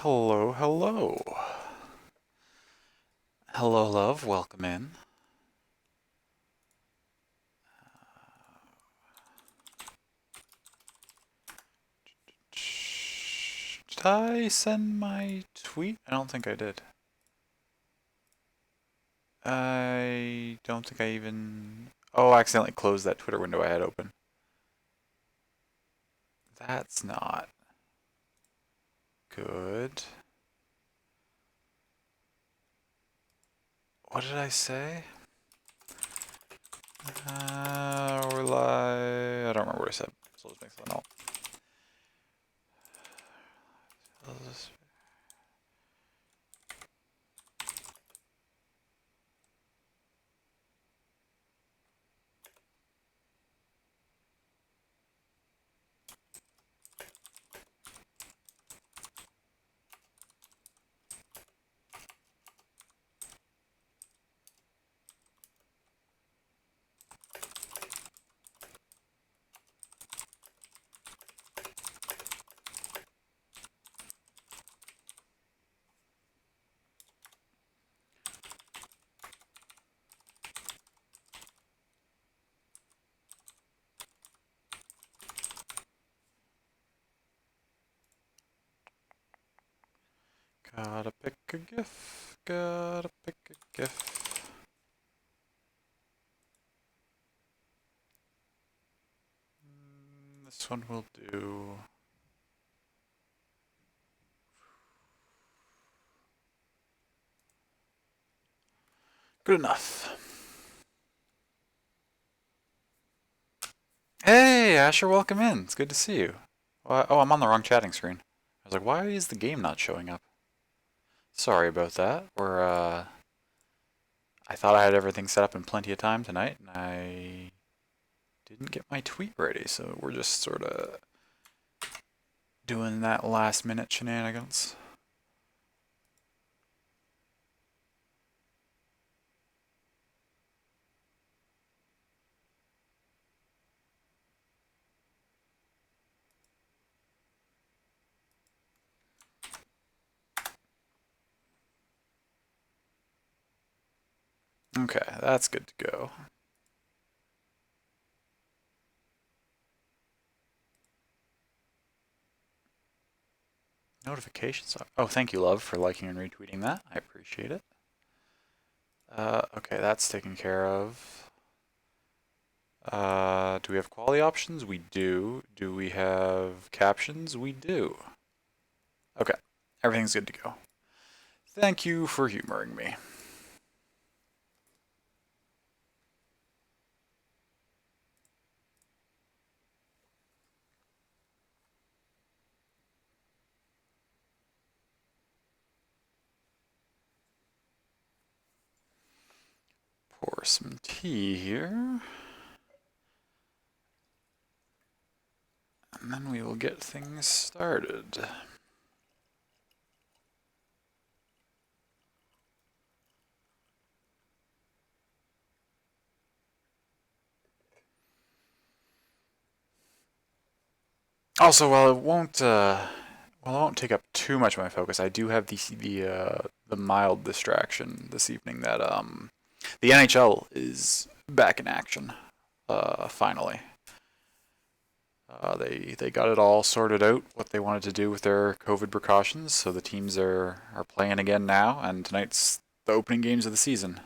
Hello, hello. Hello, love. Welcome in. Did I send my tweet? I don't think I did. I don't think I even... Oh, I accidentally closed that Twitter window I had open. That's not good. What did I say? We're live. I don't remember what I said. So let's make something else. Gotta pick a GIF. Gotta pick a GIF. This one will do. Good enough. Hey, Asher, welcome in. It's good to see you. Oh, I'm on the wrong chatting screen. I was like, why is the game not showing up? Sorry about that. I thought I had everything set up in plenty of time tonight, and I didn't get my tweet ready, so we're just sort of doing that last minute shenanigans. Okay, that's good to go. Notifications. Oh, thank you, love, for liking and retweeting that. I appreciate it. Okay, that's taken care of. Do we have quality options? We do. Do we have captions? We do. Okay, everything's good to go. Thank you for humoring me. Pour some tea here. And then we will get things started. Also, while it won't take up too much of my focus, I do have the mild distraction this evening that the NHL is back in action. Finally. They got it all sorted out, what they wanted to do with their COVID precautions, so the teams are playing again now, and tonight's the opening games of the season.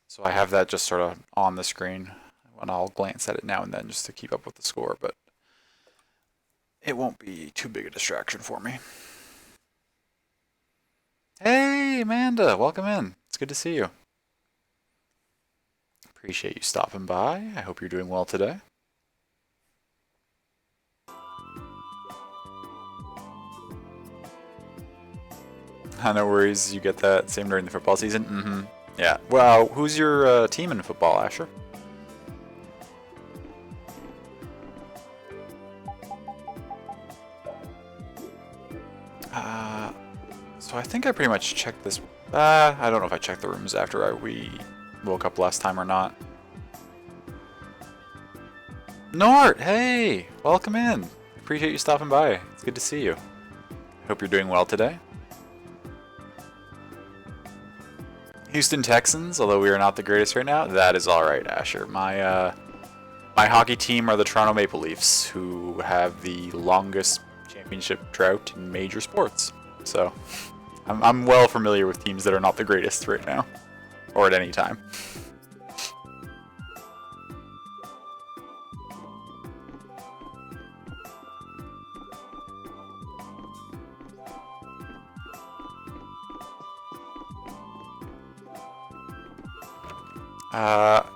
So I have that just sort of on the screen, and I'll glance at it now and then just to keep up with the score, but it won't be too big a distraction for me. Hey, Amanda, welcome in. It's good to see you. Appreciate you stopping by. I hope you're doing well today. No worries, you get that. Same during the football season. Mm-hmm. Yeah. Well, who's your team in football, Asher? So I think I pretty much checked this. I don't know if I checked the rooms after we woke up last time or not. Nort, hey, welcome in. Appreciate you stopping by. It's good to see you. Hope you're doing well today. Houston Texans, although we are not the greatest right now, that is all right, Asher. My hockey team are the Toronto Maple Leafs, who have the longest championship drought in major sports. So I'm well familiar with teams that are not the greatest right now, or at any time.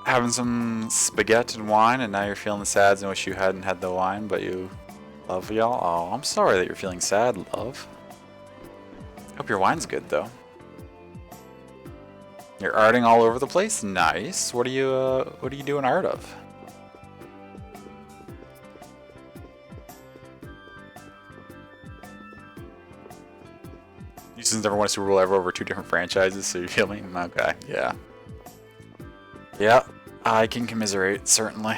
Having some spaghetti and wine, and now you're feeling the sads and wish you hadn't had the wine, but you love y'all. Oh, I'm sorry that you're feeling sad, love. Hope your wine's good though. You're arting all over the place. Nice. What are you doing art of? Houston's never won a Super Bowl ever over 2 different franchises, so you feel me? Okay, yeah. Yeah, I can commiserate, certainly.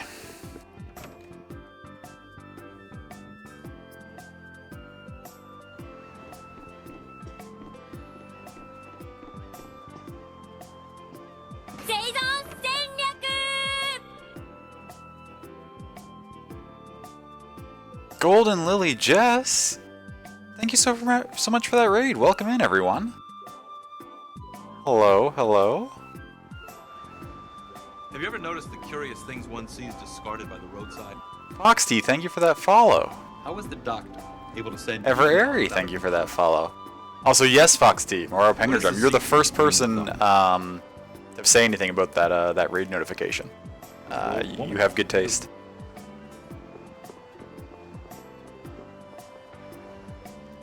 Golden Lily Jess! Thank you so much for that raid. Welcome in, everyone. Hello, hello. Have you ever noticed the curious things one sees discarded by the roadside? Foxty, thank you for that follow. How was the doctor able to send... Ever Airy, thank you for that follow. Also, yes, Foxty, Moro Penguin, you're the first person to say anything about that raid notification. You have good taste.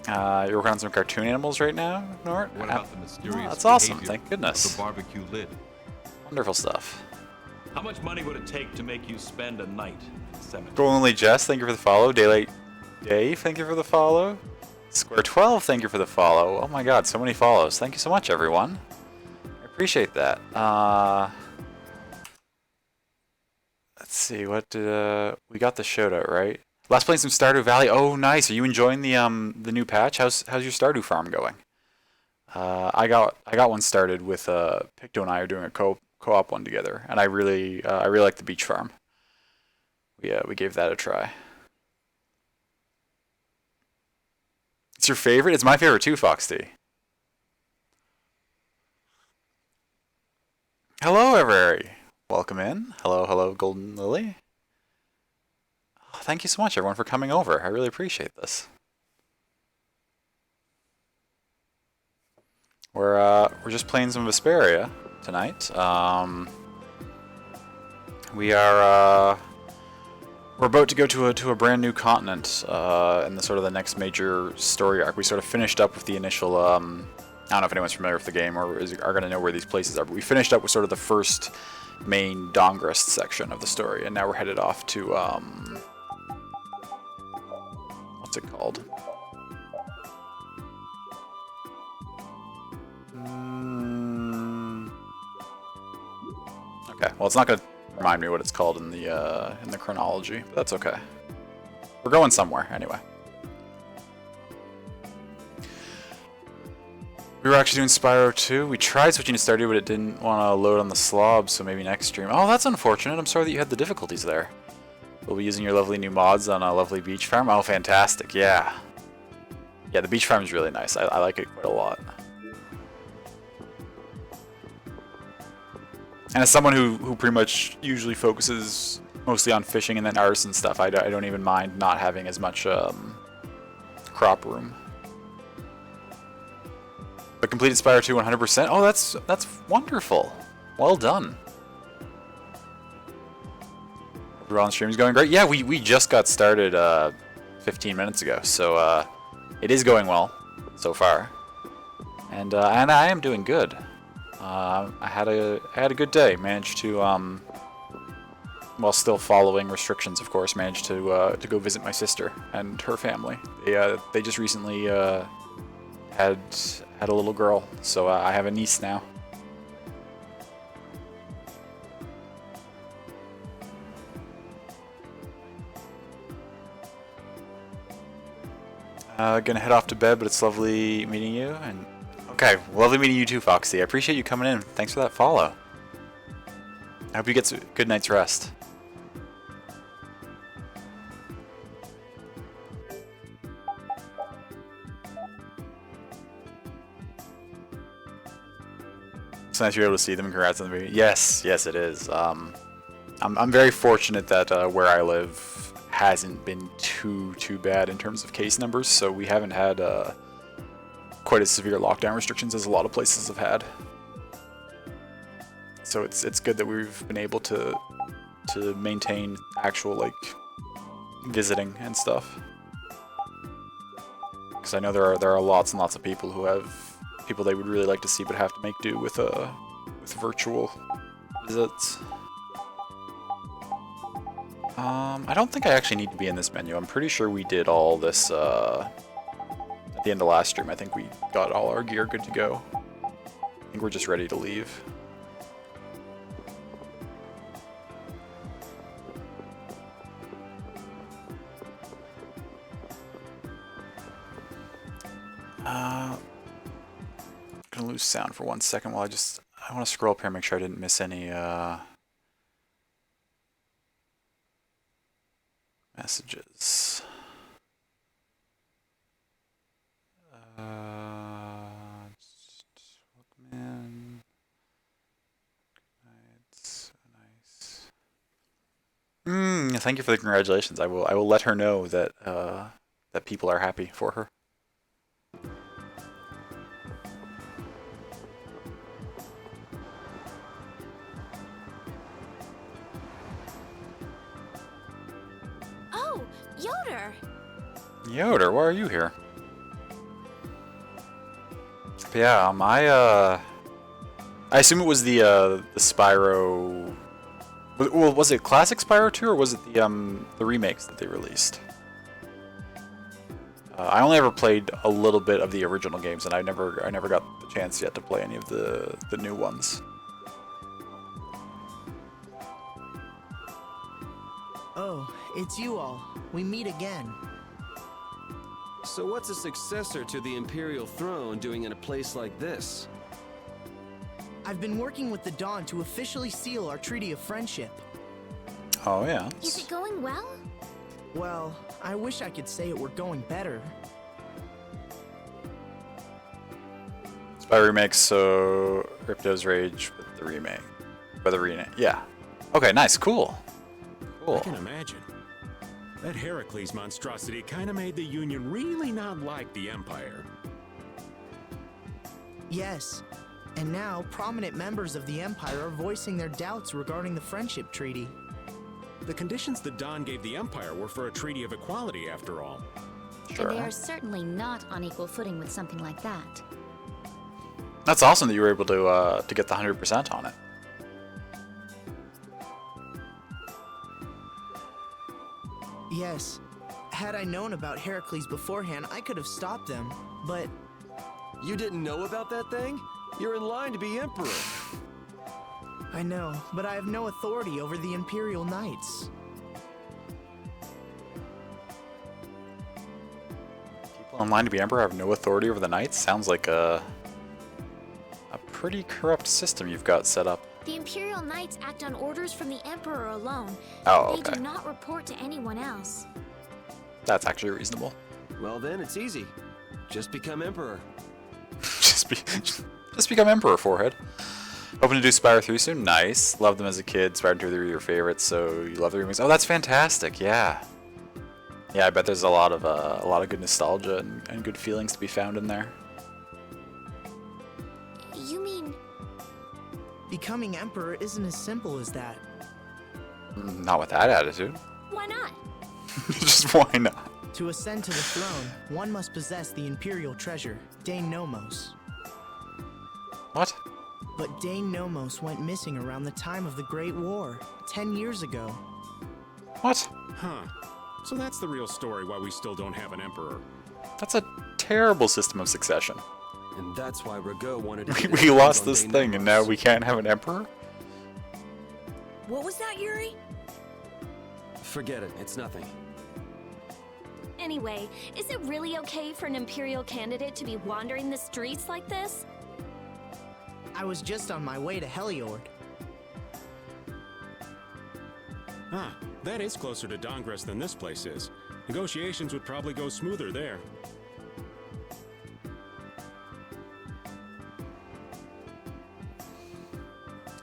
You're working on some cartoon animals right now, Nort? What about the mysterious that's awesome, thank goodness. The barbecue lid? Wonderful stuff. How much money would it take to make you spend a night in the cemetery? Golden Lily Jess, thank you for the follow. Daylight Dave, thank you for the follow. Square 12, thank you for the follow. Oh my god, so many follows. Thank you so much, everyone. I appreciate that. Let's see, what did we got the shout out, right? Last playing some Stardew Valley. Oh, nice. Are you enjoying the new patch? How's your Stardew farm going? I got one started with Picto and I are doing a co-op one together, and I really like the beach farm. We gave that a try. It's your favorite? It's my favorite too, Foxty. Hello, Everary. Welcome in. Hello, hello, Golden Lily. Oh, thank you so much, everyone, for coming over. I really appreciate this. We're just playing some Vesperia tonight. We're about to go to a brand new continent in the sort of the next major story arc. We sort of finished up with the initial. I don't know if anyone's familiar with the game or are going to know where these places are, but we finished up with sort of the first main Dongrist section of the story, and now we're headed off to what's it called? Okay, well, it's not going to remind me what it's called in the chronology, but that's okay. We're going somewhere anyway. We were actually doing Spyro 2. We tried switching to Stardew, but it didn't want to load on the slob, so maybe next stream. Oh, that's unfortunate. I'm sorry that you had the difficulties there. We'll be using your lovely new mods on a lovely beach farm. Oh, fantastic. Yeah. Yeah, the beach farm is really nice. I like it quite a lot. And as someone who pretty much usually focuses mostly on fishing and then artisan stuff, I don't even mind not having as much crop room. But completed Spyro 2 100%. Oh, that's wonderful. Well done. Everyone on the stream is going great. Yeah, we just got started 15 minutes ago, so it is going well so far. And I am doing good. I had a good day. Managed to, while still following restrictions, of course, managed to go visit my sister and her family. They just recently had a little girl, so I have a niece now. Gonna head off to bed, but it's lovely meeting you. And okay, lovely meeting you too, Foxy. I appreciate you coming in. Thanks for that follow. I hope you get a good night's rest. It's nice you're able to see them. Congrats on the video. Yes, yes, it is. I'm very fortunate that where I live hasn't been too bad in terms of case numbers, so we haven't had quite as severe lockdown restrictions as a lot of places have had. So it's good that we've been able to maintain actual like visiting and stuff. Because I know there are lots and lots of people who have people they would really like to see but have to make do with virtual visits. I don't think I actually need to be in this menu. I'm pretty sure we did all this at the end of last stream. I think we got all our gear good to go. I think we're just ready to leave. Gonna lose sound for 1 second while I want to scroll up here and make sure I didn't miss any messages. Man. Nice. Thank you for the congratulations. I will let her know that that people are happy for her. Oh, Yoder! Yoder, why are you here? But yeah, I assume it was the Spyro. Well, was it classic Spyro 2 or was it the remakes that they released? I only ever played a little bit of the original games, and I never got the chance yet to play any of the new ones. Oh, it's you all. We meet again. So what's a successor to the Imperial throne doing in a place like this? I've been working with the Dawn to officially seal our Treaty of Friendship. Oh yeah. Is it going well? Well, I wish I could say it were going better. Spyro remakes, so Ripto's Rage with the remake. Yeah. Okay, nice, cool. I can imagine. That Heracles monstrosity kind of made the Union really not like the Empire. Yes. And now, prominent members of the Empire are voicing their doubts regarding the Friendship Treaty. The conditions that Dawn gave the Empire were for a treaty of equality, after all. Sure. And they are certainly not on equal footing with something like that. That's awesome that you were able to get the 100% on it. Yes. Had I known about Heracles beforehand, I could have stopped them, but... You didn't know about that thing? You're in line to be Emperor. I know, but I have no authority over the Imperial Knights. People online to be Emperor have no authority over the Knights? Sounds like a pretty corrupt system you've got set up. The Imperial Knights act on orders from the Emperor alone. Oh, They okay. do not report to anyone else. That's actually reasonable. Well then, it's easy. Just become Emperor. just become Emperor, Forehead. Hoping to do Spyro 3 soon? Nice. Loved them as a kid. Spyro 2 were your favorites, so you love the remakes. Oh, that's fantastic. Yeah. Yeah, I bet there's a lot of good nostalgia and good feelings to be found in there. You mean... Becoming Emperor isn't as simple as that. Not with that attitude. Why not? Just why not? To ascend to the throne, one must possess the Imperial treasure, Dane Nomos. What? But Dane Nomos went missing around the time of the Great War, 10 years ago. What? Huh. So that's the real story why we still don't have an Emperor. That's a terrible system of succession. And that's why Rago wanted to... We lost this thing and now we can't have an Emperor? What was that, Yuri? Forget it, it's nothing. Anyway, is it really okay for an Imperial candidate to be wandering the streets like this? I was just on my way to Heliord. Ah, that is closer to Dongress than this place is. Negotiations would probably go smoother there.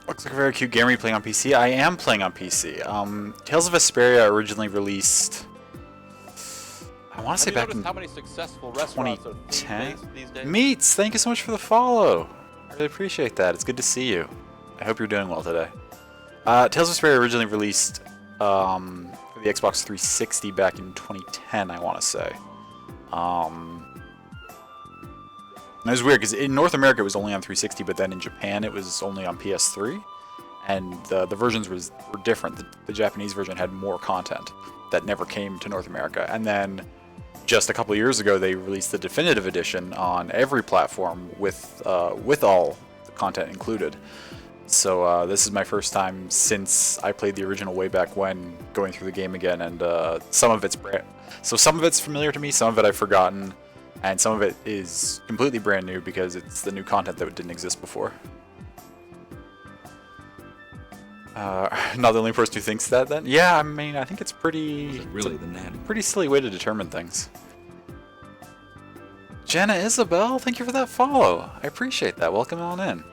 Looks like a very cute game. Are you playing on PC? I am playing on PC. Tales of Vesperia originally released, I want to say back in how many successful restaurants are 2010. food-based these days? Meats, thank you so much for the follow. I really appreciate that. It's good to see you. I hope you're doing well today. Tales of Vesperia originally released for the Xbox 360 back in 2010, I want to say. And it was weird because in North America it was only on 360, but then in Japan it was only on PS3, and the versions were different. The Japanese version had more content that never came to North America, and then just a couple of years ago they released the definitive edition on every platform with all the content included. So this is my first time since I played the original way back when going through the game again, and some of it's familiar to me, some of it I've forgotten. And some of it is completely brand new because it's the new content that didn't exist before. Not the only person who thinks that then? Yeah, I mean, I think it's pretty... Really the natty. Pretty silly way to determine things. Jenna Isabel, thank you for that follow. I appreciate that. Welcome on in.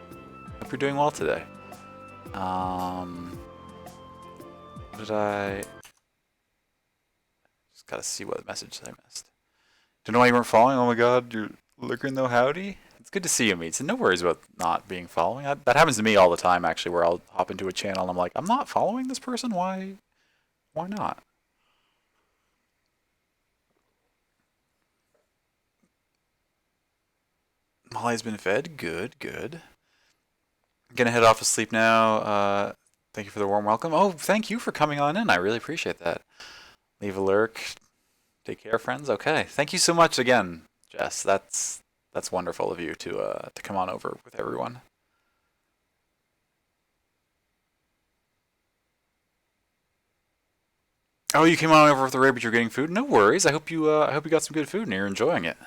Hope you're doing well today. What did I... Just gotta see what message I missed. Don't know why you weren't following. Oh my god, you're looking though, howdy. It's good to see you, Meets, and no worries about not being following. That happens to me all the time, actually, where I'll hop into a channel and I'm like, I'm not following this person. Why not? Molly's been fed. Good. I'm gonna head off to sleep now. Thank you for the warm welcome. Oh, thank you for coming on in. I really appreciate that. Leave a lurk. Take care, friends. Okay, thank you so much again, Jess. That's wonderful of you to come on over with everyone. Oh, you came on over with the raid, but you're getting food. No worries. I hope you got some good food and you're enjoying it.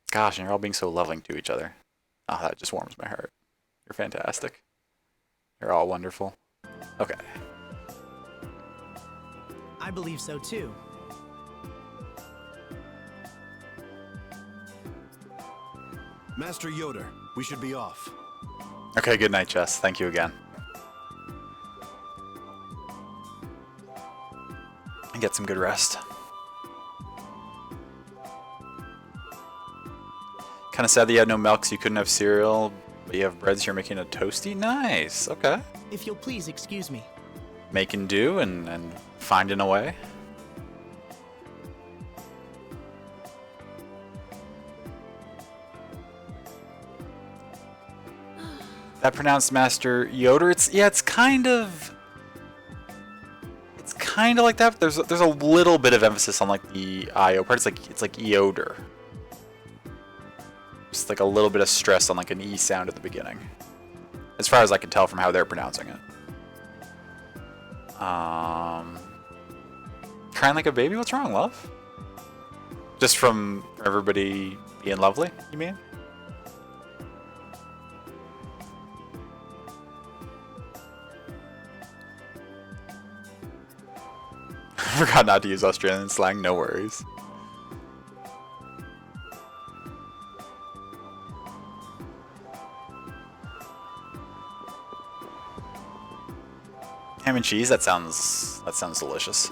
Gosh, and you're all being so loving to each other. Oh, that just warms my heart. You're fantastic. You're all wonderful. Okay. I believe so too. Master Yoder, we should be off. Okay, good night, Jess. Thank you again. And get some good rest. Kind of sad that you had no milk, so you couldn't have cereal, but you have bread, so you're making a toasty? Nice, okay. If you'll please excuse me. Making do and finding a way. That pronounced Master Yoder, it's kind of like that, but there's a little bit of emphasis on like the IO part. It's like Yoder. Just like a little bit of stress on like an E sound at the beginning, as far as I can tell from how they're pronouncing it. Crying like a baby? What's wrong, love? Just from everybody being lovely, you mean? I forgot not to use Australian slang, no worries. Ham and cheese, that sounds delicious.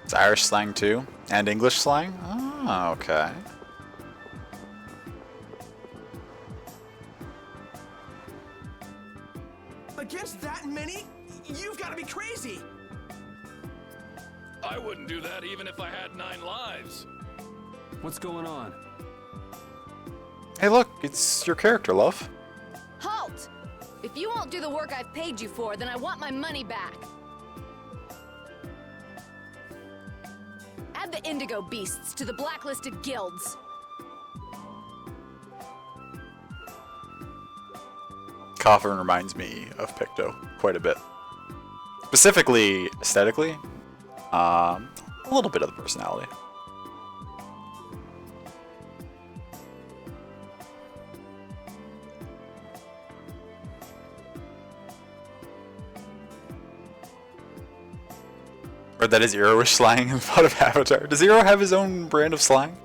It's Irish slang too, and English slang? Oh, okay. Against that many? You've got to be crazy! I wouldn't do that even if I had 9 lives. What's going on? Hey, look, it's your character, love. Halt! If you won't do the work I've paid you for, then I want my money back. Add the Indigo Beasts to the blacklisted guilds. Coffin reminds me of Picto quite a bit. Specifically, aesthetically, a little bit of the personality. Or that is Eroish slang in the thought of Avatar. Does Ero have his own brand of slang?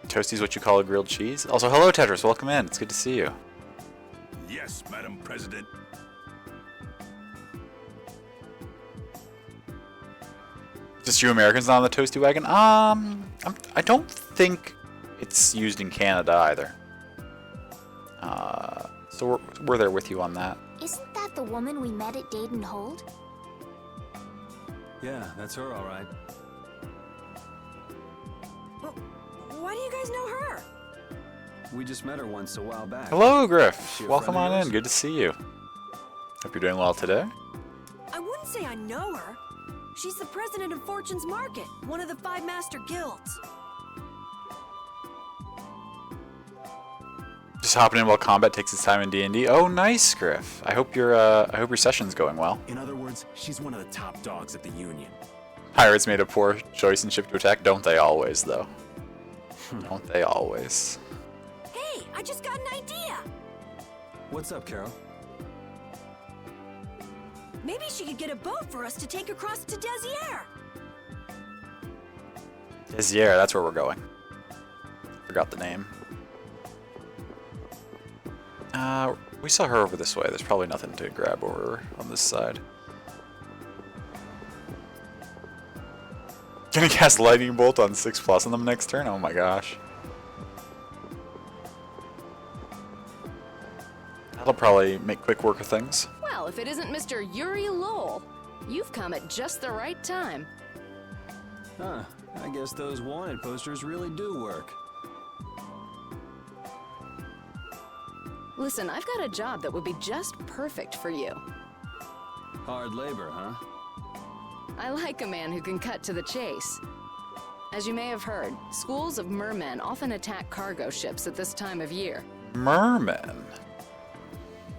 Toasty's what you call a grilled cheese? Also, hello Tetris, welcome in. It's good to see you. Yes, Madam President. Just you Americans not on the Toasty wagon? I don't think it's used in Canada either. So we're there with you on that. Isn't that the woman we met at Dayton Hold? Yeah, that's her, all right. Why do you guys know her? We just met her once a while back. Hello, Griff. She a Welcome friend on of in. yours? Good to see you. Hope you're doing well today. I wouldn't say I know her. She's the president of Fortune's Market, one of the 5 master guilds. Just hopping in while combat takes its time in D&D. Oh, nice, Griff. I hope your session's going well. In other words, she's one of the top dogs at the Union. Pirates made a poor choice in ship to attack. Don't they always, though? Don't they always? Hey, I just got an idea. What's up, Carol? Maybe she could get a boat for us to take across to Desier. Desier, that's where we're going. Forgot the name. We saw her over this way. There's probably nothing to grab over on this side. Gonna cast Lightning Bolt on 6+ on them next turn? Oh my gosh. That'll probably make quick work of things. Well, if it isn't Mr. Yuri Lowell, you've come at just the right time. Huh, I guess those wanted posters really do work. Listen, I've got a job that would be just perfect for you. Hard labor, huh? I like a man who can cut to the chase. As you may have heard, schools of mermen often attack cargo ships at this time of year. Merman.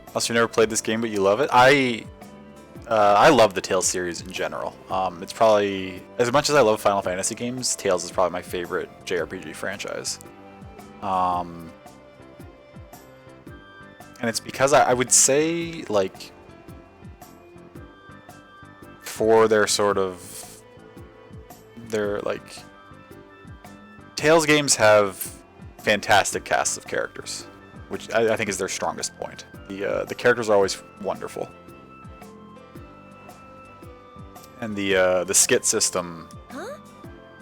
Unless you've never played this game but you love it. I love the Tales series in general. It's probably, as much as I love Final Fantasy games, Tales is probably my favorite JRPG franchise. And it's because I would say, like, for their sort of, their, like, Tales games have fantastic casts of characters, which I think is their strongest point. The characters are always wonderful. And the skit system, Huh?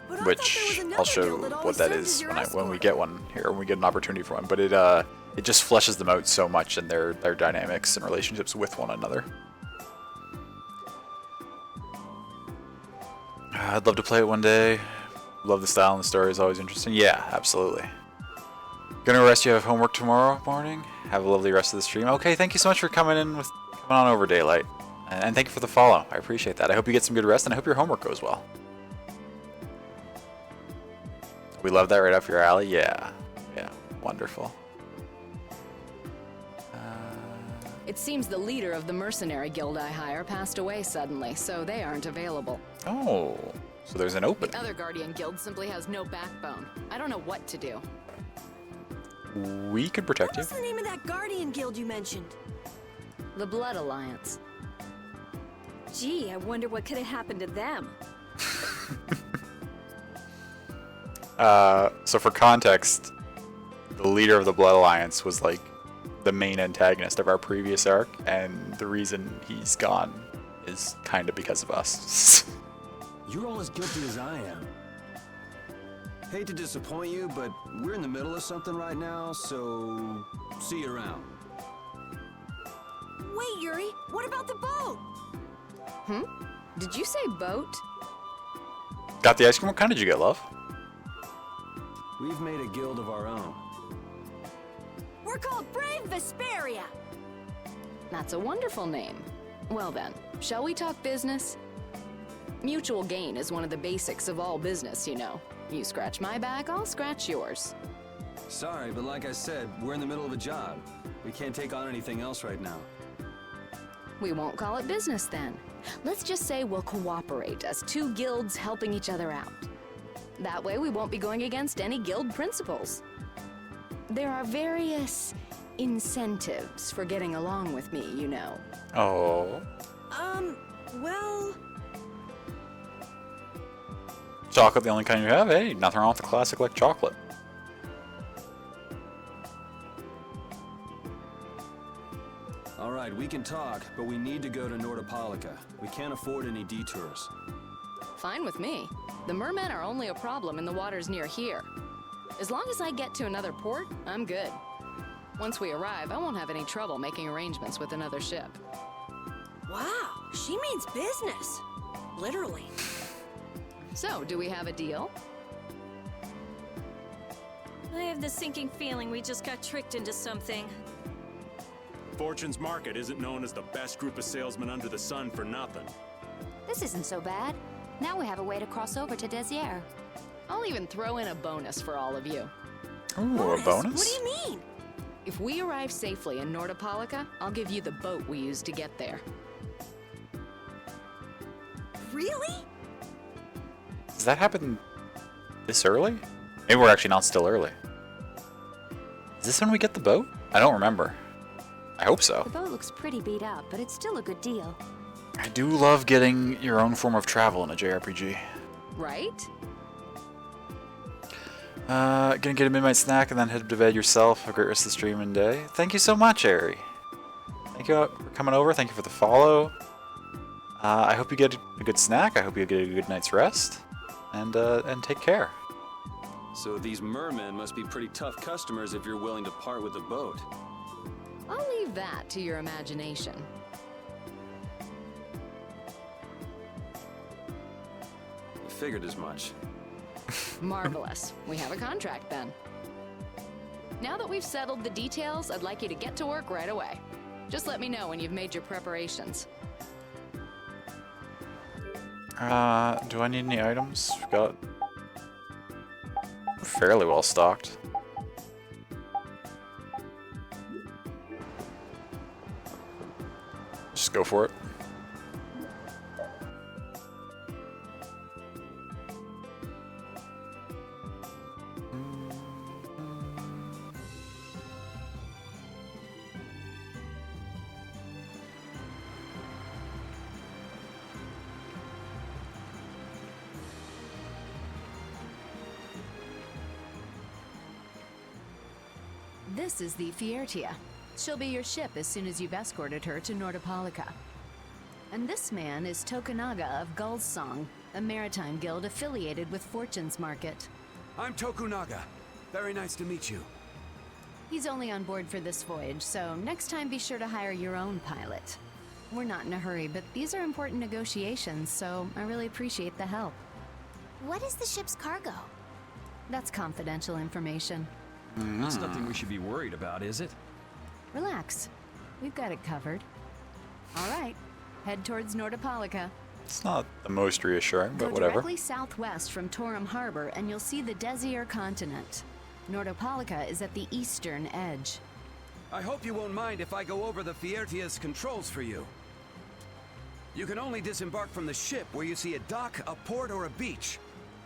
But I which thought there was I'll another show guild that what always that served as is your when we escort. get one here, when we get an opportunity for one. But it just fleshes them out so much in their dynamics and relationships with one another. I'd love to play it one day. Love the style and the story is always interesting. Yeah, absolutely. Gonna rest. You have homework tomorrow morning. Have a lovely rest of the stream. Okay, thank you so much for coming on over, Daylight. And thank you for the follow. I appreciate that. I hope you get some good rest, and I hope your homework goes well. We love that right up your alley? Yeah. Yeah, wonderful. It seems the leader of the mercenary guild I hire passed away suddenly, so they aren't available. Oh, so there's an opening. The other Guardian guild simply has no backbone. I don't know what to do. We could protect you. What's the name of that Guardian guild you mentioned? The Blood Alliance. Gee, I wonder what could have happened to them. So for context, the leader of the Blood Alliance was like the main antagonist of our previous arc, and the reason he's gone is kind of because of us. You're all as guilty as I am. Hate to disappoint you, but we're in the middle of something right now, so see you around. Wait, Yuri, what about the boat? Did you say boat? Got the ice cream? What kind did you get, love? We've made a guild of our own. We're called Brave Vesperia. That's a wonderful name. Well then, shall we talk business? Mutual gain is one of the basics of all business, you know. You scratch my back, I'll scratch yours. Sorry, but like I said, we're in the middle of a job. We can't take on anything else right now. We won't call it business then. Let's just say we'll cooperate as two guilds helping each other out. That way we won't be going against any guild principles. There are various incentives for getting along with me, you know. Oh. Well... Chocolate, the only kind you have? Hey, nothing wrong with the classic like chocolate. Alright, we can talk, but we need to go to Nordopolica. We can't afford any detours. Fine with me. The mermen are only a problem in the waters near here. As long as I get to another port, I'm good. Once we arrive, I won't have any trouble making arrangements with another ship. Wow, she means business. Literally. So, do we have a deal? I have the sinking feeling we just got tricked into something. Fortune's Market isn't known as the best group of salesmen under the sun for nothing. This isn't so bad. Now we have a way to cross over to Desier. I'll even throw in a bonus for all of you. Ooh, a bonus? What do you mean? If we arrive safely in Nordopolica, I'll give you the boat we used to get there. Really? Does that happen this early? Maybe we're actually not still early. Is this when we get the boat? I don't remember. I hope so. The boat looks pretty beat up, but it's still a good deal. I do love getting your own form of travel in a JRPG. Right? Gonna get a midnight snack and then head to bed yourself. Have a great rest of the stream and day. Thank you so much, Ari. Thank you for coming over. Thank you for the follow. I hope you get a good snack. I hope you get a good night's rest. And take care. So these mermen must be pretty tough customers if you're willing to part with the boat. I'll leave that to your imagination. I figured as much. Marvelous. We have a contract then. Now that we've settled the details, I'd like you to get to work right away. Just let me know when you've made your preparations. Do I need any items? We've got fairly well stocked. Just go for it. This is the Fiertia. She'll be your ship as soon as you've escorted her to Nordopolica. And this man is Tokunaga of Gull's Song, a maritime guild affiliated with Fortune's Market. I'm Tokunaga. Very nice to meet you. He's only on board for this voyage, so next time be sure to hire your own pilot. We're not in a hurry, but these are important negotiations, so I really appreciate the help. What is the ship's cargo? That's confidential information. That's nothing we should be worried about, is it? Relax. We've got it covered. All right. Head towards Nordopolica. It's not the most reassuring, but Go whatever. directly southwest from Torum Harbor and you'll see the Desier continent. Nordopolica is at the eastern edge. I hope you won't mind if I go over the Fiertia's controls for you. You can only disembark from the ship where you see a dock, a port, or a beach.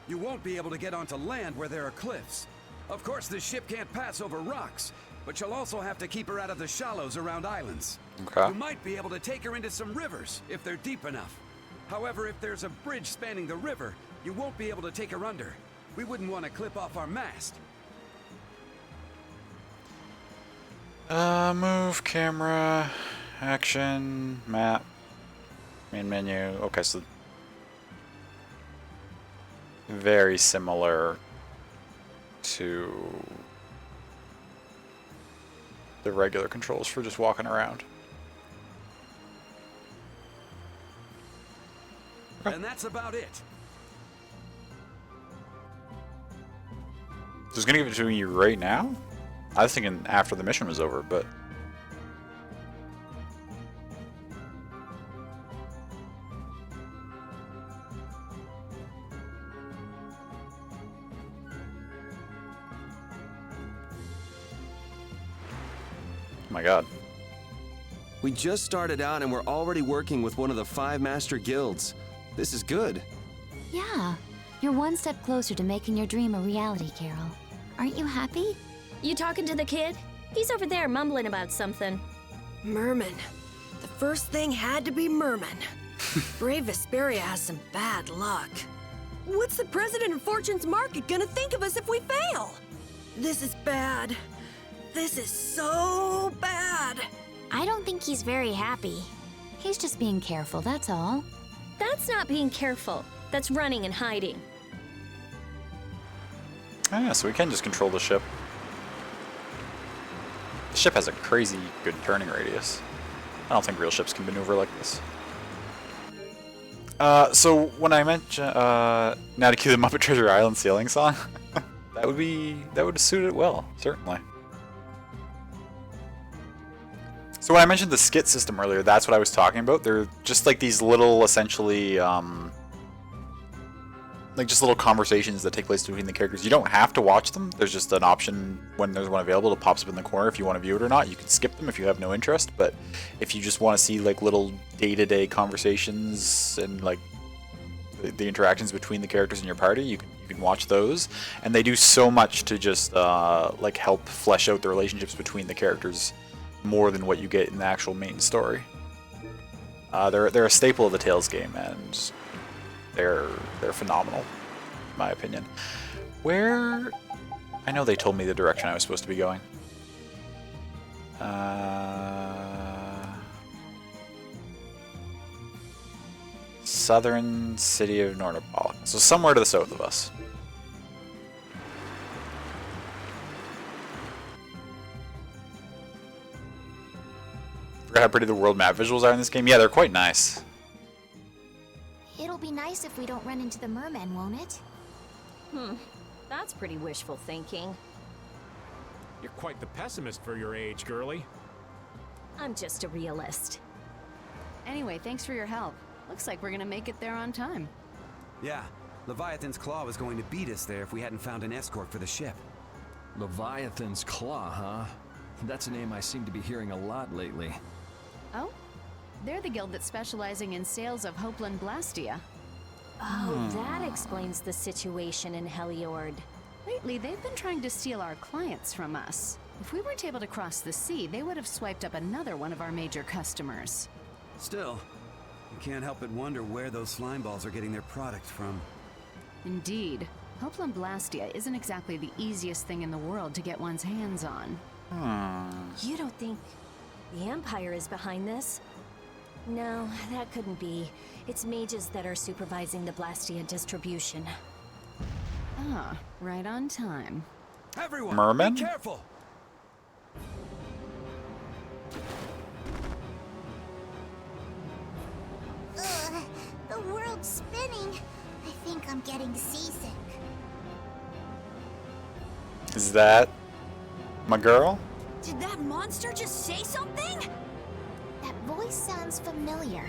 You won't be able to get onto land where there are cliffs. Of course, the ship can't pass over rocks, but you'll also have to keep her out of the shallows around islands. Okay. You might be able to take her into some rivers, if they're deep enough. However, if there's a bridge spanning the river, you won't be able to take her under. We wouldn't want to clip off our mast. Move, camera, action, map, main menu. Okay, so very similar to the regular controls for just walking around. And that's about it. Just gonna give it to me right now? I was thinking after the mission was over, but... Oh my god. We just started out and we're already working with one of the 5 master guilds. This is good. Yeah, you're one step closer to making your dream a reality, Carol. Aren't you happy? You talking to the kid? He's over there mumbling about something. Merman. The first thing had to be Merman. Brave Vesperia has some bad luck. What's the president of Fortune's Market gonna think of us if we fail? This is bad. This is so bad. I don't think he's very happy. He's just being careful, that's all. That's not being careful. That's running and hiding. Oh yeah, so we can just control the ship. The ship has a crazy good turning radius. I don't think real ships can maneuver like this. So when I mentioned now to cue the Muppet Treasure Island sailing song, that would suit it well, certainly. So when I mentioned the skit system earlier, that's what I was talking about. They're just like these little, essentially, like just little conversations that take place between the characters. You don't have to watch them. There's just an option when there's one available. It pops up in the corner if you want to view it or not. You can skip them if you have no interest. But if you just want to see like little day-to-day conversations and like the interactions between the characters in your party, you can watch those. And they do so much to just like help flesh out the relationships between the characters more than what you get in the actual main story. They're a staple of the Tales game, and they're phenomenal, in my opinion. Where... I know they told me the direction I was supposed to be going. Southern city of Nordopolica. So somewhere to the south of us. Forgot how pretty the world map visuals are in this game. Yeah, they're quite nice. It'll be nice if we don't run into the merman, won't it? That's pretty wishful thinking. You're quite the pessimist for your age, girlie. I'm just a realist. Anyway, thanks for your help. Looks like we're gonna make it there on time. Yeah, Leviathan's Claw was going to beat us there if we hadn't found an escort for the ship. Leviathan's Claw, huh? That's a name I seem to be hearing a lot lately. Oh? They're the guild that's specializing in sales of Hopeland Blastia. Oh, that explains the situation in Heliord. Lately, they've been trying to steal our clients from us. If we weren't able to cross the sea, they would have swiped up another one of our major customers. Still, you can't help but wonder where those slime balls are getting their product from. Indeed. Hopeland Blastia isn't exactly the easiest thing in the world to get one's hands on. You don't think the Empire is behind this? No, that couldn't be. It's mages that are supervising the Blastia distribution. Ah, right on time. Everyone, Merman? be careful! Ugh, the world's spinning. I think I'm getting seasick. Is that my girl? Did that monster just say something? That voice sounds familiar.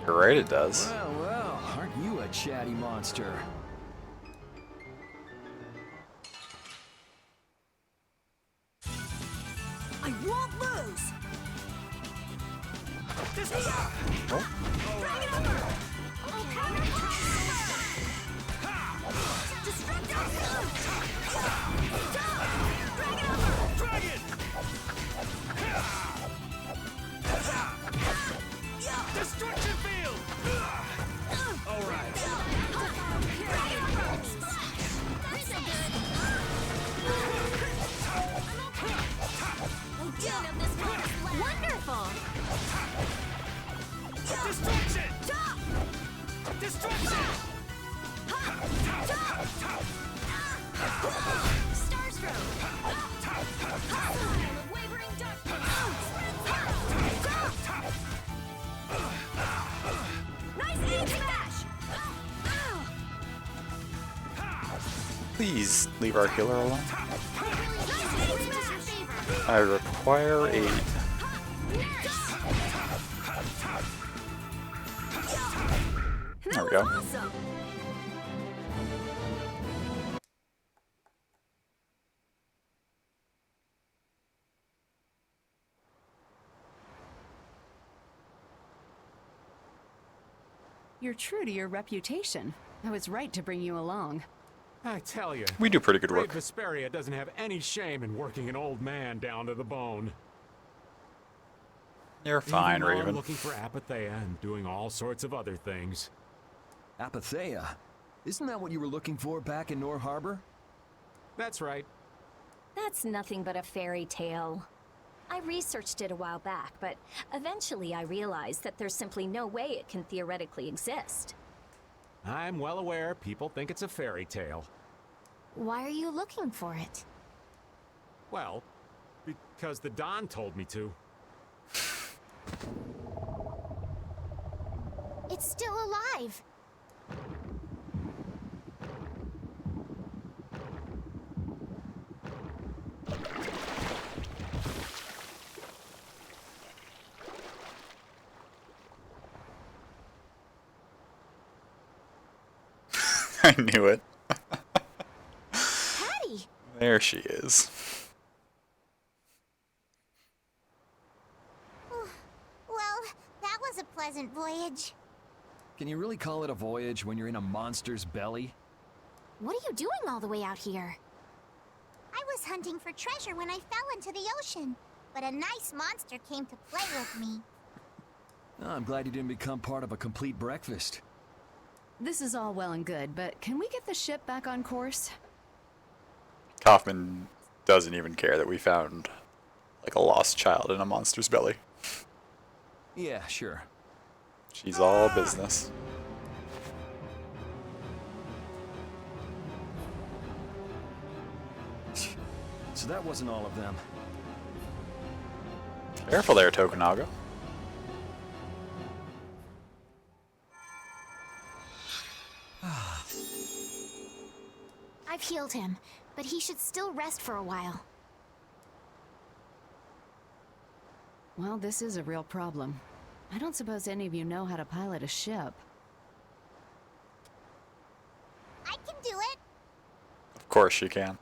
You're right, it does. Well, well, aren't you a chatty monster? I won't lose. Drag it over. Destruction field! All right. Wonderful! Please leave our healer alone. I require aid. There we go. You're true to your reputation. I was right to bring you along. I tell you, We do pretty good Brave work. Vesperia doesn't have any shame in working an old man down to the bone. You're fine, Even while I'm Raven. looking for Apathea and doing all sorts of other things. Apathea? Isn't that what you were looking for back in Nor Harbor? That's right. That's nothing but a fairy tale. I researched it a while back, but eventually I realized that there's simply no way it can theoretically exist. I'm well aware people think it's a fairy tale. Why are you looking for it? Well, because the Don told me to. It's still alive. I knew it. Patty! There she is. Well, that was a pleasant voyage. Can you really call it a voyage when you're in a monster's belly? What are you doing all the way out here? I was hunting for treasure when I fell into the ocean, but a nice monster came to play with me. Oh, I'm glad you didn't become part of a complete breakfast. This is all well and good, but can we get the ship back on course? Kaufman doesn't even care that we found like a lost child in a monster's belly. Yeah, sure. She's all business. So that wasn't all of them. Careful there, Tokunaga. I've healed him, but he should still rest for a while. Well, this is a real problem. I don't suppose any of you know how to pilot a ship. I can do it. Of course she can.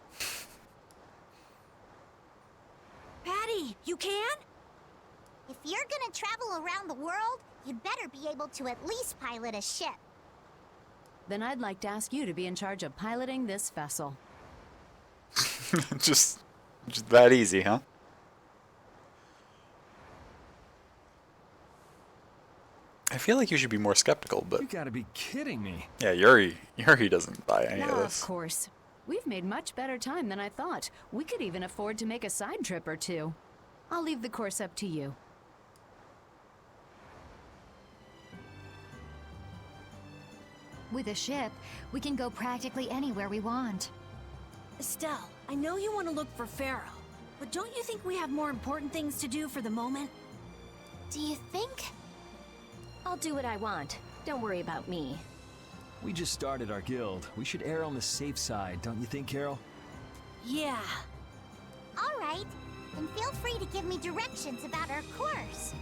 Patty, you can? If you're gonna travel around the world, you'd better be able to at least pilot a ship. Then I'd like to ask you to be in charge of piloting this vessel. just that easy, huh? I feel like you should be more skeptical, but You gotta be kidding me. yeah, Yuri doesn't buy any of Of this. course. We've made much better time than I thought. We could even afford to make a side trip or two. I'll leave the course up to you. With a ship, we can go practically anywhere we want. Estelle, I know you want to look for Pharaoh, but don't you think we have more important things to do for the moment? Do you think? I'll do what I want. Don't worry about me. We just started our guild. We should err on the safe side, don't you think, Carol? Yeah. All right. Then feel free to give me directions about our course.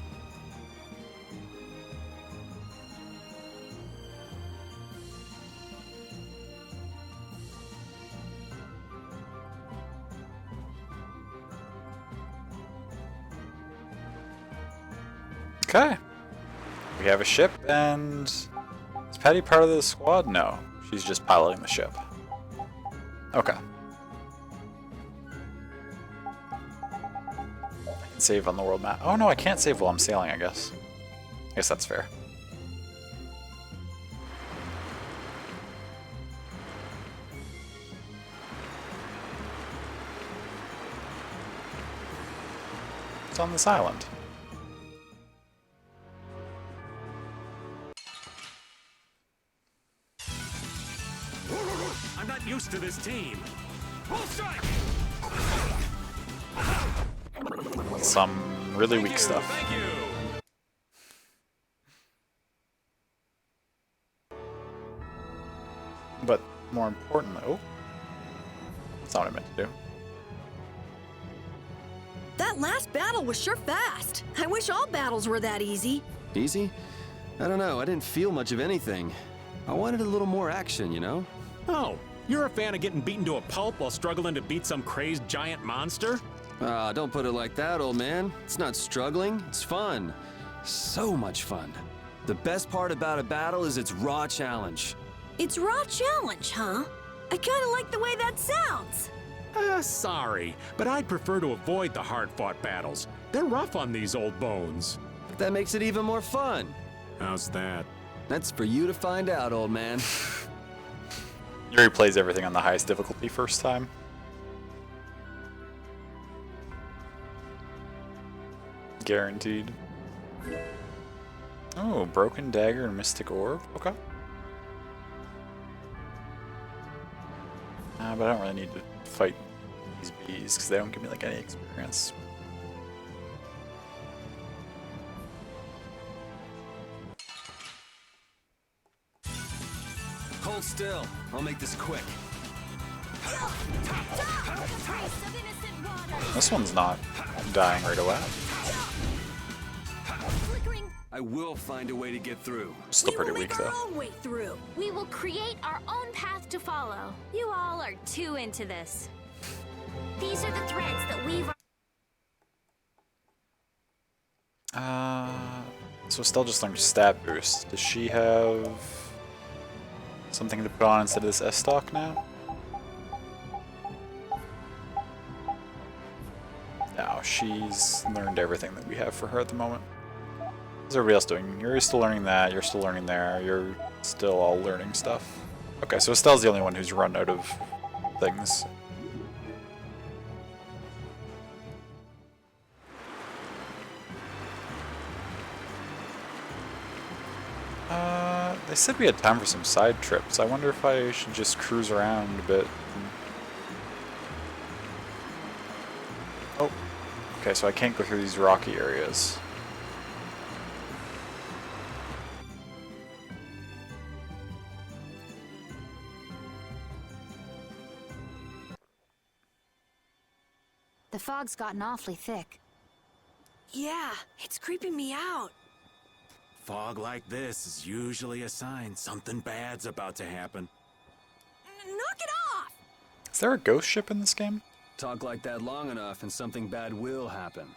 Okay. We have a ship, and is Patty part of the squad? No, she's just piloting the ship. Okay. I can save on the world map. Oh no, I can't save while I'm sailing, I guess. I guess that's fair. It's on this island. I'm not used to this team. Full strike! Some really weak stuff. Thank you. But more importantly, oh, That's not what I meant to do. That last battle was sure fast. I wish all battles were that easy. Easy? I don't know, I didn't feel much of anything. I wanted a little more action, you know? Oh, you're a fan of getting beaten to a pulp while struggling to beat some crazed giant monster? Ah, don't put it like that, old man. It's not struggling, it's fun. So much fun. The best part about a battle is its raw challenge. It's raw challenge, huh? I kinda like the way that sounds. Sorry, but I'd prefer to avoid the hard-fought battles. They're rough on these old bones. That makes it even more fun. How's that? That's for you to find out, old man. Yuri plays everything on the highest difficulty first time. Guaranteed. Oh, Broken Dagger and Mystic Orb. Okay. But I don't really need to fight these bees because they don't give me like any experience. Hold still. I'll make this quick. This one's not dying right away. I will find a way to get through. Still pretty We will weak make our though. own way through. We will create our own path to follow. You all are too into this. These are the threads that weave. So Estelle just learned stab boost. Does she have something to put on instead of this S-Stock now? No, she's learned everything that we have for her at the moment. How's everybody else doing? You're still learning that, you're still learning there, you're still all learning stuff. Okay, so Estelle's the only one who's run out of things. They said we had time for some side trips. I wonder if I should just cruise around a bit. Oh, okay, so I can't go through these rocky areas. The fog's gotten awfully thick. Yeah, it's creeping me out. Fog like this is usually a sign something bad's about to happen. Knock it off! Is there a ghost ship in this game? Talk like that long enough and something bad will happen.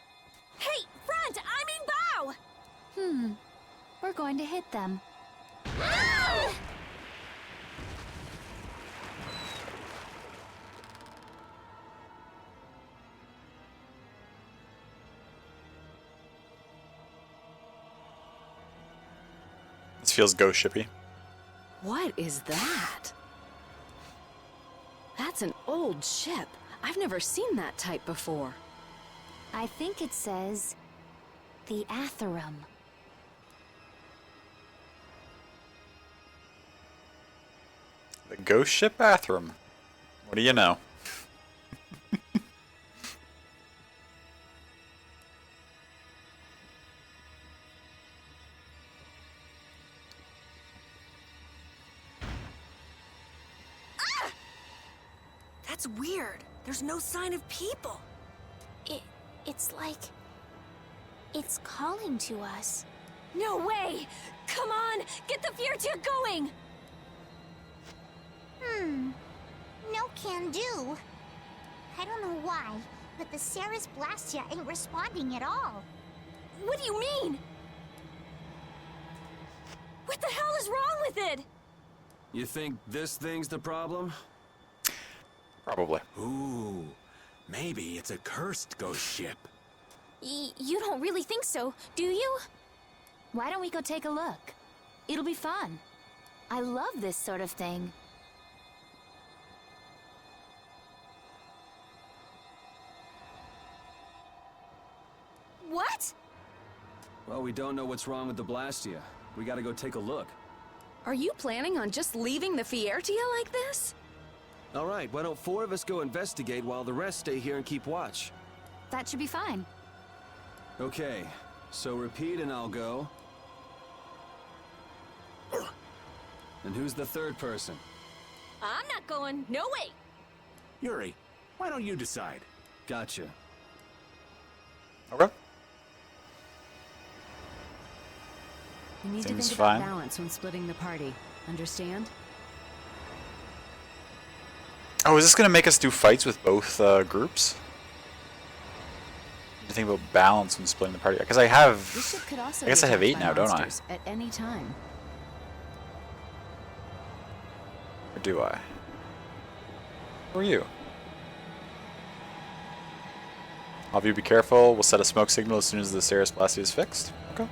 Hey, front! I mean bow! We're going to hit them. This feels ghost shippy. What is that? That's an old ship. I've never seen that type before. I think it says the Atherum. The ghost ship Atherum. What do you know? That's weird. There's no sign of people. It's like... it's calling to us. No way! Come on! Get the Fiertia going! No can do. I don't know why, but the Ceres Blastia ain't responding at all. What do you mean? What the hell is wrong with it? You think this thing's the problem? Probably. Ooh, maybe it's a cursed ghost ship. You don't really think so, do you? Why don't we go take a look? It'll be fun. I love this sort of thing. What? Well, we don't know what's wrong with the Blastia. We gotta go take a look. Are you planning on just leaving the Fiertia like this? All right, why don't 4 of us go investigate while the rest stay here and keep watch? That should be fine. Okay, so repeat and I'll go. And who's the third person? I'm not going. No way. Yuri, why don't you decide? Gotcha. Okay. You need Seems to think about fine. balance when splitting the party. Understand? Oh, is this gonna make us do fights with both groups? To think about balance when splitting the party, because I This have. ship could also I guess be I have attacked 8 by now, don't I? monsters at any time. Or do I? Who are you? All of you be careful. We'll set a smoke signal as soon as the Ceres Blastia is fixed. Okay.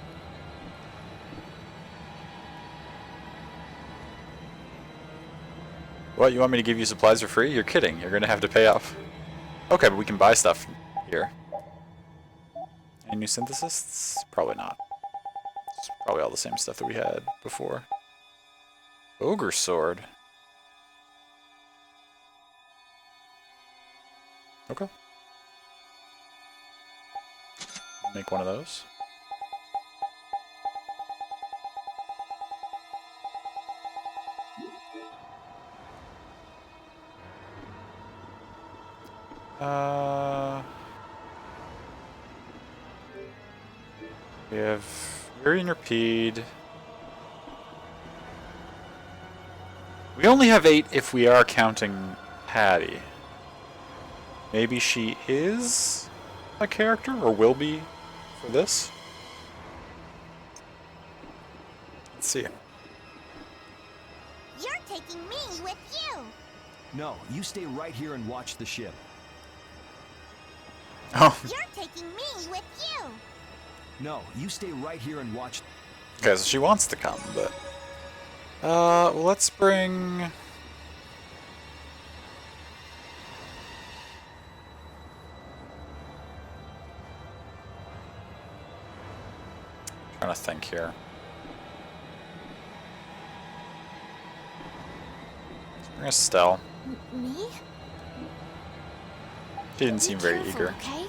What, you want me to give you supplies for free? You're kidding. You're gonna have to pay off. Okay, but we can buy stuff here. Any new synthesists? Probably not. It's probably all the same stuff that we had before. Ogre sword. Okay. Make one of those. We have Yuri and Rapide. We only have 8 if we are counting Patty. Maybe she is a character, or will be for this? Let's see. You're taking me with you. No, you stay right here and watch the ship. Oh. You're taking me with you. No, you stay right here and watch. Okay, so she wants to come, but... well, let's bring... Trying to think here. Let's bring Estelle. Me? She didn't seem very Careful, eager. okay?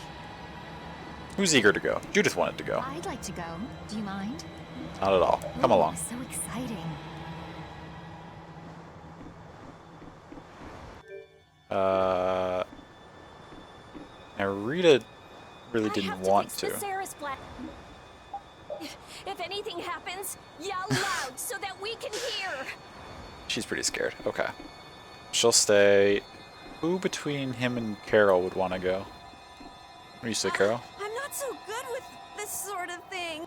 Who's eager to go? Judith wanted to go. I'd like to go. Do you mind? Not at all. Come along. So exciting. Now Rita really didn't want to. If anything happens, yell loud so that we can hear. She's pretty scared. Okay. She'll stay. Who between him and Carol would want to go? What do you say, Carol? I'm not so good with this sort of thing.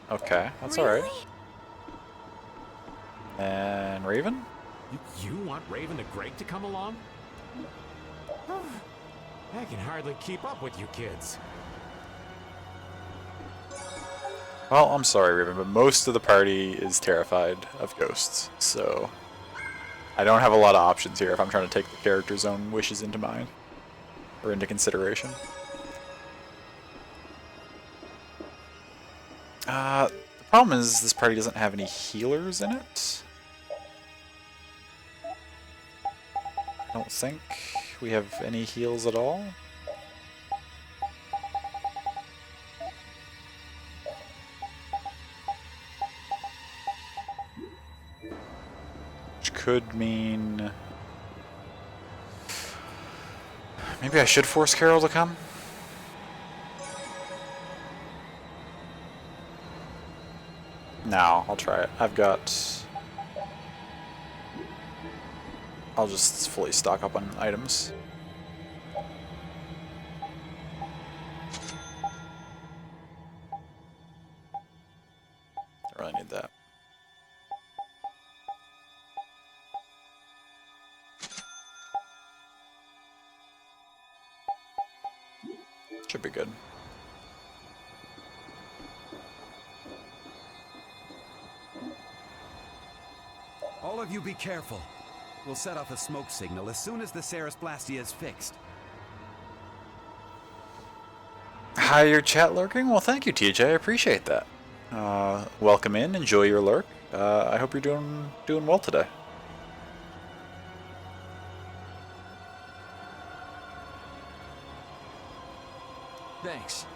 Okay, that's Really? alright. And Raven? You want Raven the Great to come along? I can hardly keep up with you kids. Well, I'm sorry, Raven, but most of the party is terrified of ghosts, so I don't have a lot of options here if I'm trying to take the character's own wishes into mind or into consideration. The problem is this party doesn't have any healers in it. I don't think we have any heals at all. Which could mean... maybe I should force Carol to come? No, I'll try it. I've got... I'll just fully stock up on items. Don't really need that. Should be good. All of you be careful. We'll set off a smoke signal as soon as the Ceres Blastia is fixed. Hi, your chat lurking? Well, thank you, TJ. I appreciate that. Welcome in. Enjoy your lurk. I hope you're doing well today. Thanks.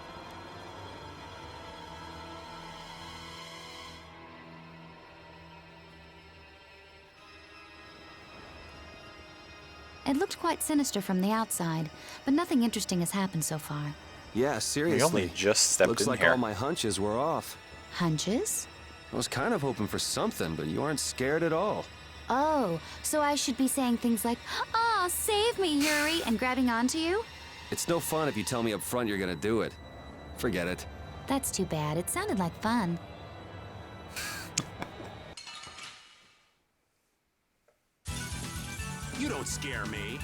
It looked quite sinister from the outside, but nothing interesting has happened so far. Yeah, seriously. We only just stepped Looks in like here. all my hunches were off. Hunches? I was kind of hoping for something, but you aren't scared at all. Oh, so I should be saying things like, "Aw, save me, Yuri," and grabbing onto you? It's no fun if you tell me up front you're gonna do it. Forget it. That's too bad. It sounded like fun. You don't scare me.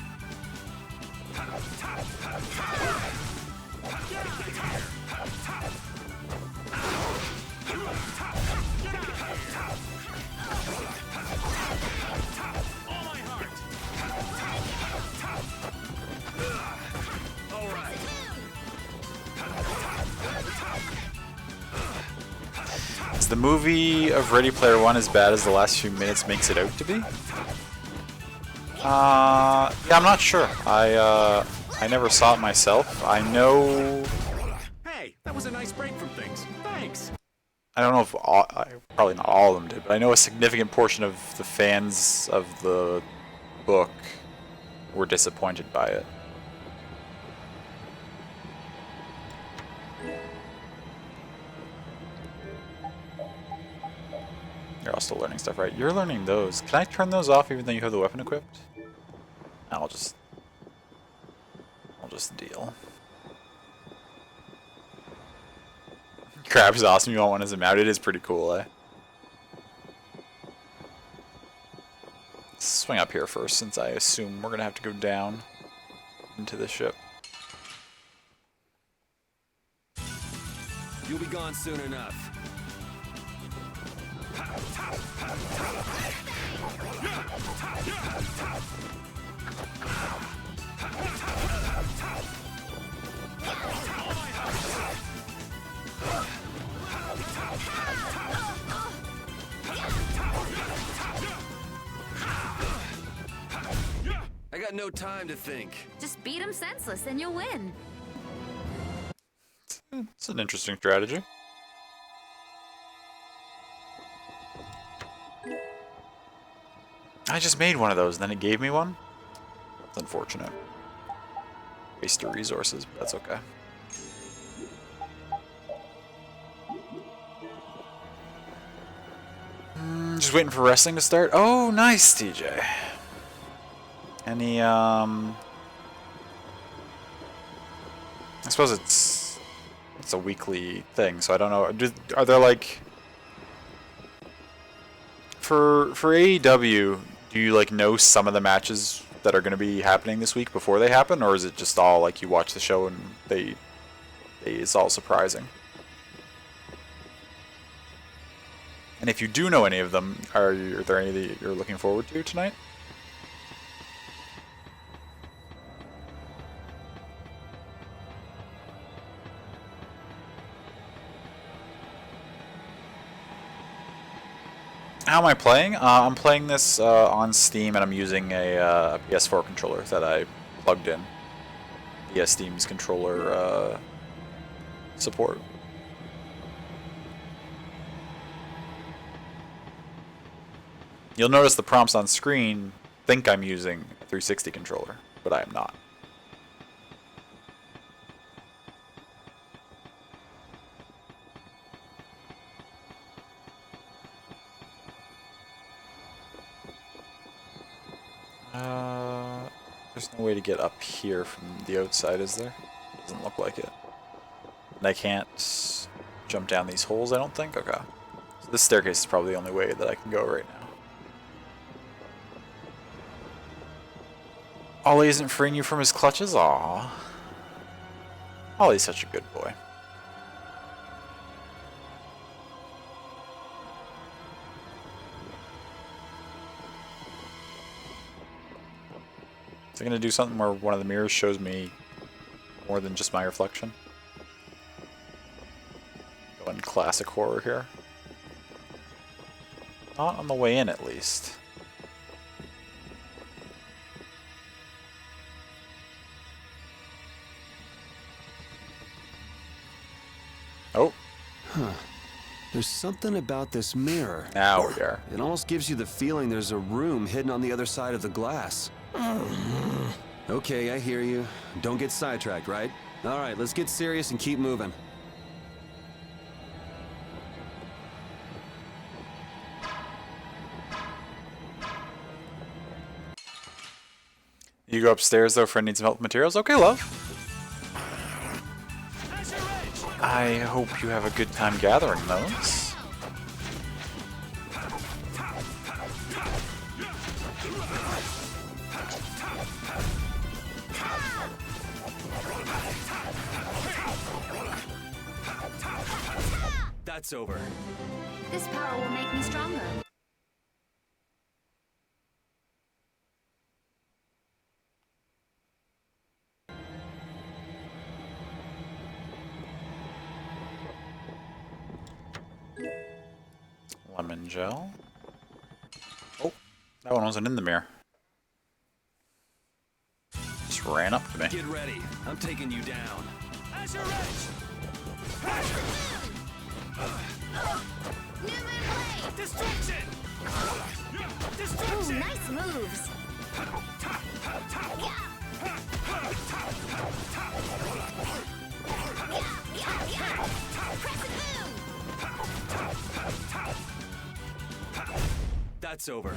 Is the movie of Ready Player One as bad as the last few minutes makes it out to be? Yeah, I'm not sure. I never saw it myself. I know. Hey, that was a nice break from things. Thanks. I don't know if probably not all of them did, but I know a significant portion of the fans of the book were disappointed by it. You're all still learning stuff, right? You're learning those. Can I turn those off even though you have the weapon equipped? I'll just deal. Crab's awesome. You want one as a mount? It is pretty cool, eh? Let's swing up here first, since I assume we're gonna have to go down into the ship. You'll be gone soon enough. I got no time to think. Just beat him senseless and you'll win. It's an interesting strategy. I just made one of those, and then it gave me one. It's unfortunate. Waste of resources, but that's okay. Just waiting for wrestling to start. Oh, nice, TJ. Any, I suppose it's a weekly thing, so I don't know. Are there, like... For AEW, do you, like, know some of the matches that are going to be happening this week before they happen, or is it just all, like, you watch the show and it's all surprising? And if you do know any of them, are there any that you're looking forward to tonight? How am I playing? I'm playing this on Steam, and I'm using a PS4 controller that I plugged in via Steam's controller support. You'll notice the prompts on screen think I'm using a 360 controller, but I am not. There's no way to get up here from the outside, is there? Doesn't look like it. And I can't jump down these holes, I don't think? Okay. So this staircase is probably the only way that I can go right now. Ollie isn't freeing you from his clutches? Aww. Ollie's such a good boy. Is it going to do something where one of the mirrors shows me more than just my reflection? Going classic horror here. Not on the way in, at least. Oh. Huh. There's something about this mirror. Now we are. It almost gives you the feeling there's a room hidden on the other side of the glass. Okay, I hear you. Don't get sidetracked, right? All right, let's get serious and keep moving. You go upstairs though, friend needs some help with materials. Okay, love. I hope you have a good time gathering those. That's over. This power will make me stronger. Lemon gel. Oh, that one wasn't in the mirror. Just ran up to me. Get ready. I'm taking you down. Ooh, nice moves. That's over.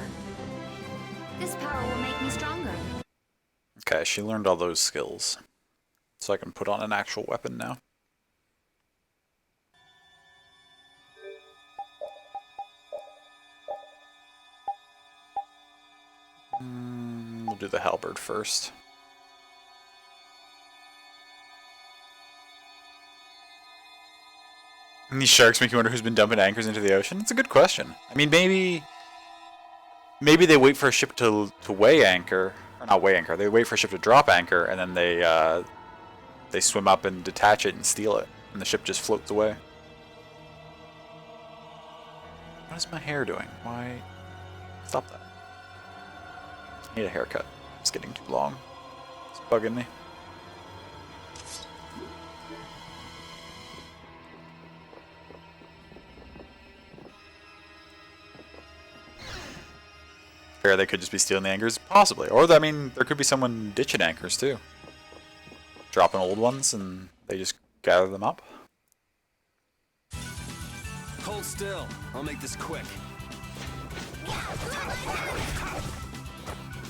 This power will make me stronger. Okay, she learned all those skills. So I can put on an actual weapon now. We'll do the halberd first. And these sharks make you wonder who's been dumping anchors into the ocean? It's a good question. I mean, maybe they wait for a ship to weigh anchor, or not weigh anchor. They wait for a ship to drop anchor, and then they swim up and detach it and steal it, and the ship just floats away. What is my hair doing? Why? Stop that. I need a haircut. It's getting too long. It's bugging me. Fair, they could just be stealing the anchors? Possibly. Or, I mean, there could be someone ditching anchors, too. Dropping old ones, and they just gather them up. Hold still. I'll make this quick.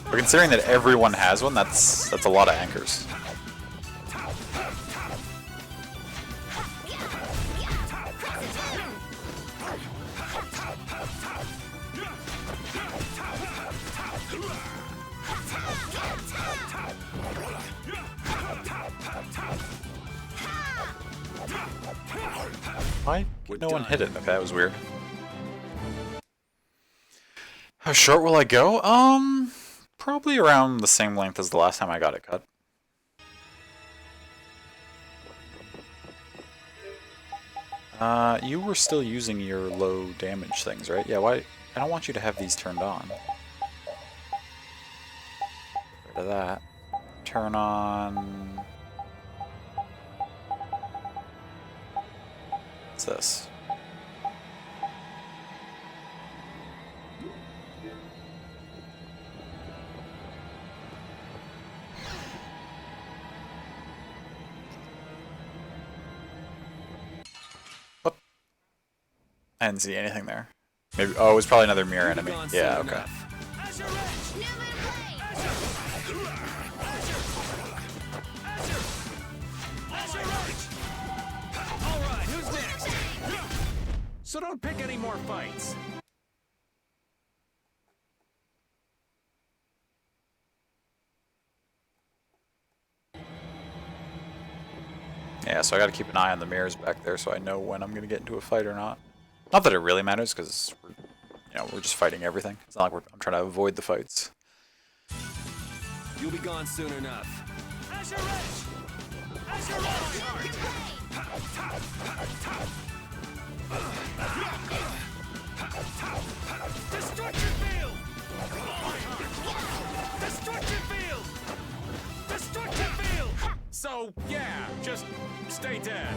But considering that everyone has one, that's a lot of anchors. Why? No one hit it. Okay, that was weird. How short will I go? Probably around the same length as the last time I got it cut. You were still using your low damage things, right? Yeah, why? I don't want you to have these turned on. Get rid of that. Turn on... What's this? What? I didn't see anything there. Maybe. Oh, it was probably another mirror enemy. Yeah, okay. Alright, who's next? So don't pick any more fights. Yeah, so I gotta keep an eye on the mirrors back there so I know when I'm gonna get into a fight or not. Not that it really matters, because we're just fighting everything. It's not like I'm trying to avoid the fights. You'll be gone soon enough. Destruction field! Destruction field! Destruction field! So, yeah, just stay dead.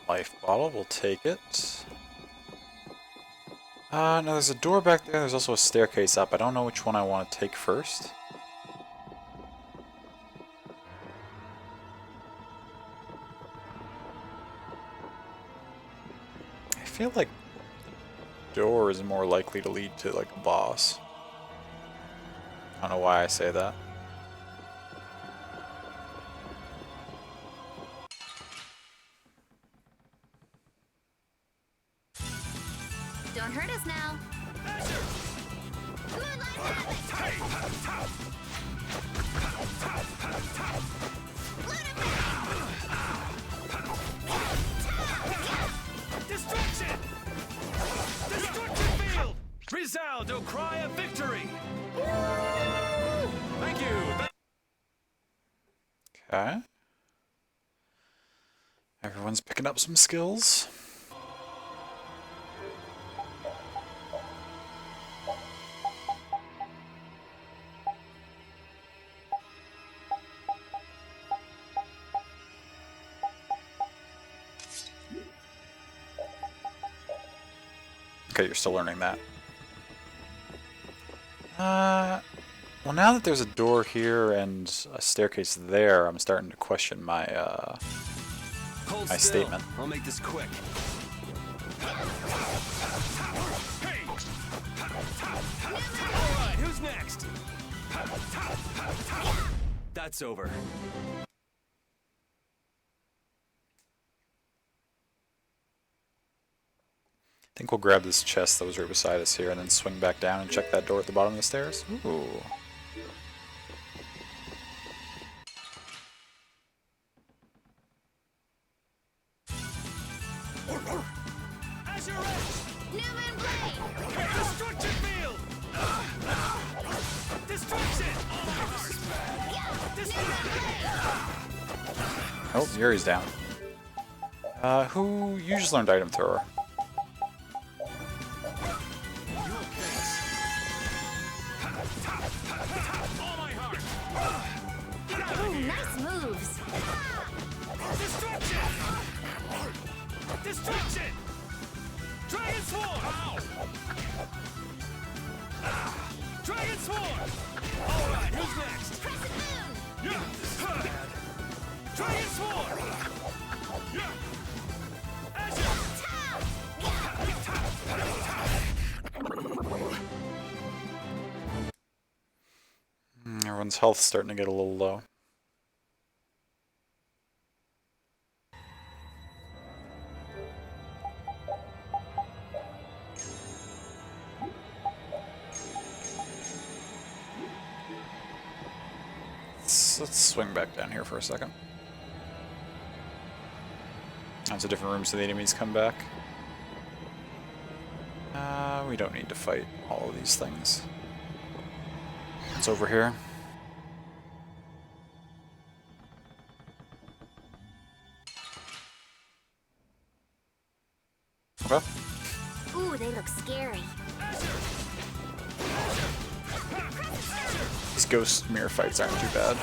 Life bottle, we'll take it. No, there's a door back there. There's also a staircase up. I don't know which one I want to take first. I feel like the door is more likely to lead to, like, a boss. I don't know why I say that. Don't hurt us now. Destruction! Destruction field! Resound, O cry of victory! Thank you! Okay. Everyone's picking up some skills. Okay, you're still learning that. Well, now that there's a door here and a staircase there, I'm starting to question my Hold my still. statement. I'll make this quick. Hey! Alright, who's next? That's over. I think we'll grab this chest that was right beside us here and then swing back down and check that door at the bottom of the stairs. Ooh. Azure Edge! Newman Blade! Destruction field! Destruction! Oh, Yuri's down. Who? You just learned item thrower. Ooh, nice moves. Destruction! Destruction! Dragon Swarm! Ow! Dragon Swarm! Alright, who's next? Crescent Moon. Yeah! Dragon Swarm! Yeah! Azure! Everyone's health's starting to get a little low. Let's swing back down here for a second. That's a different room so the enemies come back. We don't need to fight all of these things. It's over here. Okay. Ooh, they look scary. These ghost mirror fights aren't too bad.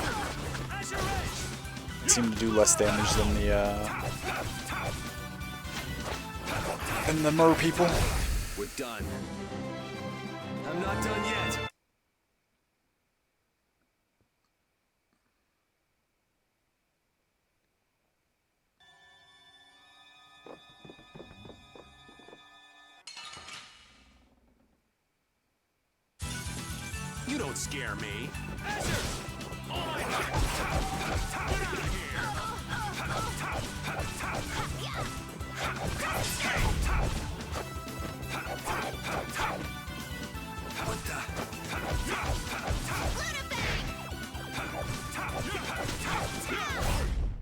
They seem to do less damage than the mer people. We're done. I'm not done yet. You don't scare me.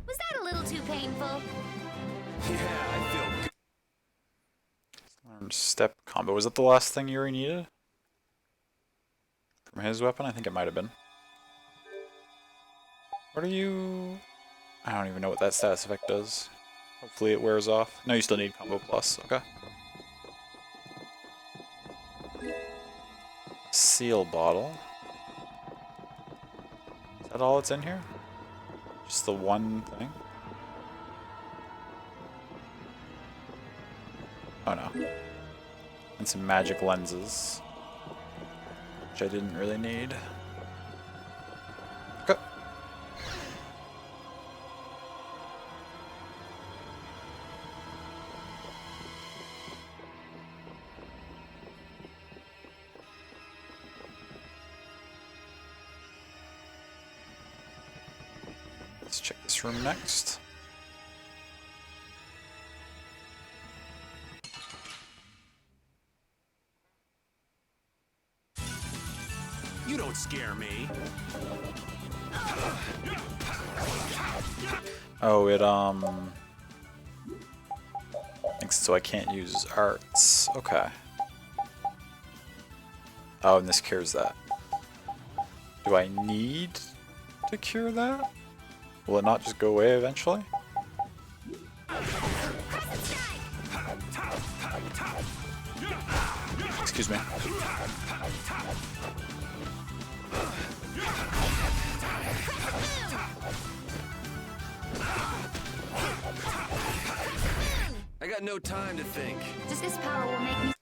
Was that a little too painful? Yeah, I feel good. Learned step combo. Was that the last thing Yuri needed? From his weapon? I think it might have been. What are you... I don't even know what that status effect does. Hopefully it wears off. No, you still need combo plus. Okay. Seal bottle. Is that all that's in here? Just the one thing? Oh no. And some magic lenses, which I didn't really need. Okay. Let's check this room next. You don't scare me. Oh, it thinks so I can't use arts. Okay. Oh, and this cures that. Do I need to cure that? Will it not just go away eventually? Excuse me. I got no time to think. Just this power will make me.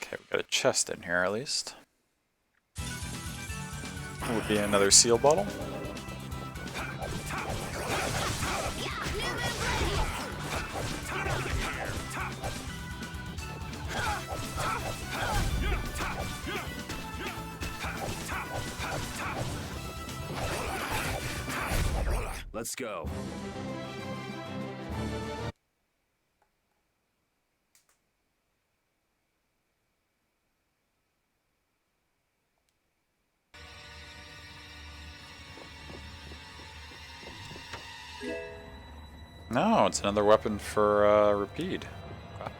Okay, we got a chest in here at least. It would be another seal bottle. Let's go. No, it's another weapon for Repeat. Okay.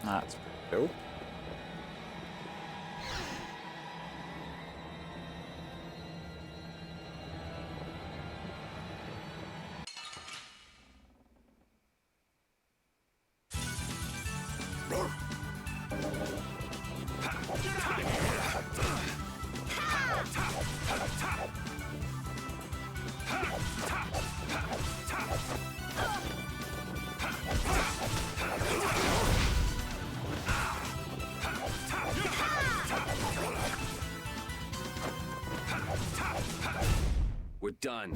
That's dope. We're done.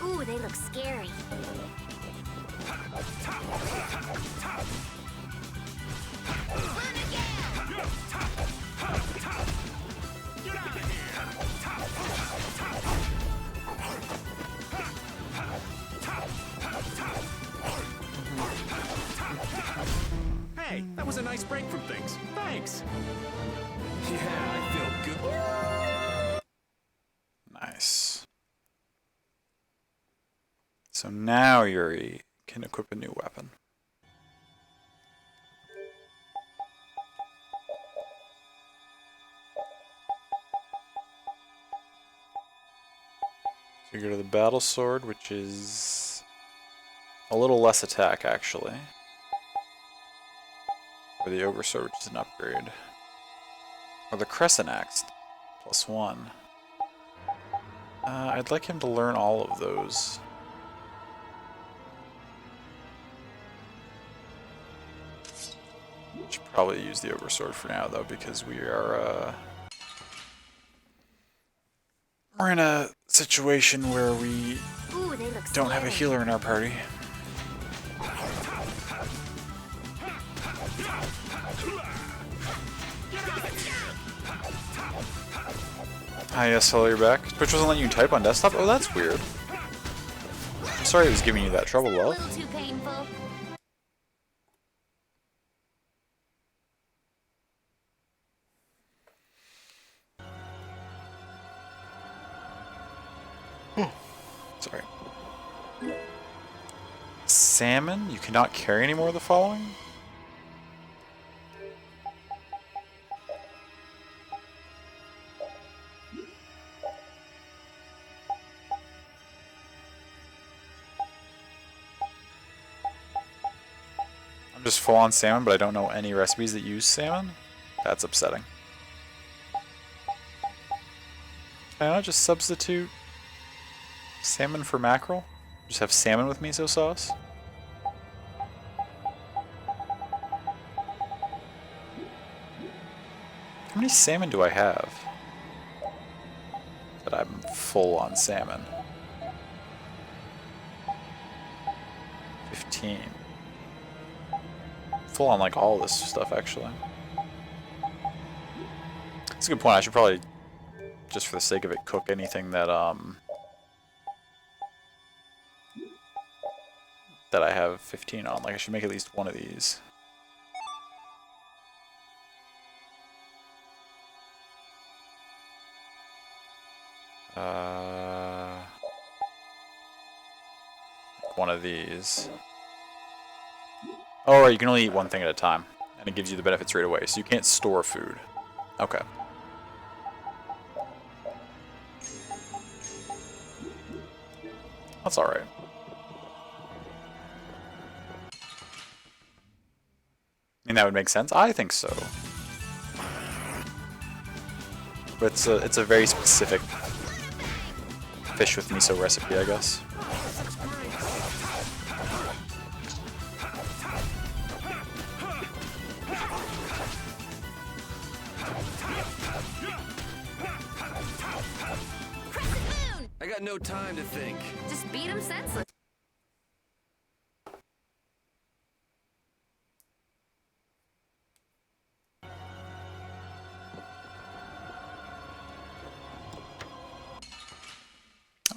Ooh, they look scary. Hey, that was a nice break from things. Thanks. Yeah, I feel good. Nice. So now Yuri can equip a new weapon. So you go to the battle sword, which is a little less attack actually. Or the ogre sword, which is an upgrade. Or the crescent axe, +1. I'd like him to learn all of those. Should probably use the ogre sword for now though, because we're in a situation where we Ooh, they look don't have a scary. healer in our party. Hi, yes, hello, you're back. Twitch wasn't letting you type on desktop? Oh, that's weird. I'm sorry it was giving you that trouble, A love. little too painful. Salmon? You cannot carry any more of the following? I'm just full on salmon, but I don't know any recipes that use salmon. That's upsetting. Can I not just substitute salmon for mackerel? Just have salmon with miso sauce? How many salmon do I have that I'm full on salmon? 15. Full on like all this stuff actually. That's a good point. I should probably, just for the sake of it, cook anything that that I have 15 on. Like I should make at least one of these. One of these. Oh, right, you can only eat one thing at a time, and it gives you the benefits right away, so you can't store food. Okay. That's alright. I mean, that would make sense. I think so. But it's a very specific fish with miso recipe, I guess. I got no time to think. Just beat him senseless.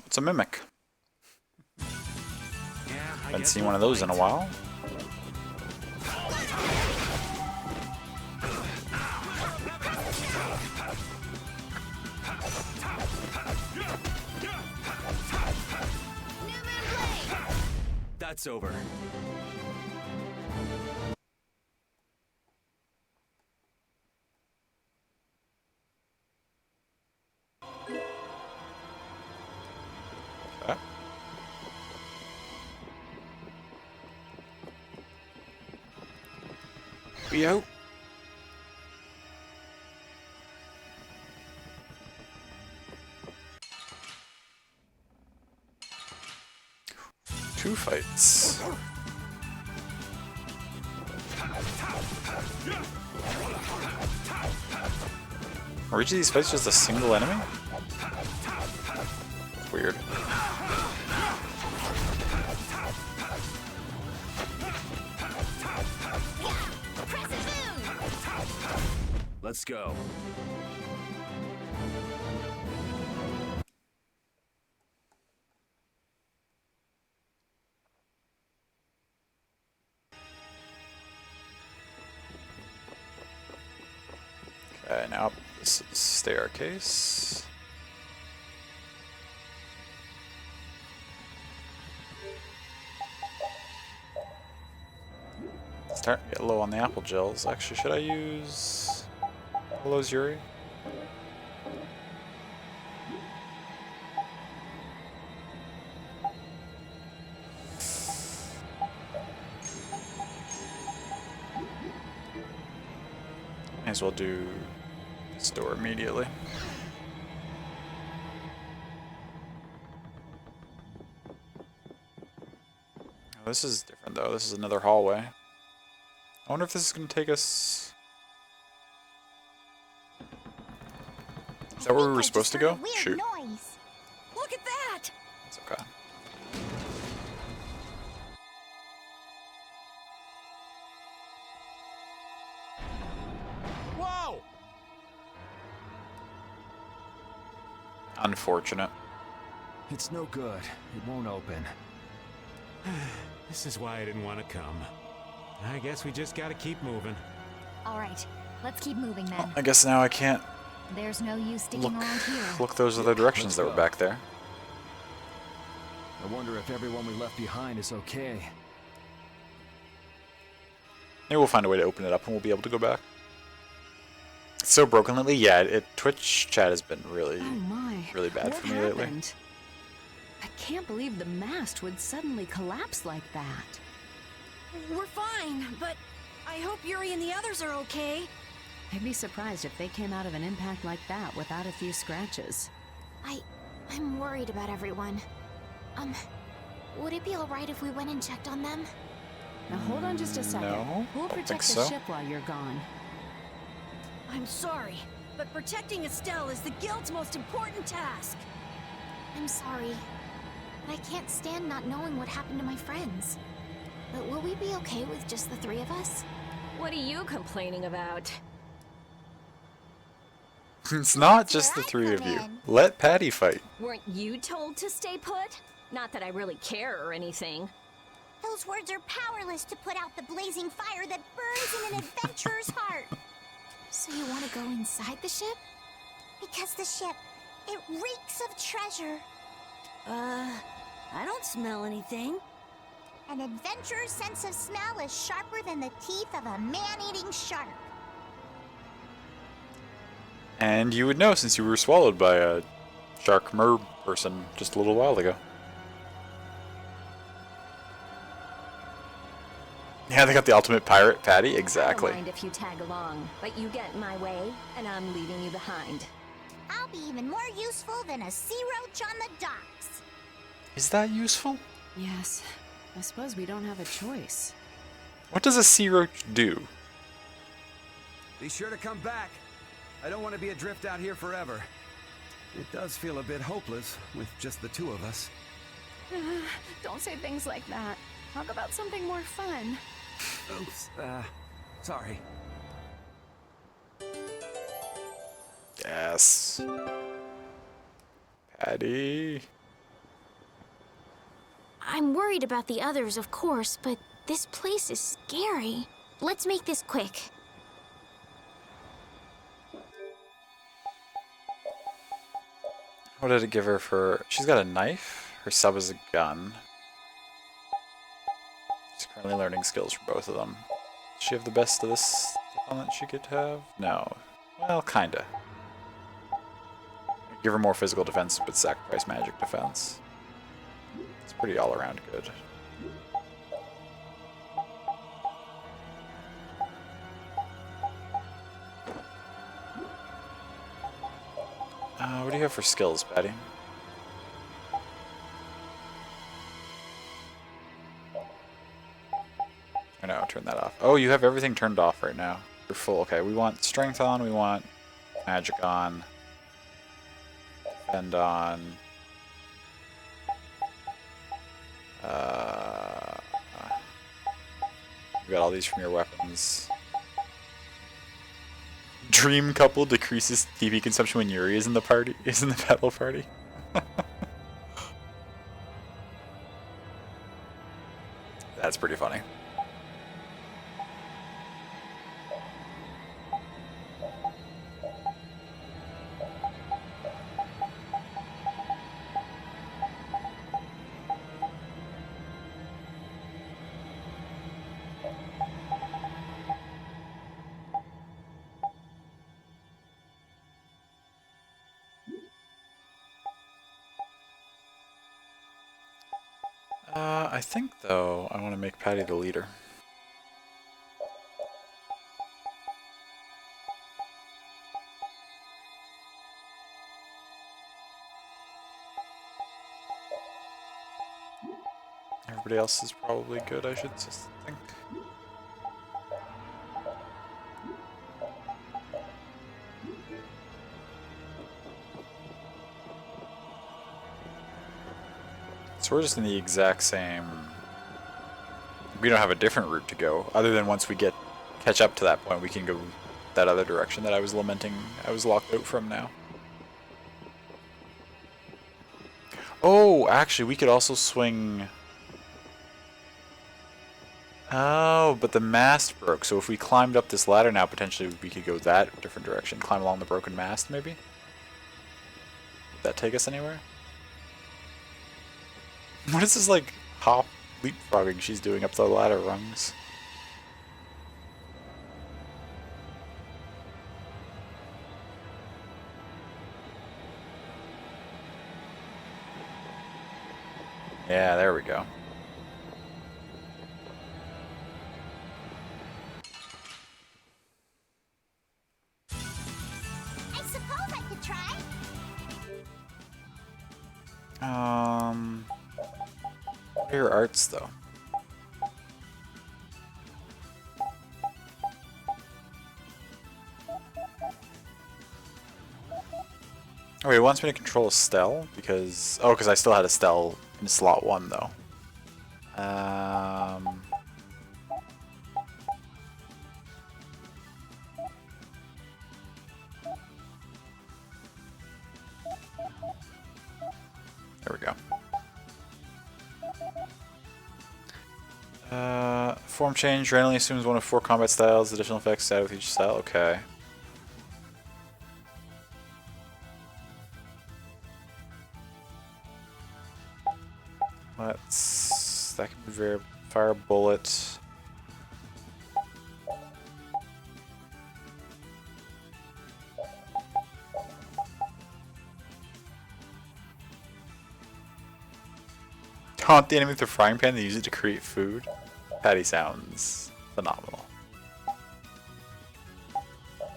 It's a mimic. Yeah, Haven't seen one of those in a while. That's over. Okay. We out. Two fights. Are each of these fights just a single enemy? Weird. Let's go. Okay, now this is staircase. Starting to get low on the apple gels. Actually, should I use Hello's Yuri? May as well do this door immediately. Oh, this is different though. This is another hallway. I wonder if this is going to take us... Is that where we were supposed to go? Shoot. Noise. Look at that! It's okay. Whoa! Unfortunate. It's no good. It won't open. This is why I didn't want to come. I guess we just gotta keep moving. All right, let's keep moving then. I guess now I can't There's no use sticking around here. look those other directions that were back there. I wonder if everyone we left behind is okay. Maybe we'll find a way to open it up and we'll be able to go back. It's so broken lately. Yeah, Twitch chat has been really, really bad for me lately. I can't believe the mast would suddenly collapse like that. We're fine, but I hope Yuri and the others are okay. I'd be surprised if they came out of an impact like that without a few scratches. I'm worried about everyone. Would it be alright if we went and checked on them? Now hold on just a second. No, Who'll don't think protect so. the ship while you're gone? I'm sorry, but protecting Estelle is the Guild's most important task. I'm sorry, but I can't stand not knowing what happened to my friends. But will we be okay with just the three of us? What are you complaining about? It's not just the three of you. Let Patty fight. Weren't you told to stay put? Not that I really care or anything. Those words are powerless to put out the blazing fire that burns in an adventurer's heart. So you want to go inside the ship? Because the ship, it reeks of treasure. I don't smell anything. An adventurer's sense of smell is sharper than the teeth of a man-eating shark. And you would know since you were swallowed by a shark mer person just a little while ago. Yeah, they got the ultimate pirate, Patty. Exactly. I don't mind if you tag along, but you get in my way, and I'm leaving you behind. I'll be even more useful than a sea roach on the docks. Is that useful? Yes. I suppose we don't have a choice. What does a sea roach do? Be sure to come back. I don't want to be adrift out here forever. It does feel a bit hopeless with just the two of us. Don't say things like that. Talk about something more fun. Oops, sorry. Yes. Patty. I'm worried about the others, of course, but this place is scary. Let's make this quick. What did it give her for... She's got a knife. Her sub is a gun. She's currently learning skills for both of them. Does she have the best of this one that she could have? No. Well, kinda. Give her more physical defense, but sacrifice magic defense. It's pretty all-around good. What do you have for skills, Patty? Or no, turn that off. Oh, you have everything turned off right now. You're full. Okay, we want strength on, we want magic on, defend on. You got all these from your weapons. Dream couple decreases TV consumption when Yuri is in the party. Is in the battle party. That's pretty funny. I think, though, I want to make Patty the leader. Everybody else is probably good, I should just think. So we're just in the exact same... We don't have a different route to go, other than once we catch up to that point, we can go that other direction that I was lamenting I was locked out from now. Oh, actually, we could also swing... Oh, but the mast broke, so if we climbed up this ladder now, potentially we could go that different direction. Climb along the broken mast, maybe? Would that take us anywhere? What is this, like, hop leapfrogging she's doing up the ladder rungs? Yeah, there we go. I suppose I could try. What are your arts though? Oh, he wants me to control Estelle because because I still had Estelle in slot 1 though. There we go. Form change randomly assumes one of 4 combat styles. Additional effects added with each style. Okay. That can be very fire a bullet. Taunt the enemy with a frying pan and use it to create food. Patty sounds phenomenal.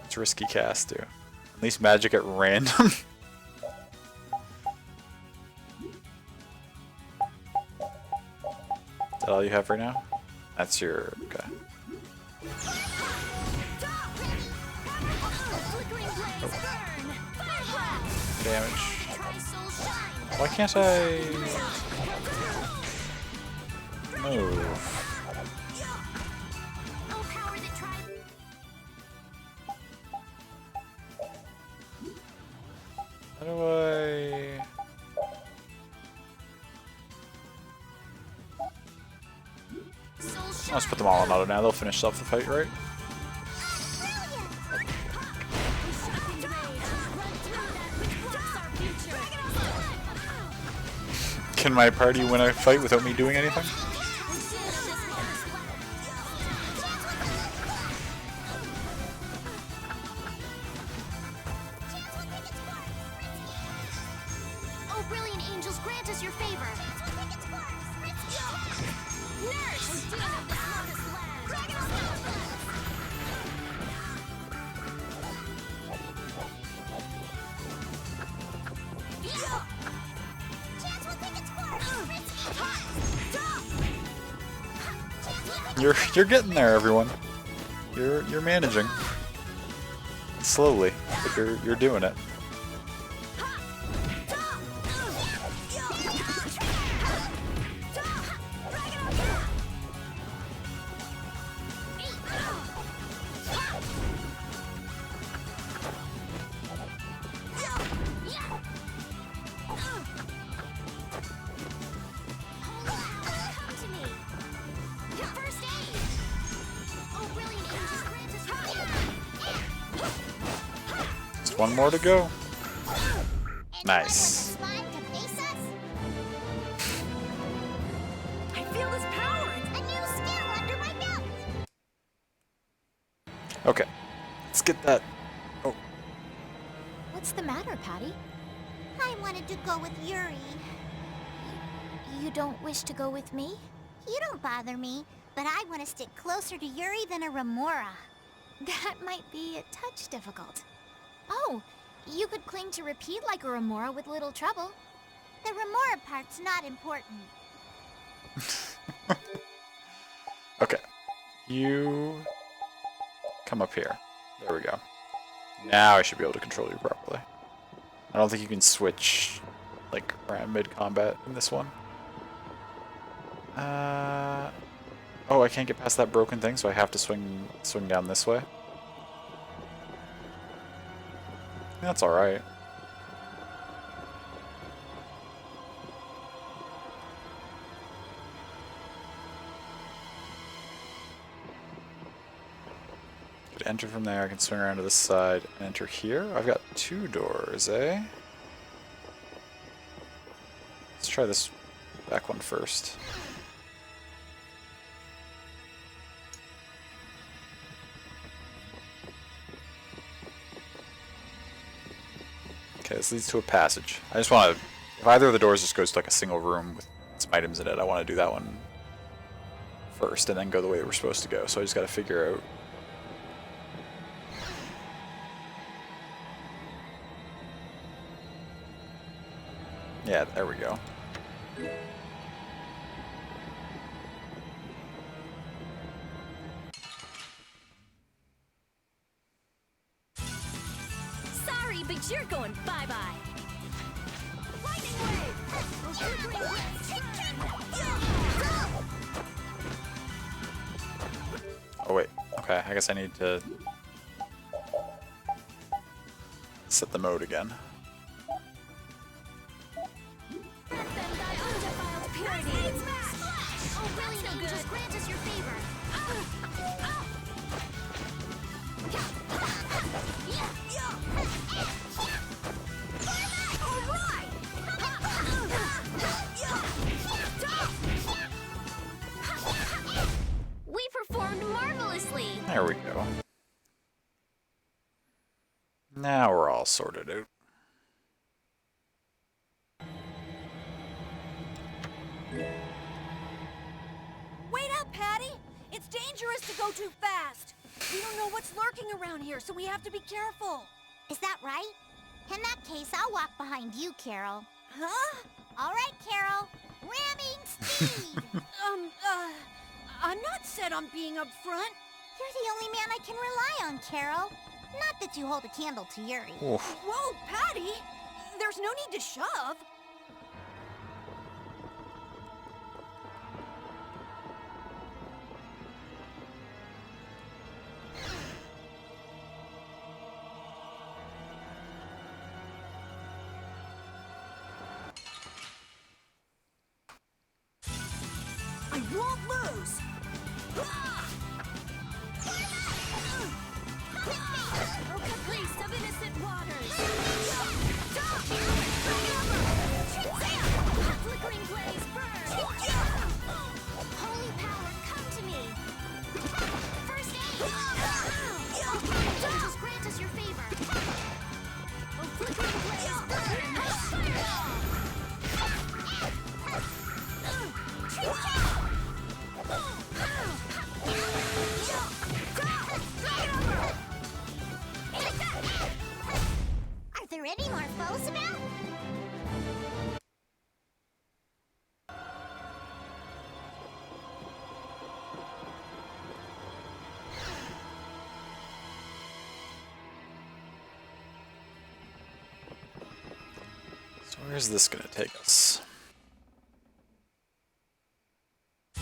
It's a risky cast too. At least magic at random. Is that all you have right now? That's your okay. Damage. Why can't I move? How do I... Let's put them all on auto now. They'll finish off the fight, right? Can my party win a fight without me doing anything? Oh, brilliant angels, grant us your favor. You're getting there, everyone. You're managing. Slowly, but you're doing it. Just one more to go. Nice. I feel this power. A new skill under my belt. Okay, let's get that. Oh, What's the matter, Patty? I wanted to go with Yuri. You don't wish to go with me? You don't bother me, but I want to stick closer to Yuri than a Remora. That might be a touch difficult. Oh, you could cling to repeat like a Remora with little trouble. The Remora part's not important. okay. You come up here. There we go. Now I should be able to control you properly. I don't think you can switch like around mid-combat in this one. Oh, I can't get past that broken thing, so I have to swing down this way. That's alright. Could enter from there, I can swing around to this side and enter here. I've got 2 doors, eh? Let's try this back one first. Okay, this leads to a passage. I just want to... If either of the doors just goes to like a single room with some items in it. I want to do that one first and then go the way we're supposed to go. So I just got to figure out. Yeah, there we go. Sorry, but you're going bye-bye. Lightning wave! Oh wait, okay, I guess I need to set the mode again. We performed marvelously. There we go. Now we're all sorted out. Wait up, Patty! It's dangerous to go too fast. We don't know what's lurking around here, so we have to be careful. Is that right? In that case, I'll walk behind you, Carol. Huh? All right, Carol. Ramming speed! I'm not set on being up front. You're the only man I can rely on, Carol. Not that you hold a candle to Yuri. Oof. Whoa, Patty! There's no need to shove. I won't lose! Oh, caprice of innocent waters. Flickering blaze, burn. Holy power, come to me. First aid. Angels, grant us your favor. Oh, flickering blaze, burn. Are there any more foes about? So where's this gonna take us? I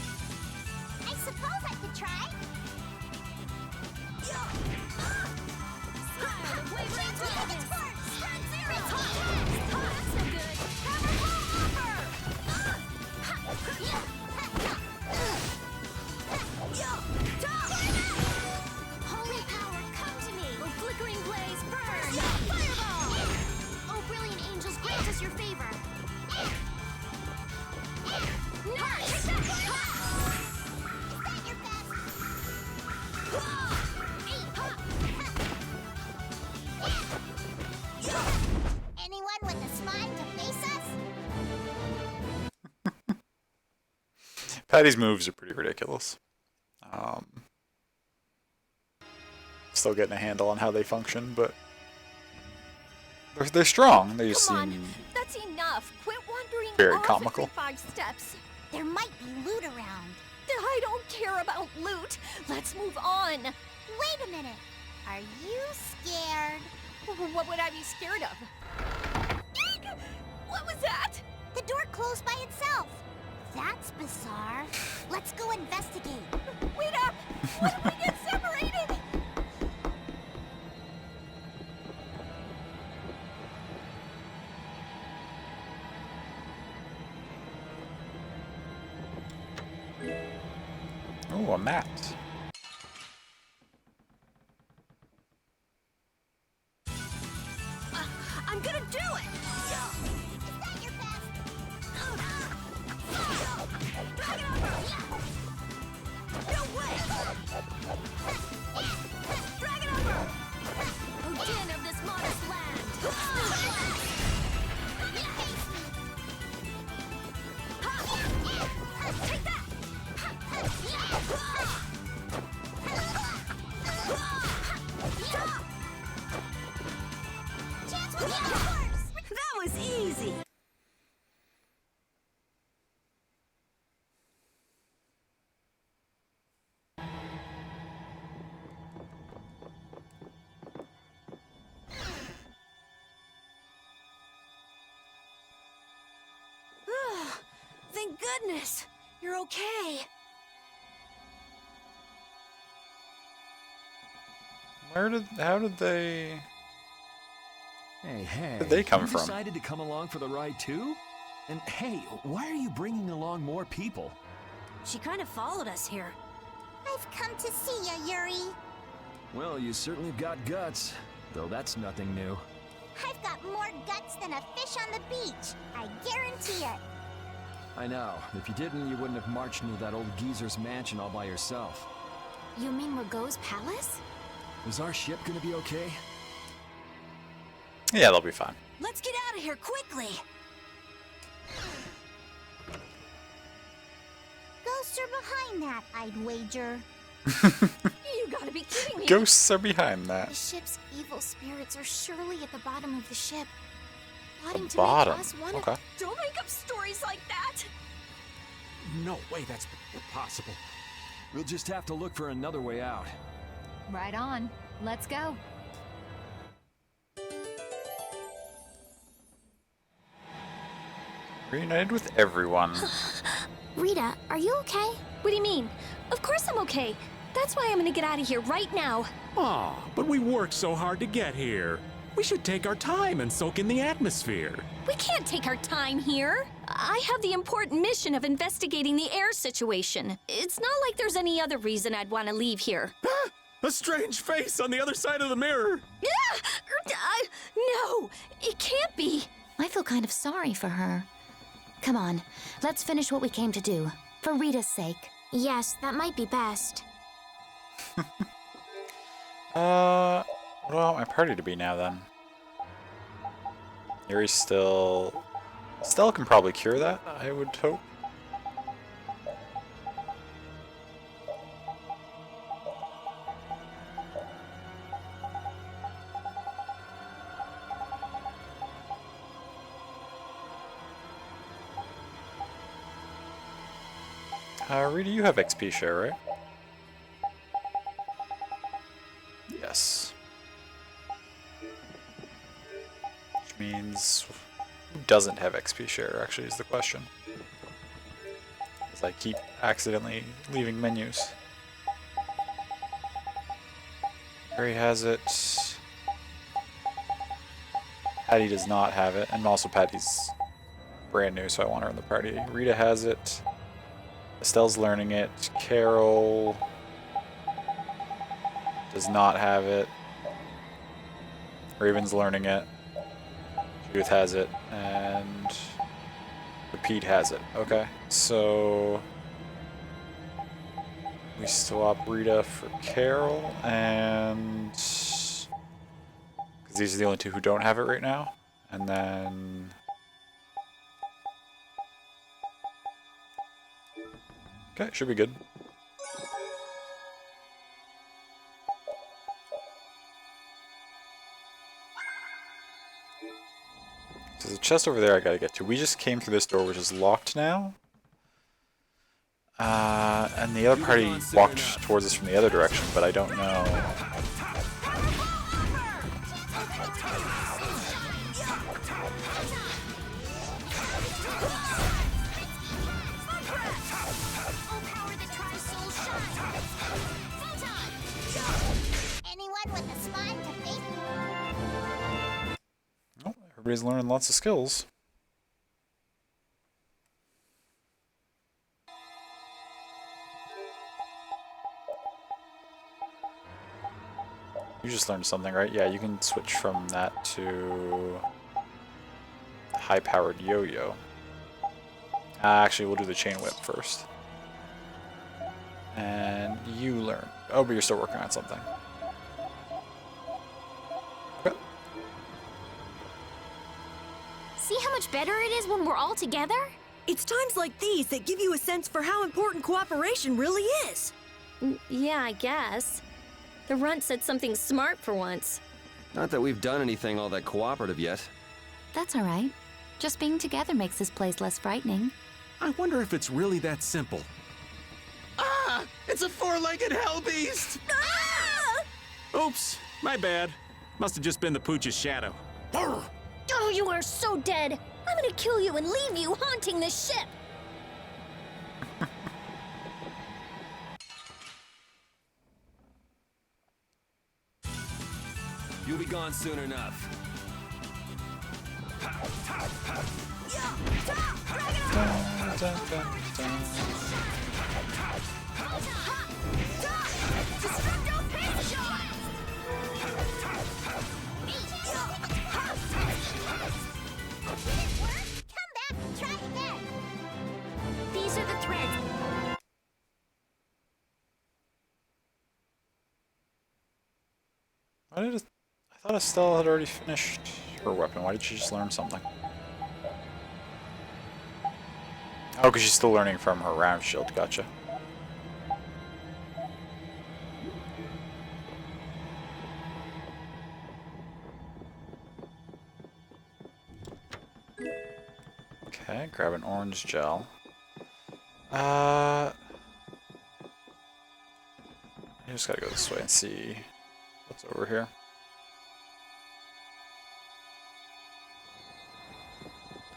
suppose I could try. Holy power, come to me. Oh, flickering blaze, burn. Fireball. Oh, brilliant angels, grant us your favor. Nice. Anyone with a smile to face us? Patty's moves are pretty ridiculous. Still getting a handle on how they function, but they're strong. They just Come on, seem that's enough. Quit wandering very off comical. every 5 steps. There might be loot around. I don't care about loot. Let's move on. Wait a minute. Are you scared? What would I be scared of? What was that? The door closed by itself. That's bizarre. Let's go investigate. Wait up! What if we get separated? oh, a mat. I'm gonna do it! Is that your best? Drag it over! No way! Drag it over! Oh, din of this modest land. goodness! You're okay. How did they... Hey, Where did they come you from? decided to come along for the ride too? And hey, why are you bringing along more people? She kind of followed us here. I've come to see ya, Yuri. Well, you certainly have got guts, though that's nothing new. I've got more guts than a fish on the beach. I guarantee it. I know. If you didn't, you wouldn't have marched into that old geezer's mansion all by yourself. You mean Rago's palace? Is our ship gonna be okay? Yeah, they'll be fine. Let's get out of here quickly. Ghosts are behind that, I'd wager. You gotta be kidding me. Ghosts are behind that. The ship's evil spirits are surely at the bottom of the ship. Plotting to Bottom. make us one Okay. Don't make up stories like that. No way that's possible. We'll just have to look for another way out. Right on. Let's go. Reunited with everyone. Rita, are you okay? What do you mean? Of course I'm okay. That's why I'm gonna get out of here right now. Aw, but we worked so hard to get here. We should take our time and soak in the atmosphere. We can't take our time here. I have the important mission of investigating the air situation. It's not like there's any other reason I'd want to leave here. A strange face on the other side of the mirror. No, it can't be. I feel kind of sorry for her. Come on, let's finish what we came to do. For Rita's sake. Yes, that might be best. What do I want my party to be now, then? Yuri's still... Stella can probably cure that, I would hope. Rita, you have XP share, right? Yes. Which means... Who doesn't have XP share, actually, is the question. Because I keep accidentally leaving menus. Harry has it. Patty does not have it, and also Patty's brand new, so I want her in the party. Rita has it. Estelle's learning it. Carol does not have it. Raven's learning it. Judith has it, and Pete has it. Okay, so we swap Rita for Carol, and because these are the only two who don't have it right now, and then okay, should be good. So there's a chest over there I gotta get to. We just came through this door, which is locked now. And the other party walked towards us from the other direction, but I don't know. Anyone with a spine to think? Oh, everybody's learning lots of skills. You just learned something, right? Yeah, you can switch from that to high-powered yo-yo. Actually, we'll do the chain whip first. And you learn. Oh, but you're still working on something. Okay. See how much better it is when we're all together? It's times like these that give you a sense for how important cooperation really is. Yeah, I guess. The runt said something smart for once. Not that we've done anything all that cooperative yet. That's all right. Just being together makes this place less frightening. I wonder if it's really that simple. Ah! It's a four-legged hell beast! Oops, my bad. Must have just been the pooch's shadow. Oh, you are so dead! I'm gonna kill you and leave you haunting this ship! You'll be gone soon enough. Come back and try again. These are the threads. Why did I thought Estelle had already finished her weapon. Why did she just learn something? Oh, because she's still learning from her round shield. Gotcha. Okay, grab an orange gel. I just gotta go this way and see what's over here.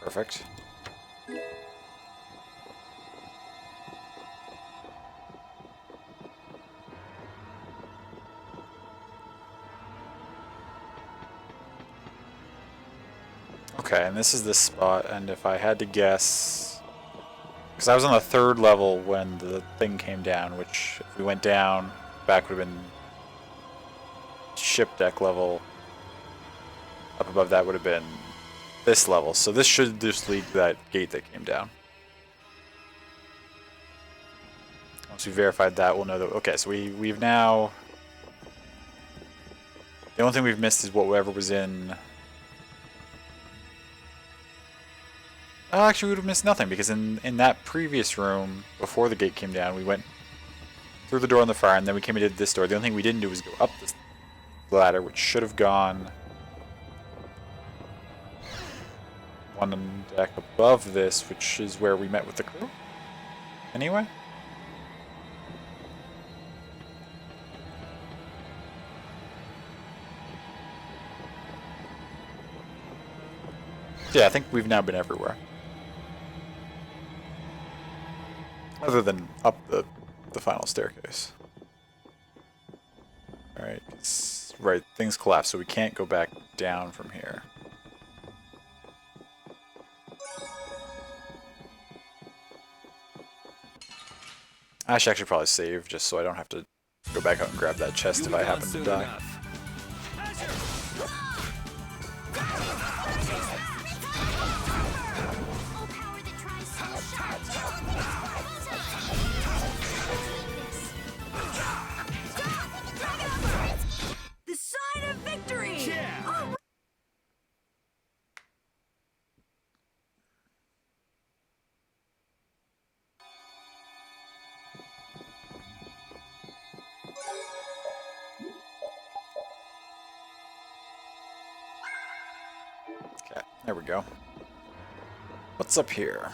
Perfect. Okay, and this is the spot, and if I had to guess, because I was on the 3rd level when the thing came down, which if we went down, back would have been ship deck level. Up above that would have been this level, so this should just lead to that gate that came down. Once we verified that, we'll know that. Okay, so we've now. The only thing we've missed is whatever was in. Oh, actually, we would have missed nothing because in that previous room before the gate came down, we went through the door on the fire, and then we came and did this door. The only thing we didn't do was go up this ladder, which should have gone one deck above this, which is where we met with the crew. Anyway. Yeah, I think we've now been everywhere. Other than up the final staircase. Alright, right, things collapse, so we can't go back down from here. I should actually probably save just so I don't have to go back out and grab that chest if I happen to die. The sign of victory! Yeah! Okay, there we go. What's up here?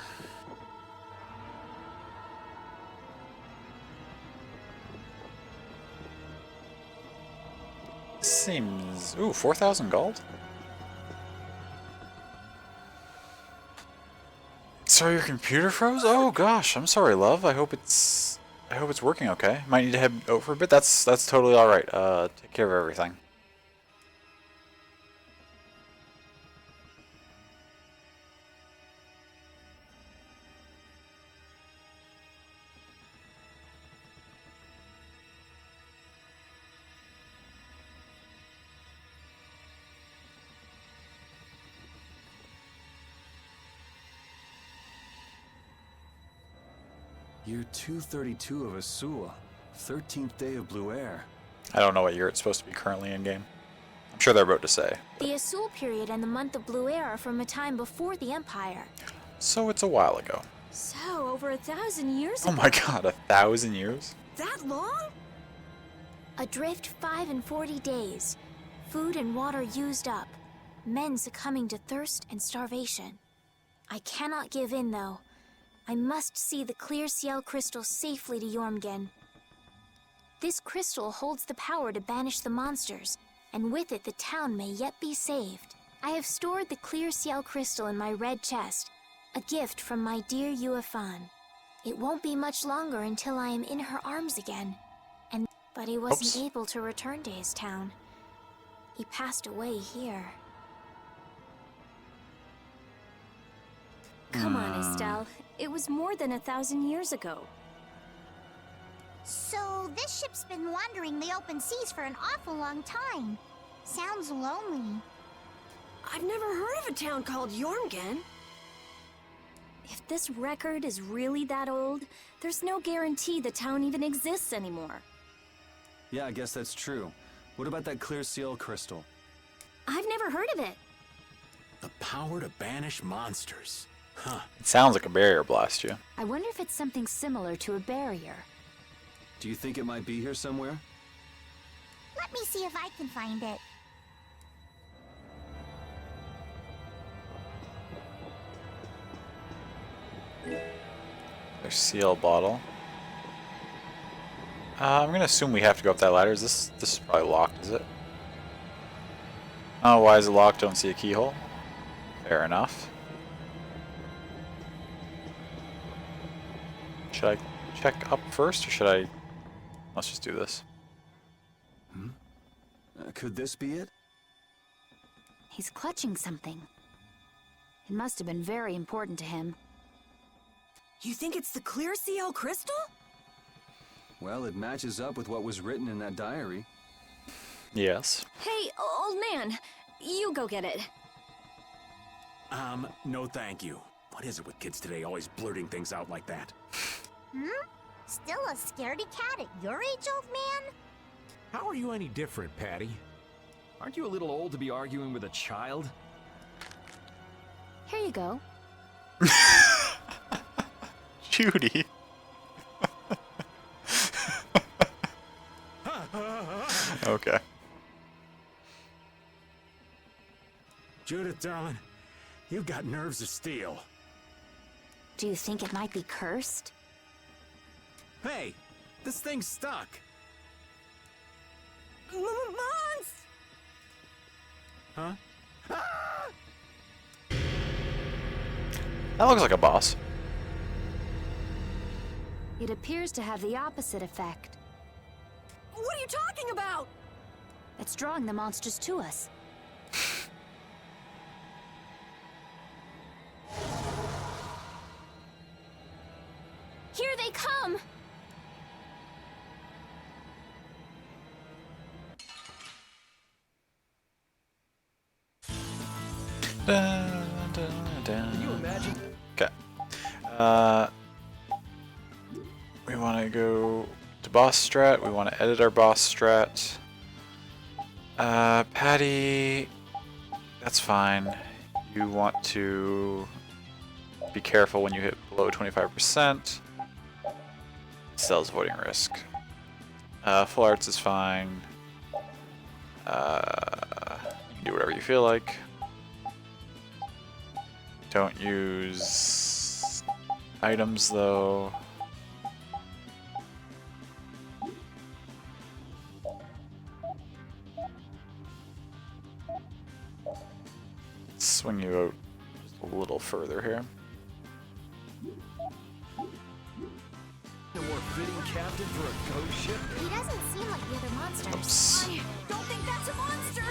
Seems... Ooh, 4,000 gold? Sorry, your computer froze? Oh gosh, I'm sorry, love. I hope it's working okay. Might need to head out for a bit. That's totally alright. Take care of everything. Year 232 of Asua, 13th day of Blue Air. I don't know what year it's supposed to be currently in game. I'm sure they're about to say. The Asul period and the month of Blue Air are from a time before the Empire. So it's a while ago. So, over 1,000 years ago. Oh my god, 1,000 years? That long? Adrift 5 and 40 days. Food and water used up. Men succumbing to thirst and starvation. I cannot give in, though. I must see the clear Ciel crystal safely to Jormungand. This crystal holds the power to banish the monsters, and with it the town may yet be saved. I have stored the clear Ciel crystal in my red chest, a gift from my dear Yuefan. It won't be much longer until I am in her arms again. But he wasn't able to return to his town. He passed away here. Come on, Estelle. It was more than 1,000 years ago. So this ship's been wandering the open seas for an awful long time. Sounds lonely. I've never heard of a town called Jormungand. If this record is really that old, there's no guarantee the town even exists anymore. Yeah, I guess that's true. What about that clear seal crystal? I've never heard of it. The power to banish monsters. Huh. It sounds like a barrier blast, you. I wonder if it's something similar to a barrier. Do you think it might be here somewhere? Let me see if I can find it. There's seal bottle. I'm gonna assume we have to go up that ladder. This is probably locked, is it? Oh, why is it locked? Don't see a keyhole. Fair enough. Should I check up first, or should I... Let's just do this. Could this be it? He's clutching something. It must have been very important to him. You think it's the clear CL crystal? Well, it matches up with what was written in that diary. Yes. Hey, old man, you go get it. No thank you. What is it with kids today always blurting things out like that? Still a scaredy cat at your age, old man? How are you any different, Patty? Aren't you a little old to be arguing with a child? Here you go. Judy. Okay. Judith, darling, you've got nerves of steel. Do you think it might be cursed? Hey, this thing's stuck. Mons! Huh? That looks like a boss. It appears to have the opposite effect. What are you talking about? It's drawing the monsters to us. Here they come! Can you imagine? Okay. We want to go to boss strat. We want to edit our boss strat. Patty, that's fine. You want to be careful when you hit below 25%. Cells avoiding risk. Full arts is fine. You can do whatever you feel like. Don't use items though. Swing you out just a little further here. A more fitting captain for a ghost ship? He doesn't seem like the other monsters. Oops. I don't think that's a monster.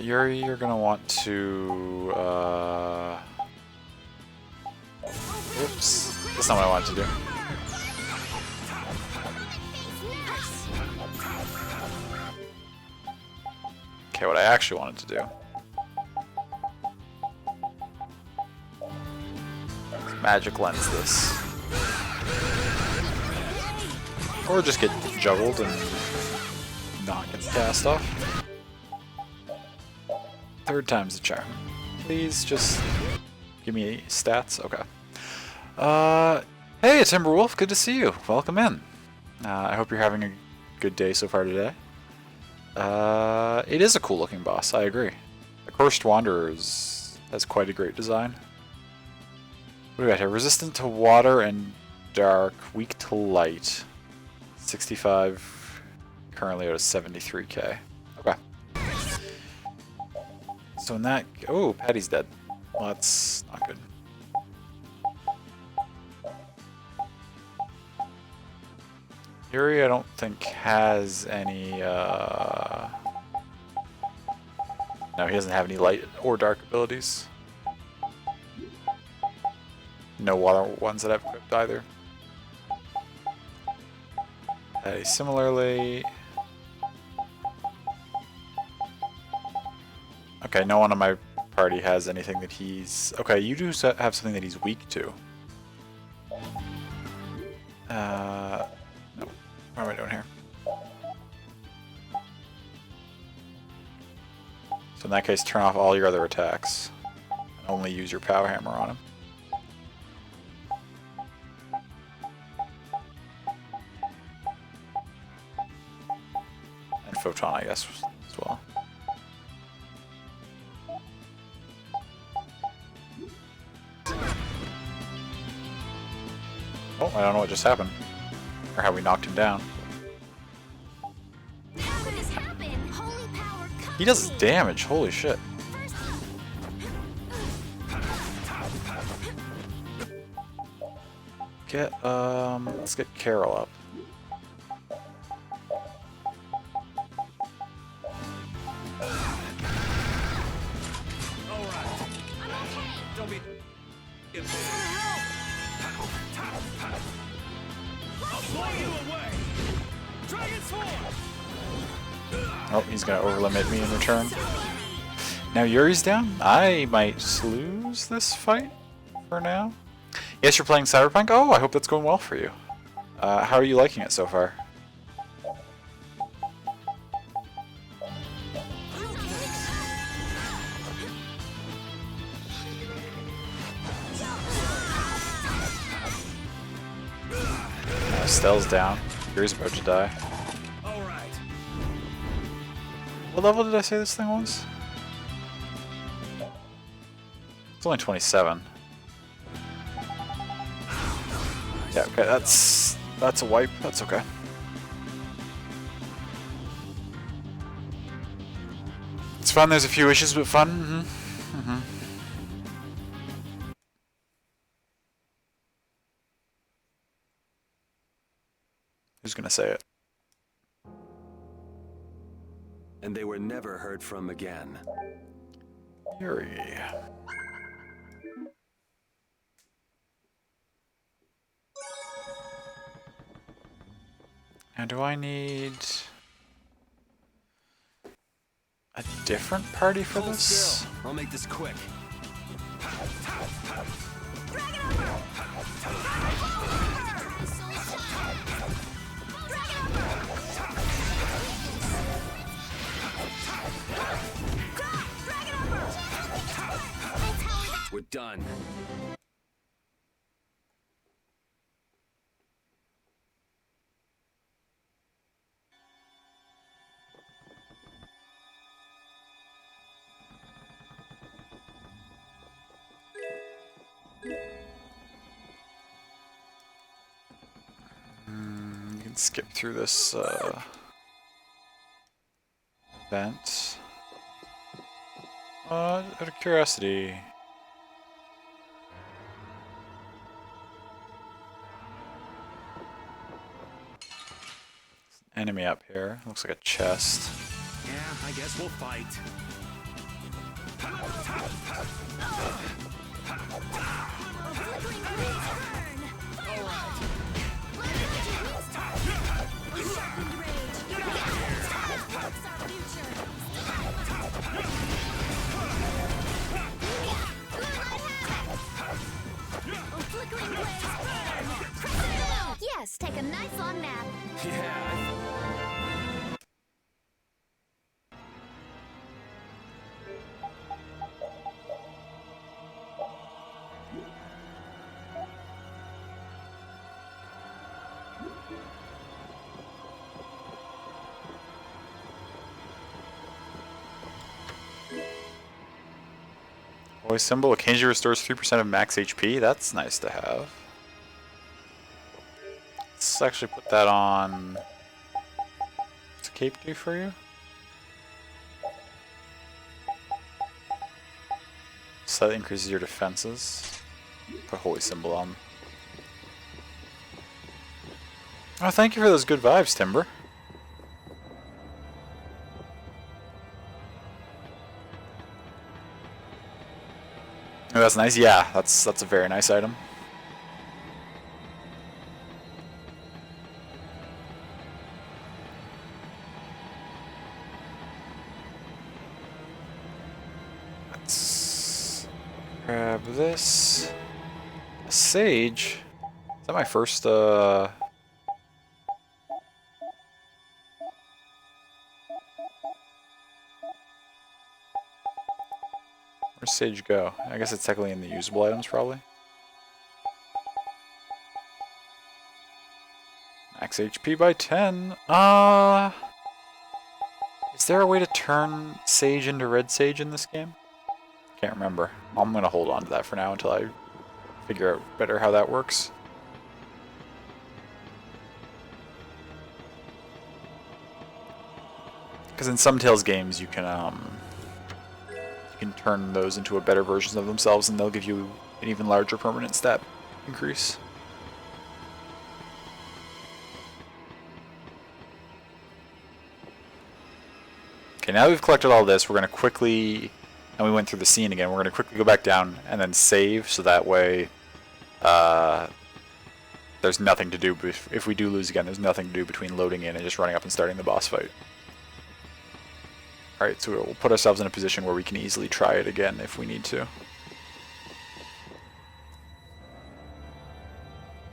Yuri, you're gonna want to, oops. That's not what I wanted to do. Okay, what I actually wanted to do. Magic lens this. Or just get juggled and not get cast off. Third time's the charm. Please just give me stats. Okay. Hey, Timberwolf, good to see you. Welcome in. I hope you're having a good day so far today. It is a cool looking boss, I agree. The Cursed Wanderer has quite a great design. What do we got here? Resistant to water and dark, weak to light. 65, currently out of 73k. Okay. So in that... Oh, Patty's dead. Well, that's not good. Yuri, I don't think has any, no, he doesn't have any light or dark abilities. No water ones that I've equipped either. Similarly... Okay, no one on my party has anything that he's... Okay, you do have something that he's weak to. No. What am I doing here? So in that case, turn off all your other attacks. And only use your power hammer on him. And Photon, I guess, as well. Oh, I don't know what just happened. Or how we knocked him down. How could this happen? Holy power, come He does to me. damage, holy shit. Let's get Carol up. Don't be... I'll blow you away! Dragon Swarm! Oh, he's gonna overlimit me in return. Now Yuri's down. I might lose this fight for now. Yes, you're playing Cyberpunk? Oh, I hope that's going well for you. How are you liking it so far? Stell's down. Yuri's about to die. Alright. What level did I say this thing was? It's only 27. Yeah, okay, that's a wipe. That's okay. It's fun. There's a few issues, but fun. Who's gonna say it? And they were never heard from again. Yuri. Now, do I need a different party for Hold this? still. I'll make this quick. We're done. You can skip through this event. Out of curiosity. Enemy up here. Looks like a chest. Yeah, I guess we'll fight. Yes, take a nice long nap. Yeah. Voice symbol occasionally restores 3% of max HP. That's nice to have. Let's actually put that on. What's a cape do for you? Slightly increases your defenses. Put holy symbol on. Oh, thank you for those good vibes, Timber. Oh, that's nice. Yeah, that's a very nice item. Let's grab this. A sage. Is that my first Where's Sage go? I guess it's technically in the usable items, probably. Max HP by 10. Is there a way to turn Sage into Red Sage in this game? Can't remember. I'm gonna hold on to that for now until I figure out better how that works. Because in some Tales games you can turn those into a better versions of themselves, and they'll give you an even larger permanent stat increase. Okay, now that we've collected all this, we're going to quickly, and we went through the scene again, we're going to quickly go back down and then save, so that way there's nothing to do, if we do lose again, there's nothing to do between loading in and just running up and starting the boss fight. Alright, so we'll put ourselves in a position where we can easily try it again if we need to.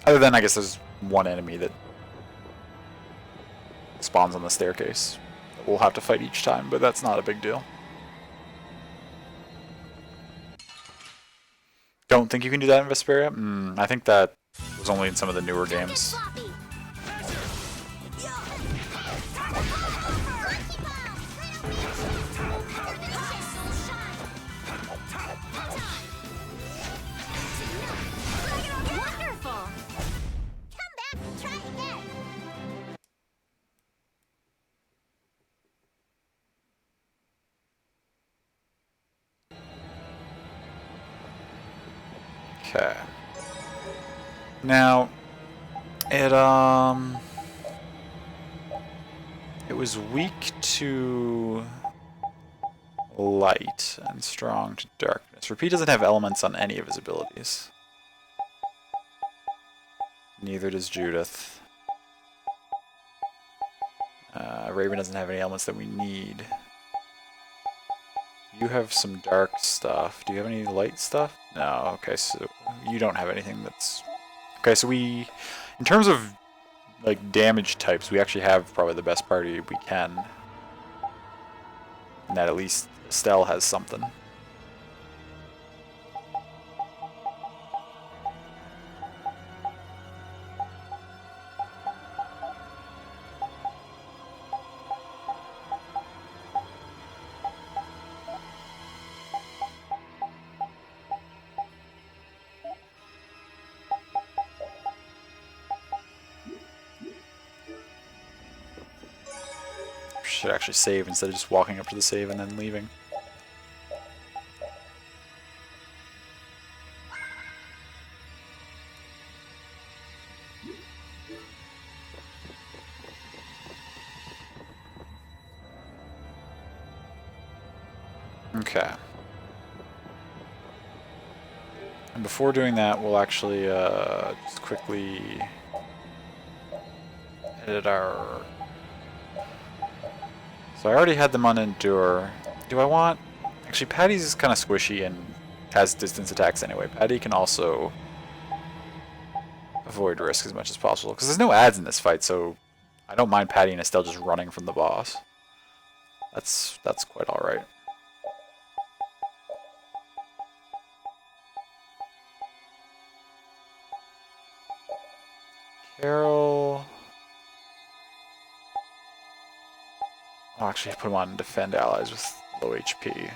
Other than, I guess there's one enemy that spawns on the staircase that we'll have to fight each time, but that's not a big deal. Don't think you can do that in Vesperia? I think that was only in some of the newer games. Okay. Now, it was weak to light and strong to darkness. Repeat doesn't have elements on any of his abilities. Neither does Judith. Raven doesn't have any elements that we need. You have some dark stuff. Do you have any light stuff? No, okay, so you don't have anything that's... Okay, so we... In terms of, like, damage types, we actually have probably the best party we can. And that at least Estelle has something. Should actually save instead of just walking up to the save and then leaving. Okay. And before doing that, we'll actually just quickly edit our... So I already had them on Endure. Do I want... Actually, Patty's is kind of squishy and has distance attacks anyway. Patty can also avoid risk as much as possible. Because there's no ads in this fight, so I don't mind Patty and Estelle just running from the boss. That's quite alright. Carol... I'll actually put him on defend allies with low HP.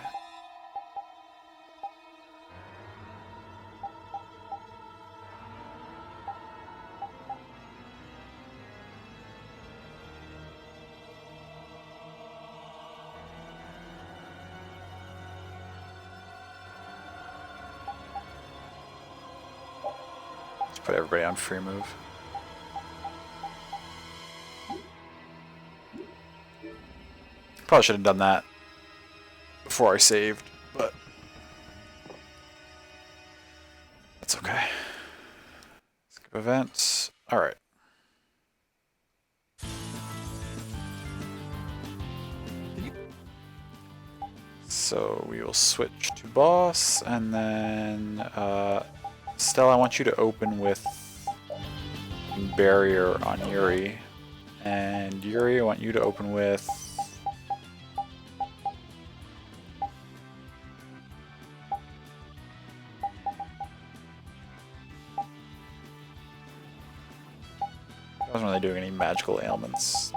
Let's put everybody on free move. Probably should have done that before I saved, but that's okay. Skip events. Alright. So we will switch to boss, and then Stella, I want you to open with barrier on Yuri, and Yuri, I want you to open with I wasn't really doing any magical ailments.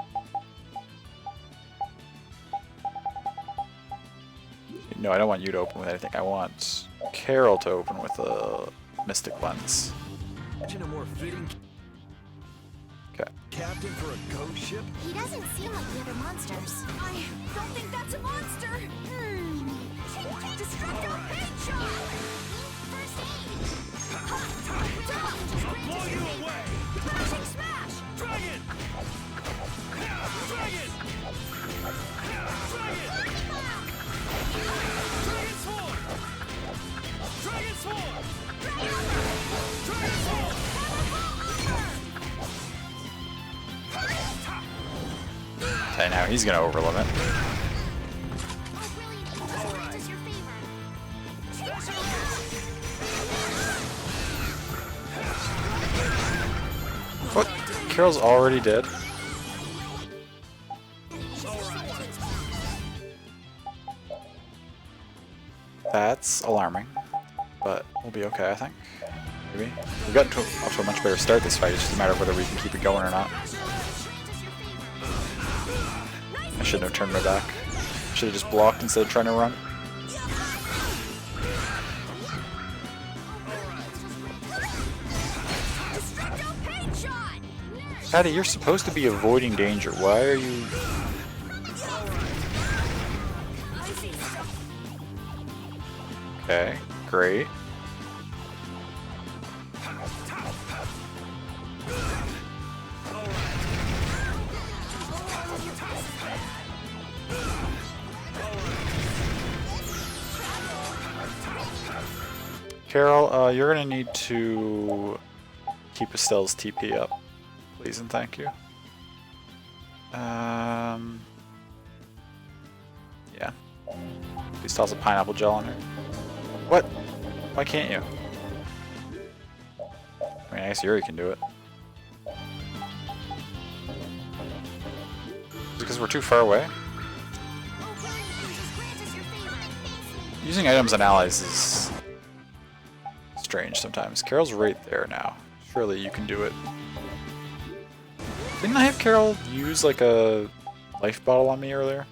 No, I don't want you to open with anything. I want Carol to open with a Mystic Lens. Imagine a more fitting Okay. captain for a ghost ship. He doesn't seem like the other monsters. I don't think that's a monster. Destructo Paint Shot! First aid. I'll blow you away! Crashing Smash! Dragon! Dragon! Dragon! Dragon Sword! Dragon Sword! Dragon Sword! Okay, now he's gonna overlimit. What? Carol's already dead? That's alarming, but we'll be okay, I think. Maybe. We've gotten off to a much better start this fight, it's just a matter of whether we can keep it going or not. I shouldn't have turned my back. Should have just blocked instead of trying to run. Patty, you're supposed to be avoiding danger. Why are you... Okay, great. Carol, you're gonna need to keep Estelle's TP up, please and thank you. Yeah. Please toss a pineapple gel on her. What? Why can't you? I mean, I guess Yuri can do it. Is it because we're too far away? Using items on allies is strange sometimes. Carol's right there now. Surely you can do it. Didn't I have Carol use like a life bottle on me earlier?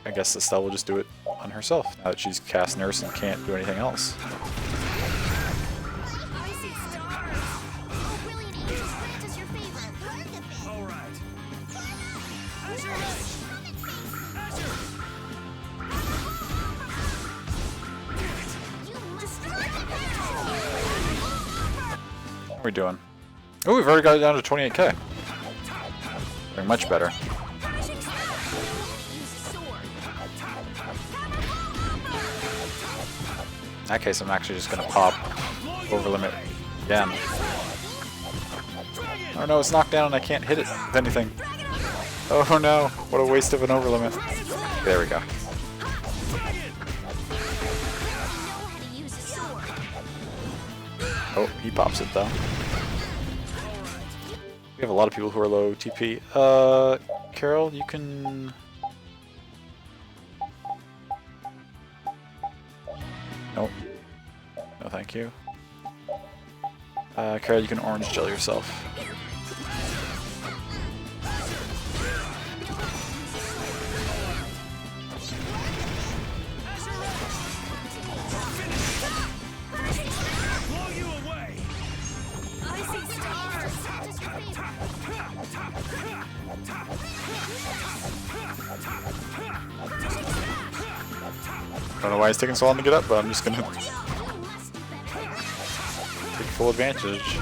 I guess Estelle will just do it on herself now that she's cast Nurse and can't do anything else. What are we doing? Oh, we've already got it down to 28k. Doing much better. In that case, I'm actually just gonna pop over limit again. Oh no, it's knocked down and I can't hit it with anything. Oh no, what a waste of an over limit. There we go. Oh, he pops it though. We have a lot of people who are low TP. Carol, you can... Nope. No thank you. Carol, you can orange gel yourself. I don't know why it's taking so long to get up, but I'm just gonna take full advantage.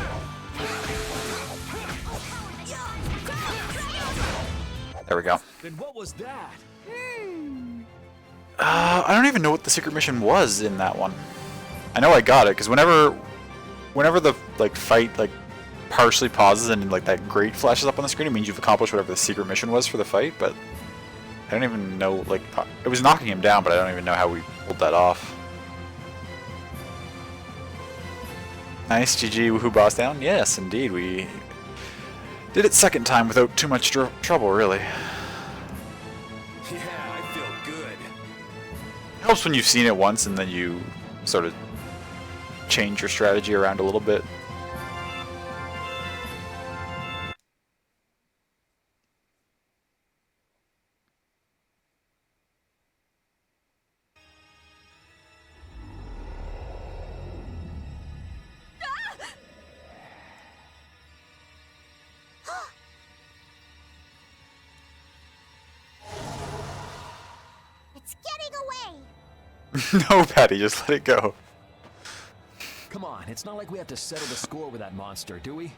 There we go. Then what was that? I don't even know what the secret mission was in that one. I know I got it because whenever the like fight like partially pauses and like that grate flashes up on the screen, it means you've accomplished whatever the secret mission was for the fight. But I don't even know, like, it was knocking him down, but I don't even know how we pulled that off. Nice, GG, woohoo, boss down. Yes, indeed, we did it second time without too much trouble, really. Yeah, I feel good. It helps when you've seen it once and then you sort of change your strategy around a little bit. It's getting away! No, Patty, just let it go. Come on, it's not like we have to settle the score with that monster, do we?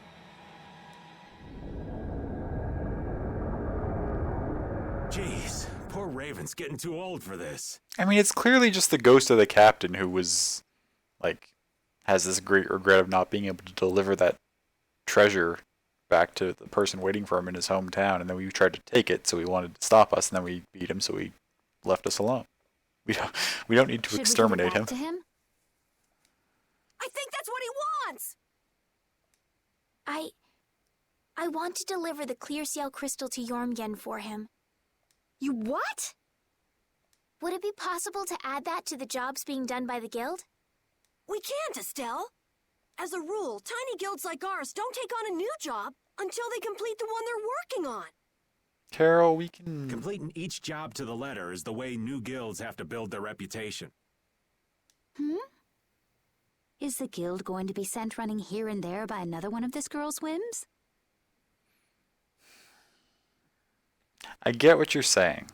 Jeez, poor Raven's getting too old for this. I mean, it's clearly just the ghost of the captain who was, like, has this great regret of not being able to deliver that treasure back to the person waiting for him in his hometown, and then we tried to take it, so he wanted to stop us, and then we beat him, so he left us alone. We don't need to exterminate him. To him? I think that's what he wants! I want to deliver the clear seal crystal to Jormungand for him. You what? Would it be possible to add that to the jobs being done by the guild? We can't, Estelle. As a rule, tiny guilds like ours don't take on a new job until they complete the one they're working on. Carol, we can... Completing each job to the letter is the way new guilds have to build their reputation. Is the guild going to be sent running here and there by another one of this girl's whims? I get what you're saying,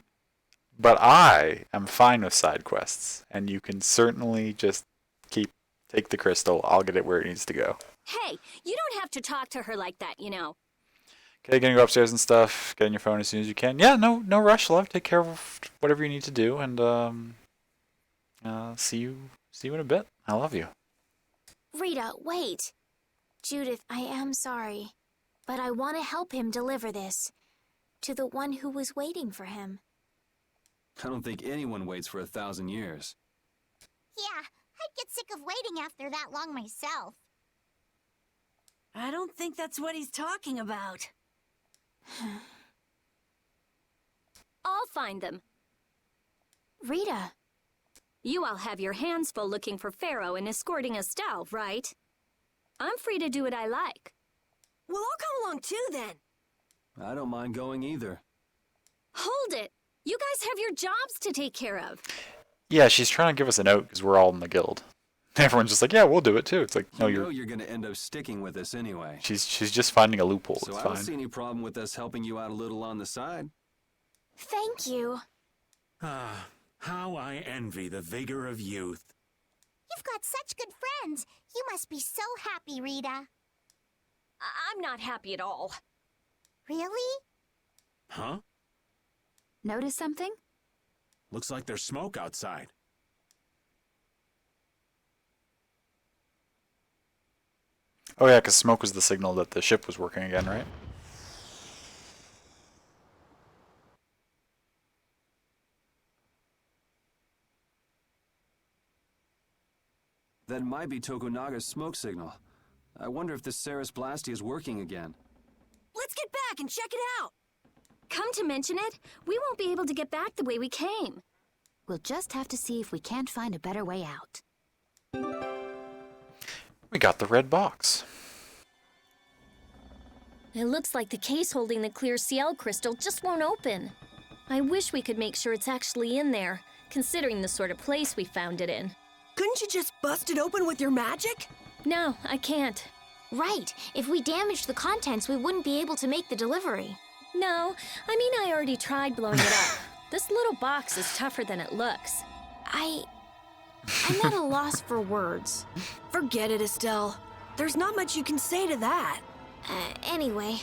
but I am fine with side quests, and you can certainly just take the crystal. I'll get it where it needs to go. Hey, you don't have to talk to her like that, you know. Okay, gonna go upstairs and stuff. Get on your phone as soon as you can. Yeah, no rush, love. Take care of whatever you need to do, and see you in a bit. I love you. Rita, wait. Judith, I am sorry, but I want to help him deliver this to the one who was waiting for him. I don't think anyone waits for 1,000 years. Yeah, I'd get sick of waiting after that long myself. I don't think that's what he's talking about. I'll find them. Rita. You all have your hands full looking for Pharaoh and escorting Estelle, right? I'm free to do what I like. Well, I'll come along too, then. I don't mind going either. Hold it! You guys have your jobs to take care of. Yeah, she's trying to give us a note because we're all in the guild. Everyone's just like, yeah, we'll do it too. It's like, no, you know you're going to end up sticking with us anyway. She's just finding a loophole. So it's I fine. don't see any problem with us helping you out a little on the side. Thank you. Ah, how I envy the vigor of youth. You've got such good friends. You must be so happy, Rita. I'm not happy at all. Really? Huh? Notice something? Looks like there's smoke outside. Oh yeah, because smoke was the signal that the ship was working again, right? That might be Tokunaga's smoke signal. I wonder if the Ceres Blasty is working again. Let's get back and check it out. Come to mention it, we won't be able to get back the way we came. We'll just have to see if we can't find a better way out. We got the red box. It looks like the case holding the clear CL crystal just won't open. I wish we could make sure it's actually in there, considering the sort of place we found it in. Couldn't you just bust it open with your magic? No, I can't. Right. If we damaged the contents, we wouldn't be able to make the delivery. No, I mean I already tried blowing it up. This little box is tougher than it looks. I'm at a loss for words. Forget it, Estelle. There's not much you can say to that. Anyway,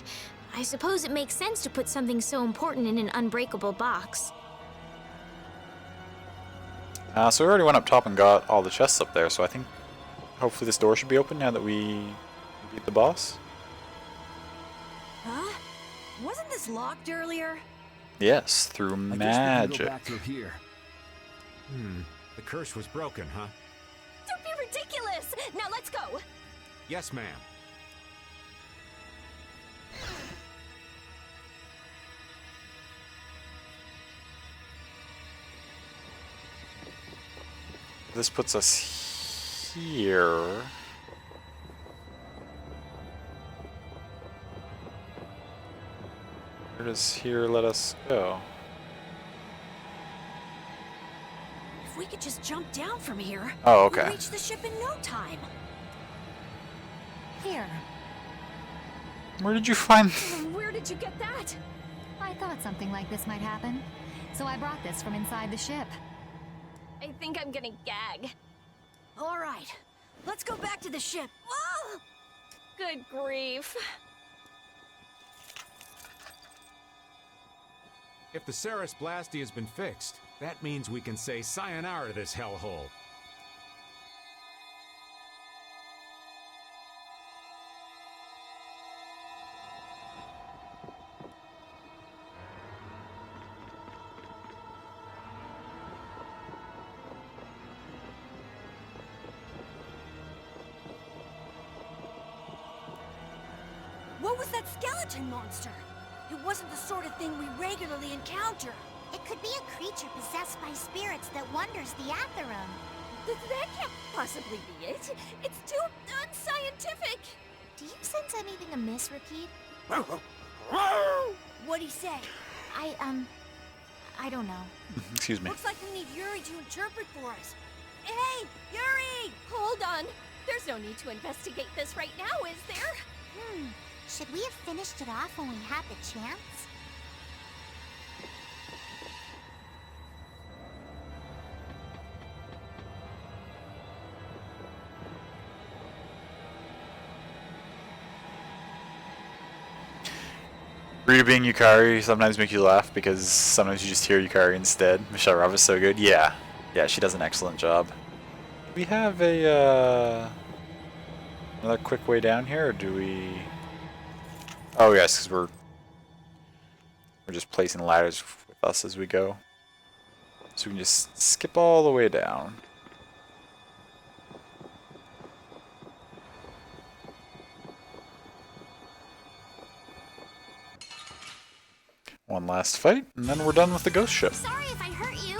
I suppose it makes sense to put something so important in an unbreakable box. So we already went up top and got all the chests up there, so I think hopefully this door should be open now that we beat the boss. Huh? Wasn't this locked earlier? Yes, through I magic. guess we can go back through here. The curse was broken, huh? Don't be ridiculous! Now let's go! Yes, ma'am. This puts us here. Where does here let us go? If we could just jump down from here, Oh, okay. we'll reach the ship in no time. Here. Where did you find? Where did you get that? I thought something like this might happen, so I brought this from inside the ship. I think I'm gonna gag. All right, let's go back to the ship. Oh! Good grief. If the Ceres Blasty has been fixed, that means we can say sayonara to this hellhole. What was that skeleton monster? It wasn't the sort of thing we regularly encounter. It could be a creature possessed by spirits that wanders the Atherum. That can't possibly be it. It's too unscientific. Do you sense anything amiss, Repeat? What'd he say? I don't know. Excuse me. Looks like we need Yuri to interpret for us. Hey, Yuri! Hold on. There's no need to investigate this right now, is there? Should we have finished it off when we had the chance? Rita being Yukari sometimes make you laugh because sometimes you just hear Yukari instead. Michelle Ruff is so good. Yeah, she does an excellent job. Do we have a another quick way down here, or do we? Oh yes, because we're just placing ladders with us as we go, so we can just skip all the way down. One last fight, and then we're done with the ghost ship. Sorry if I hurt you.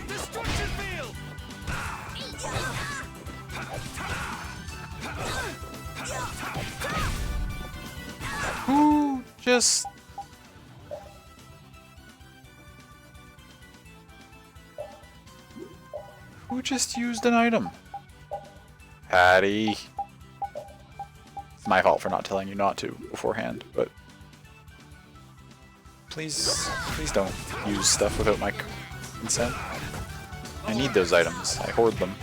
Destruction field! Who just... Who just used an item? Patty. It's my fault for not telling you not to beforehand, but... Please don't use stuff without my consent. I need those items. I hoard them.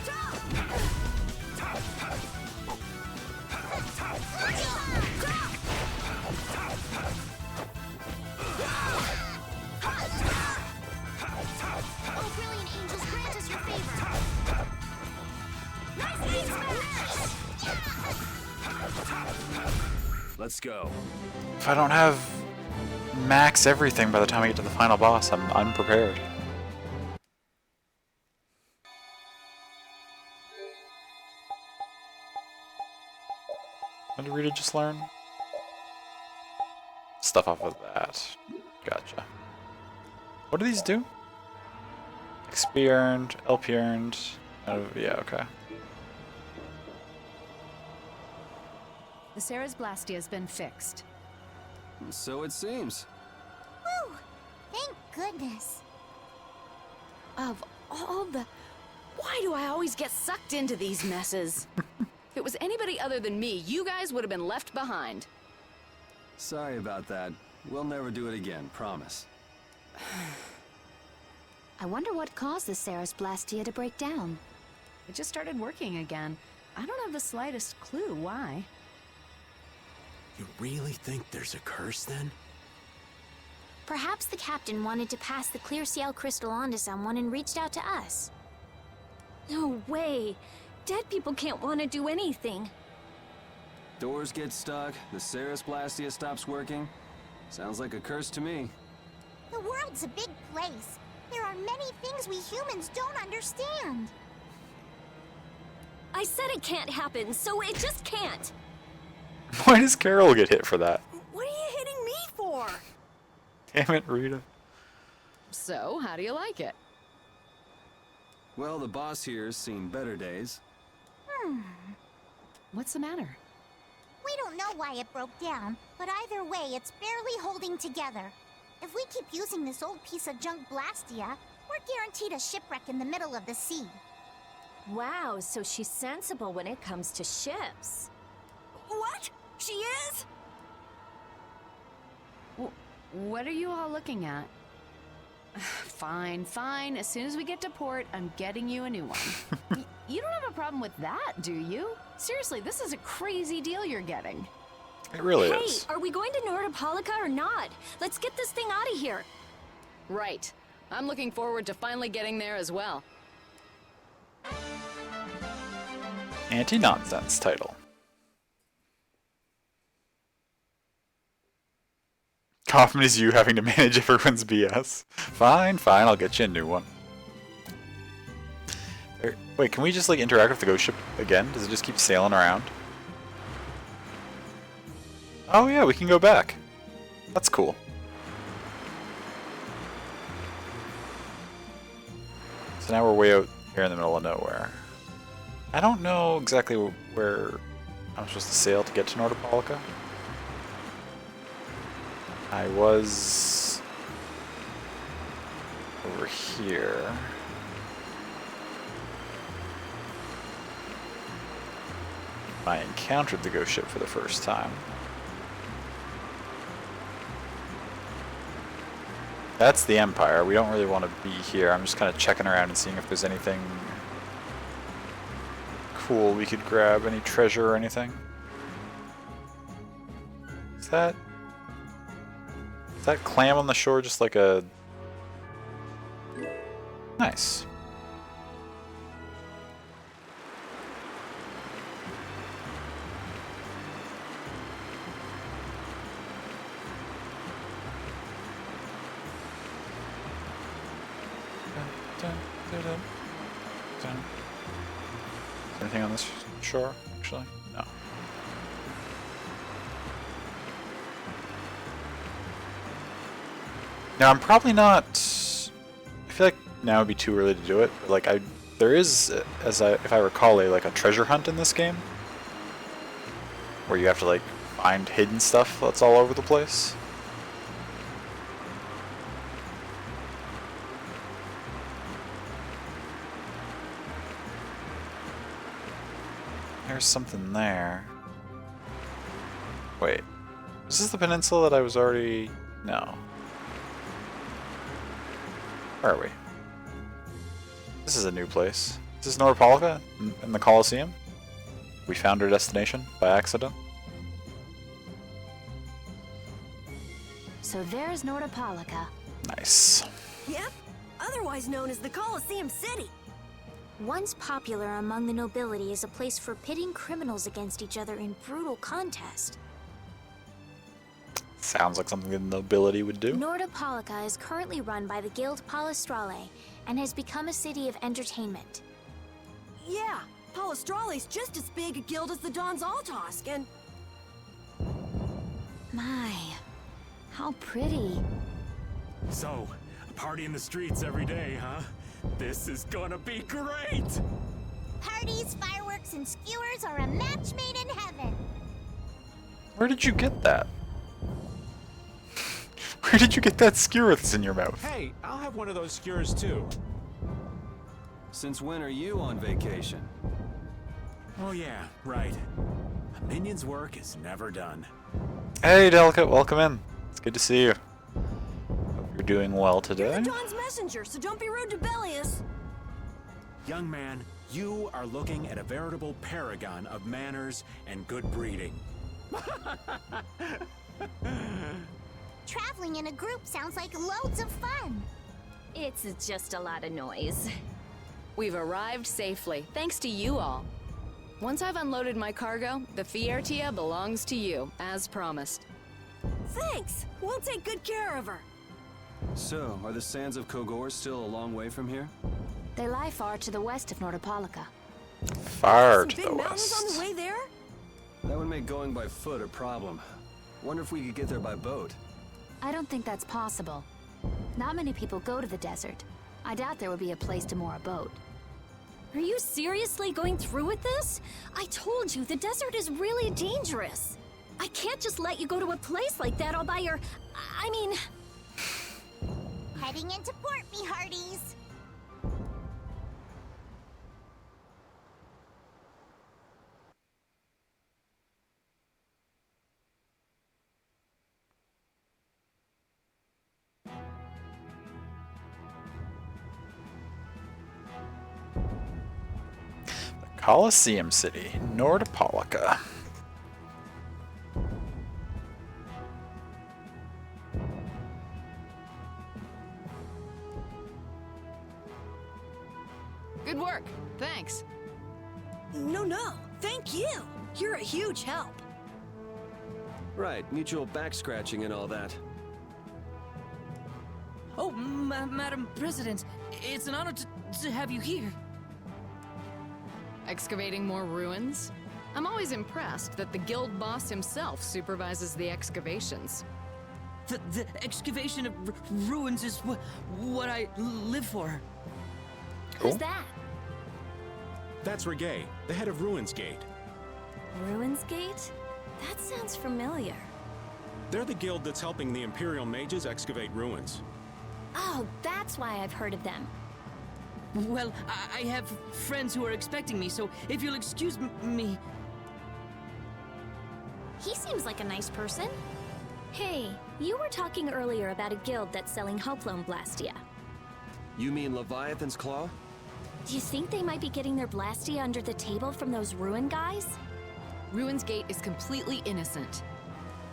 Oh, brilliant angels, grant us your favor. Let's go. If I don't have max everything by the time I get to the final boss, I'm unprepared. What did Rita just learn? Stuff off of that. Gotcha. What do these do? XP earned, LP earned. Yeah, okay. The Ceres Blastia has been fixed. So it seems. Woo! Thank goodness. Of all the... Why do I always get sucked into these messes? If it was anybody other than me, you guys would have been left behind. Sorry about that. We'll never do it again, promise. I wonder what caused the Ceres Blastia to break down. It just started working again. I don't have the slightest clue why. You really think there's a curse then? Perhaps the captain wanted to pass the clear Ciel crystal on to someone and reached out to us. No way. Dead people can't want to do anything. Doors get stuck, the Ceres Blastia stops working. Sounds like a curse to me. The world's a big place. There are many things we humans don't understand. I said it can't happen, so it just can't. Why does Carol get hit for that? What are you hitting me for? Damn it, Rita. So, how do you like it? Well, the boss here's seen better days. What's the matter? We don't know why it broke down, but either way, it's barely holding together. If we keep using this old piece of junk Blastia, we're guaranteed a shipwreck in the middle of the sea. Wow, so she's sensible when it comes to ships. What? She is? What are you all looking at? Fine, fine. As soon as we get to port, I'm getting you a new one. You don't have a problem with that, do you? Seriously, this is a crazy deal you're getting. It really Hey, is. are we going to Nordopolica or not? Let's get this thing out of here. Right. I'm looking forward to finally getting there as well. Anti-nonsense title. Kaufman is you having to manage everyone's BS. Fine, fine, I'll get you a new one. Wait, can we just like interact with the ghost ship again? Does it just keep sailing around? Oh yeah, we can go back. That's cool. So now we're way out here in the middle of nowhere. I don't know exactly where I'm supposed to sail to get to Nordopolica. I was over here. I encountered the ghost ship for the first time. That's the Empire. We don't really want to be here. I'm just kind of checking around and seeing if there's anything cool we could grab, any treasure or anything. Is that clam on the shore just like a... Nice. Is there anything on this shore, actually? No. Now, I'm probably not... I feel like now would be too early to do it, but like there is, if I recall, like a treasure hunt in this game, where you have to like find hidden stuff that's all over the place. There's something there. Wait, is this the peninsula that I was already... No. Where are we? This is a new place. Is this Nordopolica in the Colosseum? We found our destination by accident. So there's Nordopolica. Nice. Yep, otherwise known as the Colosseum City. Once popular among the nobility as a place for pitting criminals against each other in brutal contest. Sounds like something the nobility would do. Nordopolica is currently run by the Guild Palestrale and has become a city of entertainment. Yeah, Palestrale's just as big a guild as the Dons Altosk, and... My, how pretty. So, a party in the streets every day, huh? This is gonna be great! Parties, fireworks, and skewers are a match made in heaven. Where did you get that? Where did you get that skewer that's in your mouth? Hey, I'll have one of those skewers too. Since when are you on vacation? Oh yeah, right. A minion's work is never done. Hey, Delicate, welcome in. It's good to see you. Hope you're doing well today. You're the Don's messenger, so don't be rude to Bellius. Young man, you are looking at a veritable paragon of manners and good breeding. Traveling in a group sounds like loads of fun. It's just a lot of noise. We've arrived safely, thanks to you all. Once I've unloaded my cargo, the Fiertia belongs to you, as promised. Thanks. We'll take good care of her. So, are the sands of Kogor still a long way from here? They lie far to the west of Nordopolica. Far Some to big the mountains on the west. way there? That would make going by foot a problem. Wonder if we could get there by boat. I don't think that's possible. Not many people go to the desert. I doubt there would be a place to moor a boat. Are you seriously going through with this? I told you, the desert is really dangerous. I can't just let you go to a place like that all by your... I mean... Heading into port, me hearties. Colosseum City, Nordopolica. Good work. Thanks. No. Thank you. You're a huge help. Right, mutual back scratching and all that. Oh, Madam President, it's an honor to have you here. Excavating more ruins? I'm always impressed that the guild boss himself supervises the excavations. The excavation of ruins is what I live for. Who's that? That's Regay, the head of Ruins Gate. Ruins Gate? That sounds familiar. They're the guild that's helping the Imperial mages excavate ruins. Oh, that's why I've heard of them. Well, I have friends who are expecting me, so if you'll excuse me... He seems like a nice person. Hey, you were talking earlier about a guild that's selling Hoplone Blastia. You mean Leviathan's Claw? Do you think they might be getting their Blastia under the table from those ruin guys? Ruins Gate is completely innocent.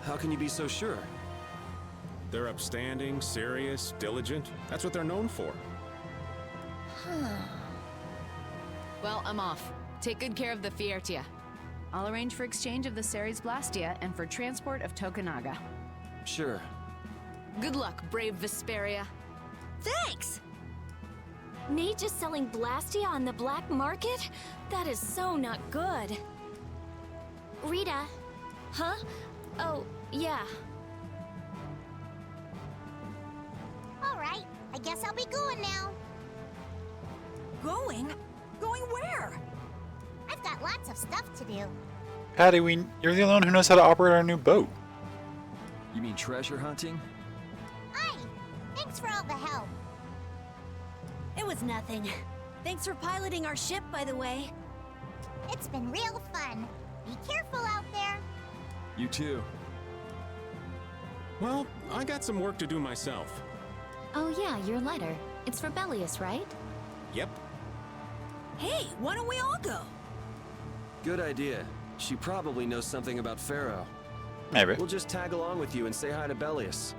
How can you be so sure? They're upstanding, serious, diligent. That's what they're known for. Well, I'm off. Take good care of the Fiertia. I'll arrange for exchange of the Ceres Blastia and for transport of Tokunaga. Sure. Good luck, brave Vesperia. Thanks! Mage is selling Blastia on the black market? That is so not good. Rita. Huh? Oh, yeah. Alright, I guess I'll be going now. Going? Going where? I've got lots of stuff to do. Patty, you're the only one who knows how to operate our new boat. You mean treasure hunting? Aye, thanks for all the help. It was nothing. Thanks for piloting our ship, by the way. It's been real fun. Be careful out there. You too. Well, I got some work to do myself. Oh yeah, your letter. It's for Bellius, right? Yep. Hey, why don't we all go? Good idea. She probably knows something about Pharaoh. Maybe. We'll just tag along with you and say hi to Bellius.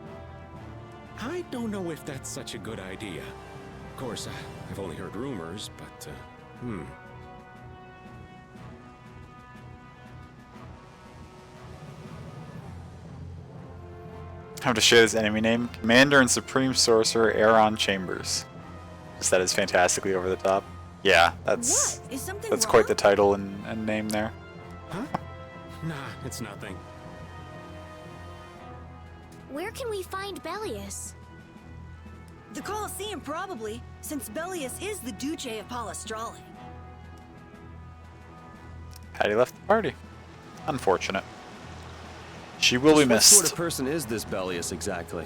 I don't know if that's such a good idea. Of course, I've only heard rumors, but, I have to share this enemy name. Commander and Supreme Sorcerer Aaron Chambers. Just that is fantastically over the top. Yeah, that's What? Is something that's wrong? quite the title and name there. Huh? Nah, it's nothing. Where can we find Bellius? The Colosseum, probably, since Bellius is the Duce of Palestrale. Patty left the party. Unfortunate. She will be What missed. sort of person is this Bellius exactly?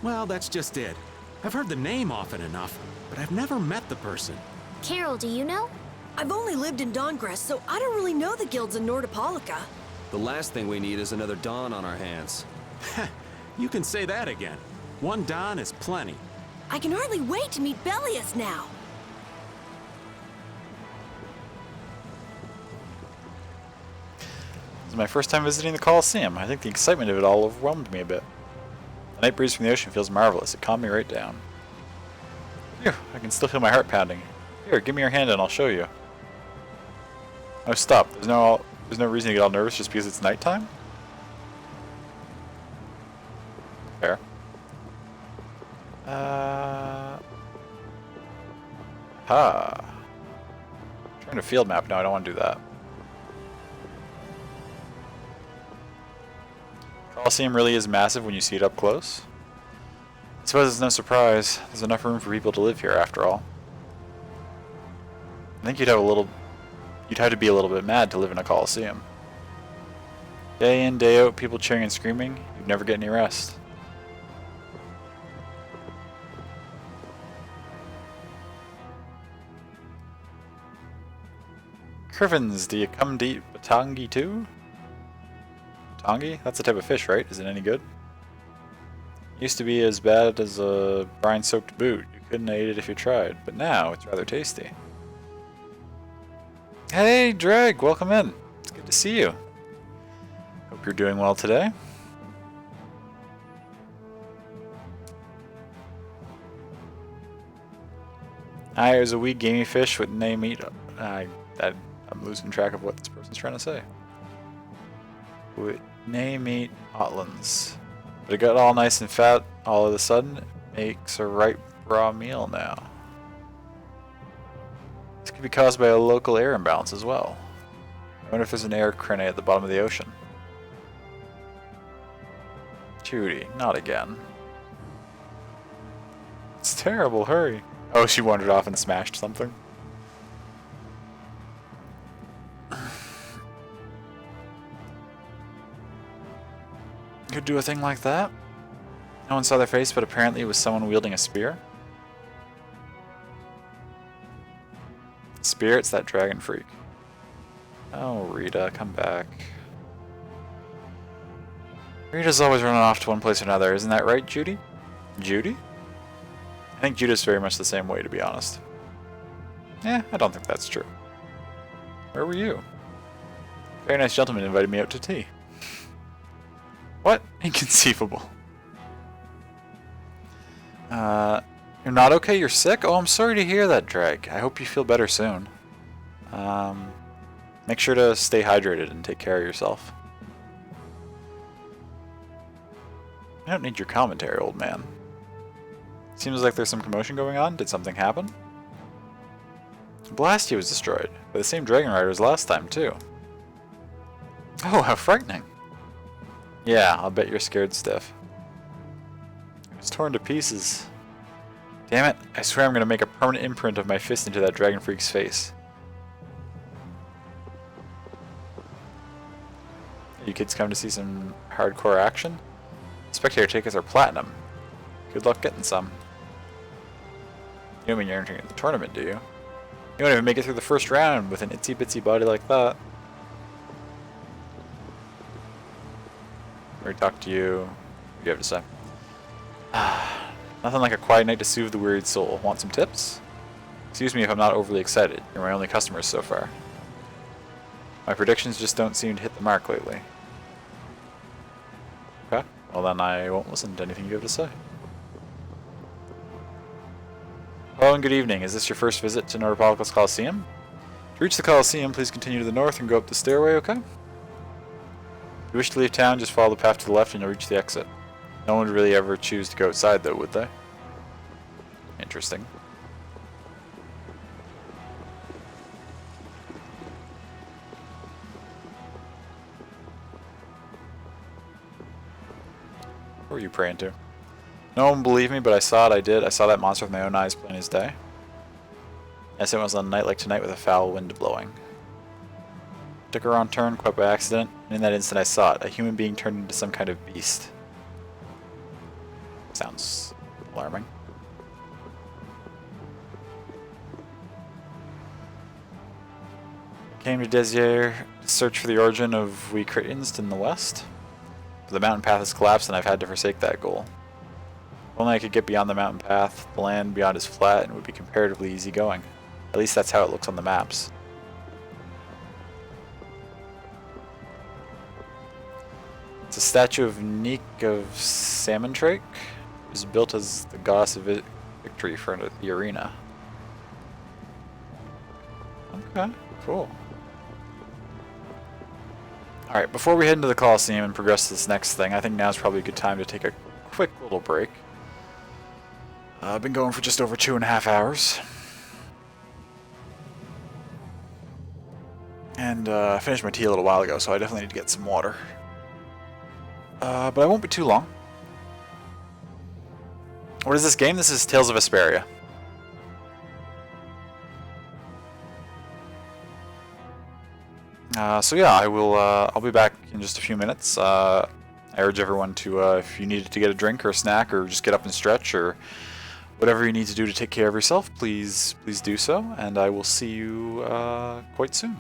Well, that's just it. I've heard the name often enough, but I've never met the person. Carol, do you know? I've only lived in Dawngress, so I don't really know the guilds in Nordopolica. The last thing we need is another Dawn on our hands. You can say that again. One Don is plenty. I can hardly wait to meet Bellius now. This is my first time visiting the Coliseum. I think the excitement of it all overwhelmed me a bit. The night breeze from the ocean feels marvelous. It calmed me right down. Phew, I can still feel my heart pounding. Here, give me your hand and I'll show you. Oh, stop. There's no reason to get all nervous just because it's nighttime? Fair. Trying to field map. No, I don't want to do that. Coliseum really is massive when you see it up close. I suppose it's no surprise. There's enough room for people to live here, after all. I think you'd have to be a little bit mad to live in a Coliseum. Day in, day out, people cheering and screaming. You'd never get any rest. Crivens, do you come to eat batangi too? Batangi? That's a type of fish, right? Is it any good? Used to be as bad as a brine-soaked boot. You couldn't eat it if you tried, but now it's rather tasty. Hey, Dreg, welcome in. It's good to see you. Hope you're doing well today. There's a wee gamey fish with name meat. I'm losing track of what this person's trying to say. With name meat Otlands. But it got all nice and fat all of a sudden. It makes a right raw meal now. This could be caused by a local air imbalance as well. I wonder if there's an air crane at the bottom of the ocean. Judy, not again. It's terrible, hurry. Oh, she wandered off and smashed something. Could do a thing like that. No one saw their face, but apparently it was someone wielding a spear. Spirit's that dragon freak. Oh, Rita, come back. Rita's always running off to one place or another, isn't that right, Judy? Judy? I think Judah's very much the same way, to be honest. Eh, I don't think that's true. Where were you? A very nice gentleman invited me out to tea. What? Inconceivable. You're not okay? You're sick? Oh, I'm sorry to hear that, Dreg. I hope you feel better soon. Make sure to stay hydrated and take care of yourself. I don't need your commentary, old man. Seems like there's some commotion going on. Did something happen? Blastia was destroyed by the same dragon riders last time, too. Oh, how frightening. Yeah, I'll bet you're scared stiff. It was torn to pieces. Damn it, I swear I'm gonna make a permanent imprint of my fist into that dragon freak's face. You kids come to see some hardcore action? Spectator tickets are platinum. Good luck getting some. You don't mean you're entering the tournament, do you? You won't even make it through the first round with an itsy bitsy body like that. We talk to you. What do you have to say? Nothing like a quiet night to soothe the wearied soul. Want some tips? Excuse me if I'm not overly excited. You're my only customers so far. My predictions just don't seem to hit the mark lately. Okay, well then I won't listen to anything you have to say. Hello and good evening. Is this your first visit to Nordopolis Coliseum? To reach the Coliseum, please continue to the north and go up the stairway, okay? If you wish to leave town, just follow the path to the left and you'll reach the exit. No one would really ever choose to go outside though, would they? Interesting. What were you praying to? No one believed me, but I saw it, I did. I saw that monster with my own eyes plain as day. Yes, it was on a night like tonight with a foul wind blowing. Took a wrong turn quite by accident, and in that instant I saw it, a human being turned into some kind of beast. Sounds alarming. Came to Desier to search for the origin of we Cretans in the west. But the mountain path has collapsed and I've had to forsake that goal. If only I could get beyond the mountain path, the land beyond is flat and would be comparatively easy going. At least that's how it looks on the maps. It's a statue of Neek of Salmontrake. It was built as the goddess of victory for the arena. Okay, cool. Alright, before we head into the Colosseum and progress to this next thing, I think now's probably a good time to take a quick little break. I've been going for just over 2.5 hours. And I finished my tea a little while ago, so I definitely need to get some water. But I won't be too long. What is this game? This is Tales of Vesperia. So yeah, I'll be back in just a few minutes. I urge everyone to, if you needed to get a drink or a snack or just get up and stretch or whatever you need to do to take care of yourself, please do so, and I will see you quite soon.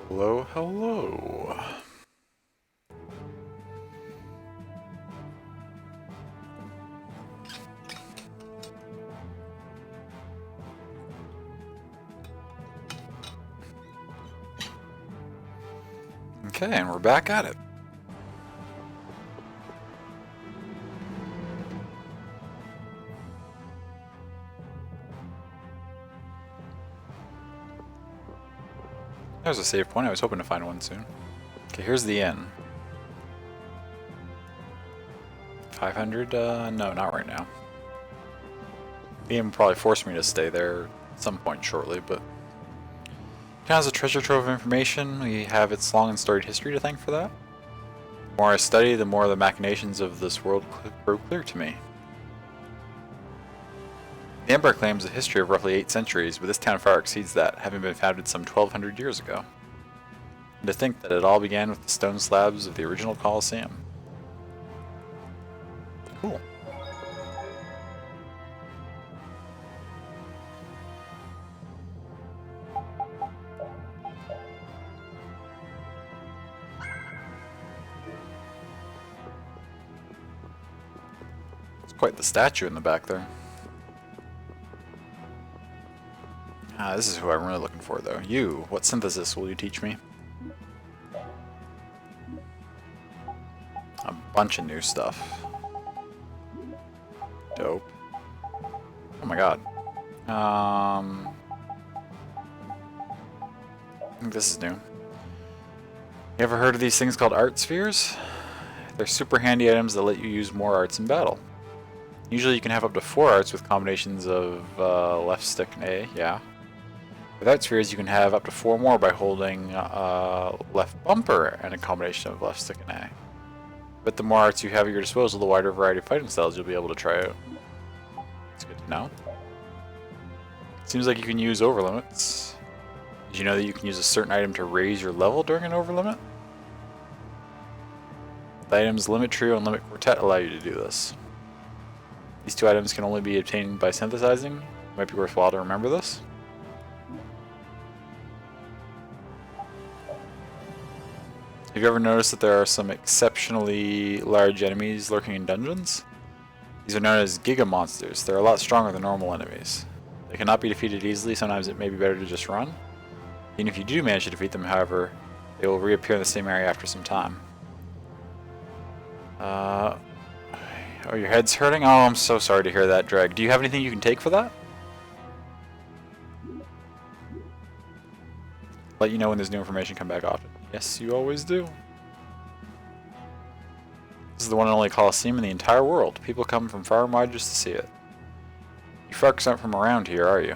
Hello, hello. Okay, and we're back at it. There's a save point. I was hoping to find one soon. Okay, here's the inn. 500? No, not right now. The inn will probably force me to stay there at some point shortly, but it has a treasure trove of information. We have its long and storied history to thank for that. The more I study, the more the machinations of this world grow clear to me. The Empire claims a history of roughly 8 centuries, but this town far exceeds that, having been founded some 1200 years ago. And to think that it all began with the stone slabs of the original Colosseum. Cool. It's quite the statue in the back there. Ah, this is who I'm really looking for, though. You, what synthesis will you teach me? A bunch of new stuff. Dope. Oh my god. I think this is new. You ever heard of these things called art spheres? They're super handy items that let you use more arts in battle. Usually you can have up to 4 arts with combinations of left stick and A, yeah. With art spheres you can have up to 4 more by holding left bumper and a combination of left stick and A. But the more arts you have at your disposal, the wider variety of fighting styles you'll be able to try out. It's good to know. Seems like you can use overlimits. Did you know that you can use a certain item to raise your level during an overlimit? The items Limit Trio and Limit Quartet allow you to do this. These 2 items can only be obtained by synthesizing. It might be worthwhile to remember this. Have you ever noticed that there are some exceptionally large enemies lurking in dungeons? These are known as Giga Monsters. They're a lot stronger than normal enemies. They cannot be defeated easily, sometimes it may be better to just run. Even if you do manage to defeat them, however, they will reappear in the same area after some time. Oh, your head's hurting? Oh, I'm so sorry to hear that, Dreg. Do you have anything you can take for that? Let you know when there's new information come back often. Yes, you always do. This is the one and only Colosseum in the entire world. People come from far and wide just to see it. You fucks aren't from around here, are you?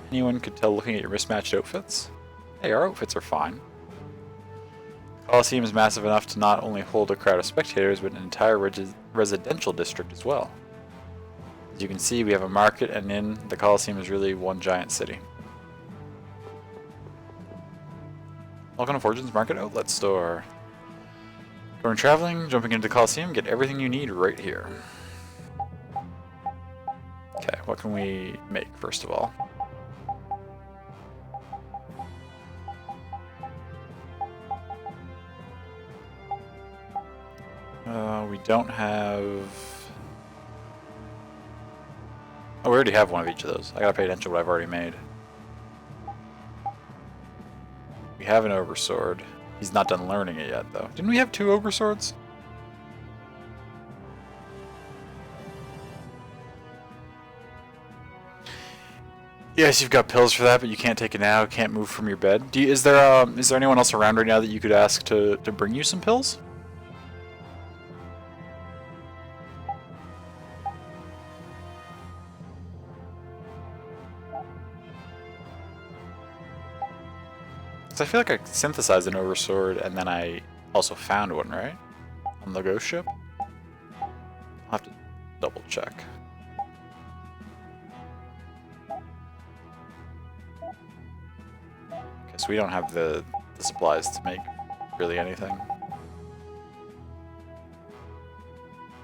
Anyone could tell looking at your mismatched outfits? Hey, our outfits are fine. The Colosseum is massive enough to not only hold a crowd of spectators, but an entire residential district as well. As you can see, we have a market and inn. The Colosseum is really one giant city. Welcome to Fortune's Market Outlet Store. Going traveling, jumping into the Colosseum, get everything you need right here. Okay, what can we make first of all? We don't have... Oh, we already have one of each of those. I gotta pay attention to what I've already made. We have an ogre sword. He's not done learning it yet, though. Didn't we have 2 ogre swords? Yes, you've got pills for that, but you can't take it now. Can't move from your bed. Is there anyone else around right now that you could ask to bring you some pills? I feel like I synthesized an ogre sword and then I also found one, right? On the ghost ship? I'll have to double check. Okay, so we don't have the supplies to make really anything.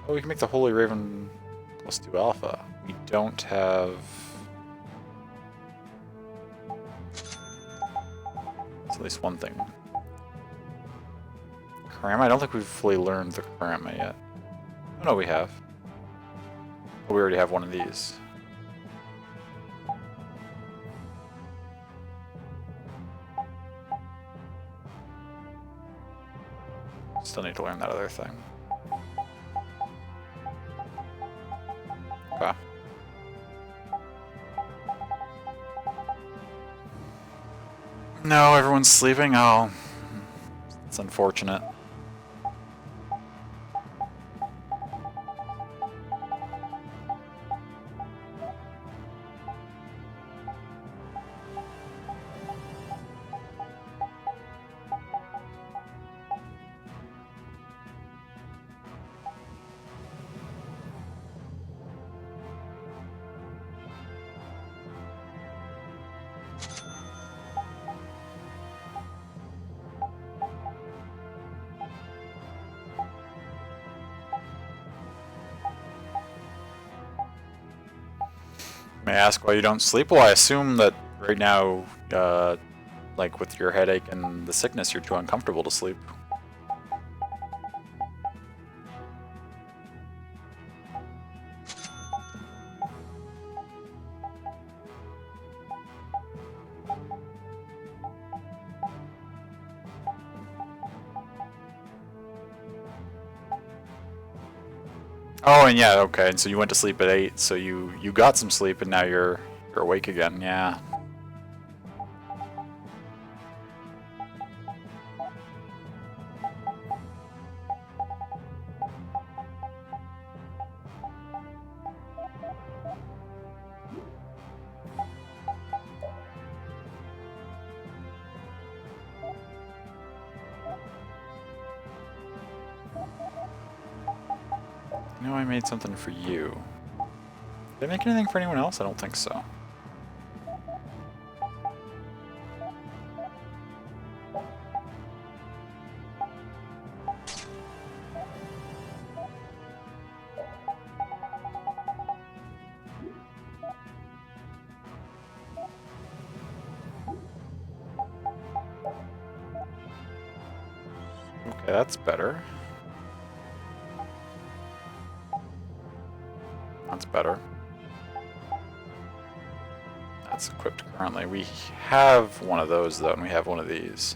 Oh, we can make the Holy Raven +2 alpha. We don't have... at least one thing. Karama? I don't think we've fully learned the Karama yet. Oh no, we have. Oh, we already have one of these. Still need to learn that other thing. Okay. No, everyone's sleeping? Oh. It's unfortunate. May I ask why you don't sleep? Well, I assume that right now, like with your headache and the sickness, you're too uncomfortable to sleep. Oh, and yeah, okay, and so you went to sleep at 8, so you got some sleep and now you're awake again, yeah. I know I made something for you. Did I make anything for anyone else? I don't think so. Okay, that's better. That's better. That's equipped currently. We have one of those though, and we have one of these.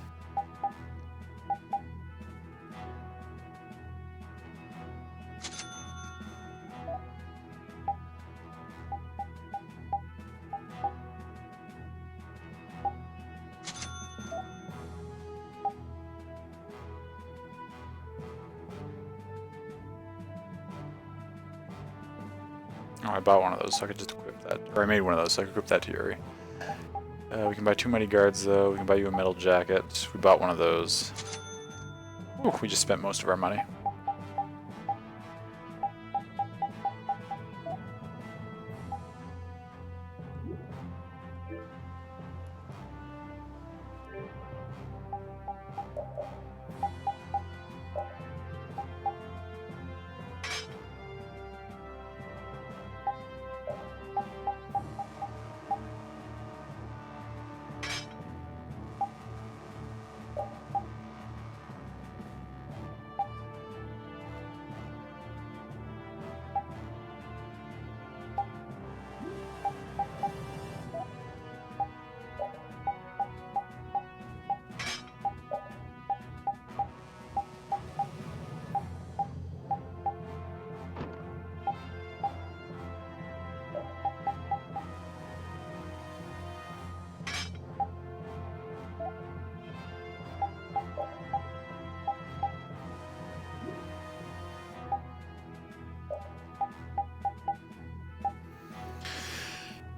Oh, I bought one of those so I could just equip that. Or I made one of those so I could equip that to Yuri. We can buy 2 mighty guards though. We can buy you a metal jacket. We bought one of those. Ooh, we just spent most of our money.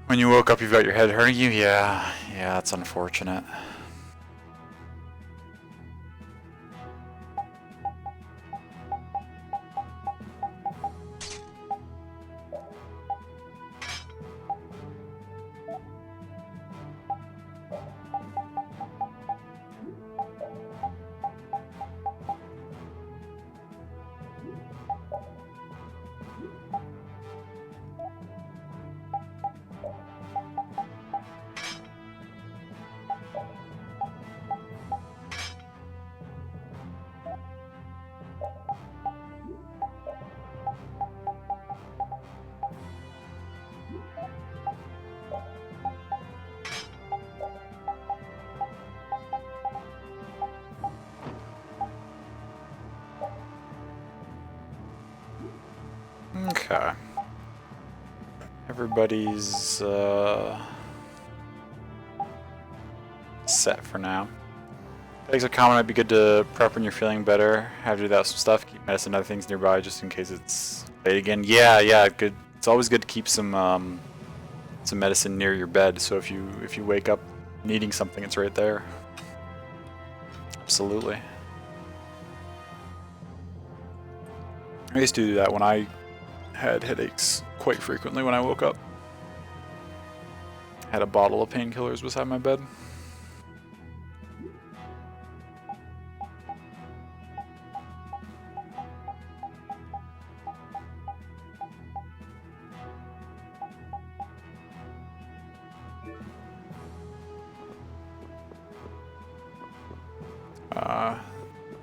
When you woke up, you've got your head hurting you? Yeah, that's unfortunate. Okay. Everybody's set for now. Eggs are common. Might be good to prep when you're feeling better. Have to do that with some stuff. Keep medicine and other things nearby just in case it's late again. Yeah, good. It's always good to keep some medicine near your bed. So if you wake up needing something, it's right there. Absolutely. I used to do that when I had headaches quite frequently when I woke up. Had a bottle of painkillers beside my bed.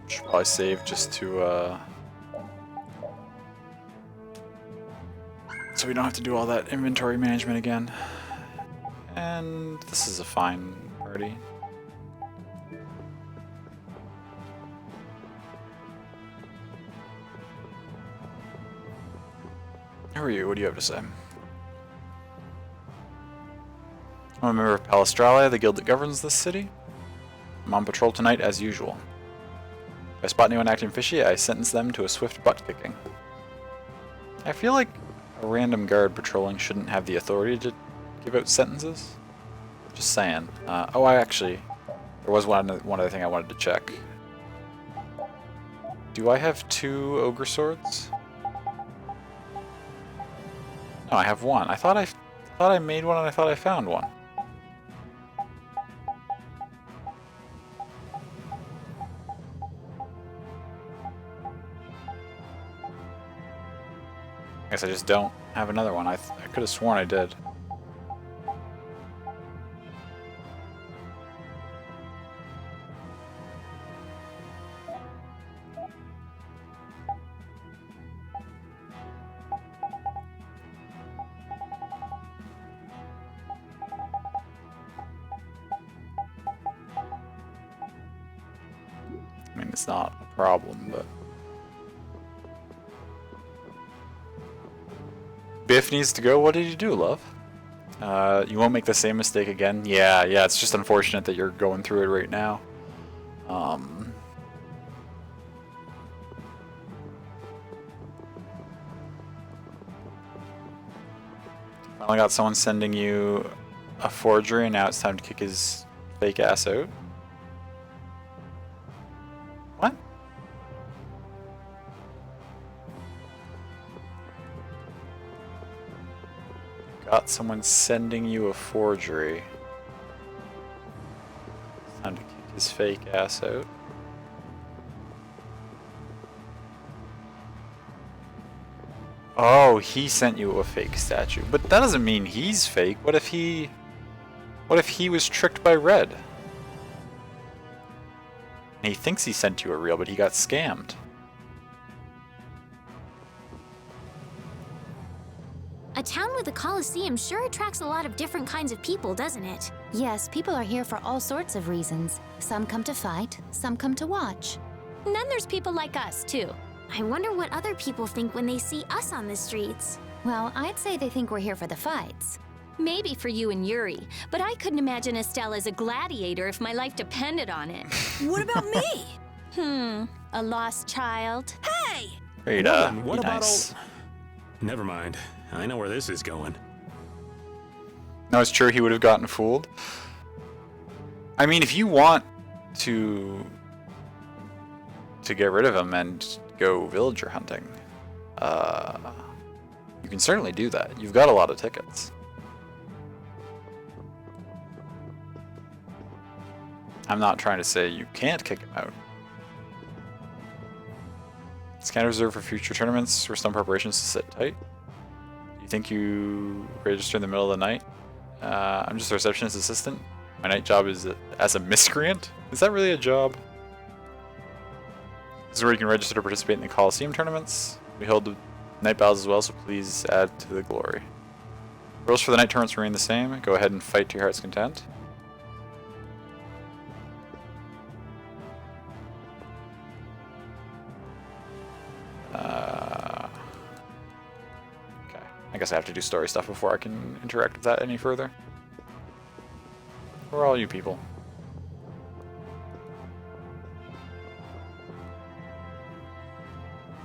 Should probably save just to so we don't have to do all that inventory management again. And this is a fine party. Who are you? What do you have to say? I'm a member of Palestralia, the guild that governs this city. I'm on patrol tonight as usual. If I spot anyone acting fishy, I sentence them to a swift butt-kicking. I feel like a random guard patrolling shouldn't have the authority to give out sentences. Just saying. Oh, there was one other thing I wanted to check. Do I have 2 ogre swords? No, I have 1. I thought I made one and I thought I found one. I guess I just don't have another one. I could have sworn I did. I mean, it's not a problem, but... Biff needs to go. What did you do, love? You won't make the same mistake again. Yeah, it's just unfortunate that you're going through it right now. Finally got someone sending you a forgery, and now it's time to kick his fake ass out. What? Got someone sending you a forgery. Time to kick his fake ass out. Oh, he sent you a fake statue. But that doesn't mean he's fake. What if he was tricked by Red? And he thinks he sent you a real, but he got scammed. A town with a coliseum sure attracts a lot of different kinds of people, doesn't it? Yes, people are here for all sorts of reasons. Some come to fight, some come to watch. And then there's people like us, too. I wonder what other people think when they see us on the streets. Well, I'd say they think we're here for the fights. Maybe for you and Yuri, but I couldn't imagine Estelle as a gladiator if my life depended on it. What about me? A lost child. Hey! Rita, What be about nice. Never mind. I know where this is going. No, it's true he would have gotten fooled. I mean, if you want to get rid of him and go villager hunting, you can certainly do that. You've got a lot of tickets. I'm not trying to say you can't kick him out. Scan reserved for future tournaments. We're still in preparations to sit tight. Do you think you register in the middle of the night? I'm just a receptionist assistant. My night job is as a miscreant. Is that really a job? This is where you can register to participate in the Coliseum tournaments. We hold the night battles as well, so please add to the glory. Rules for the night tournaments remain the same. Go ahead and fight to your heart's content. guess I have to do story stuff before I can interact with that any further. Where are all you people?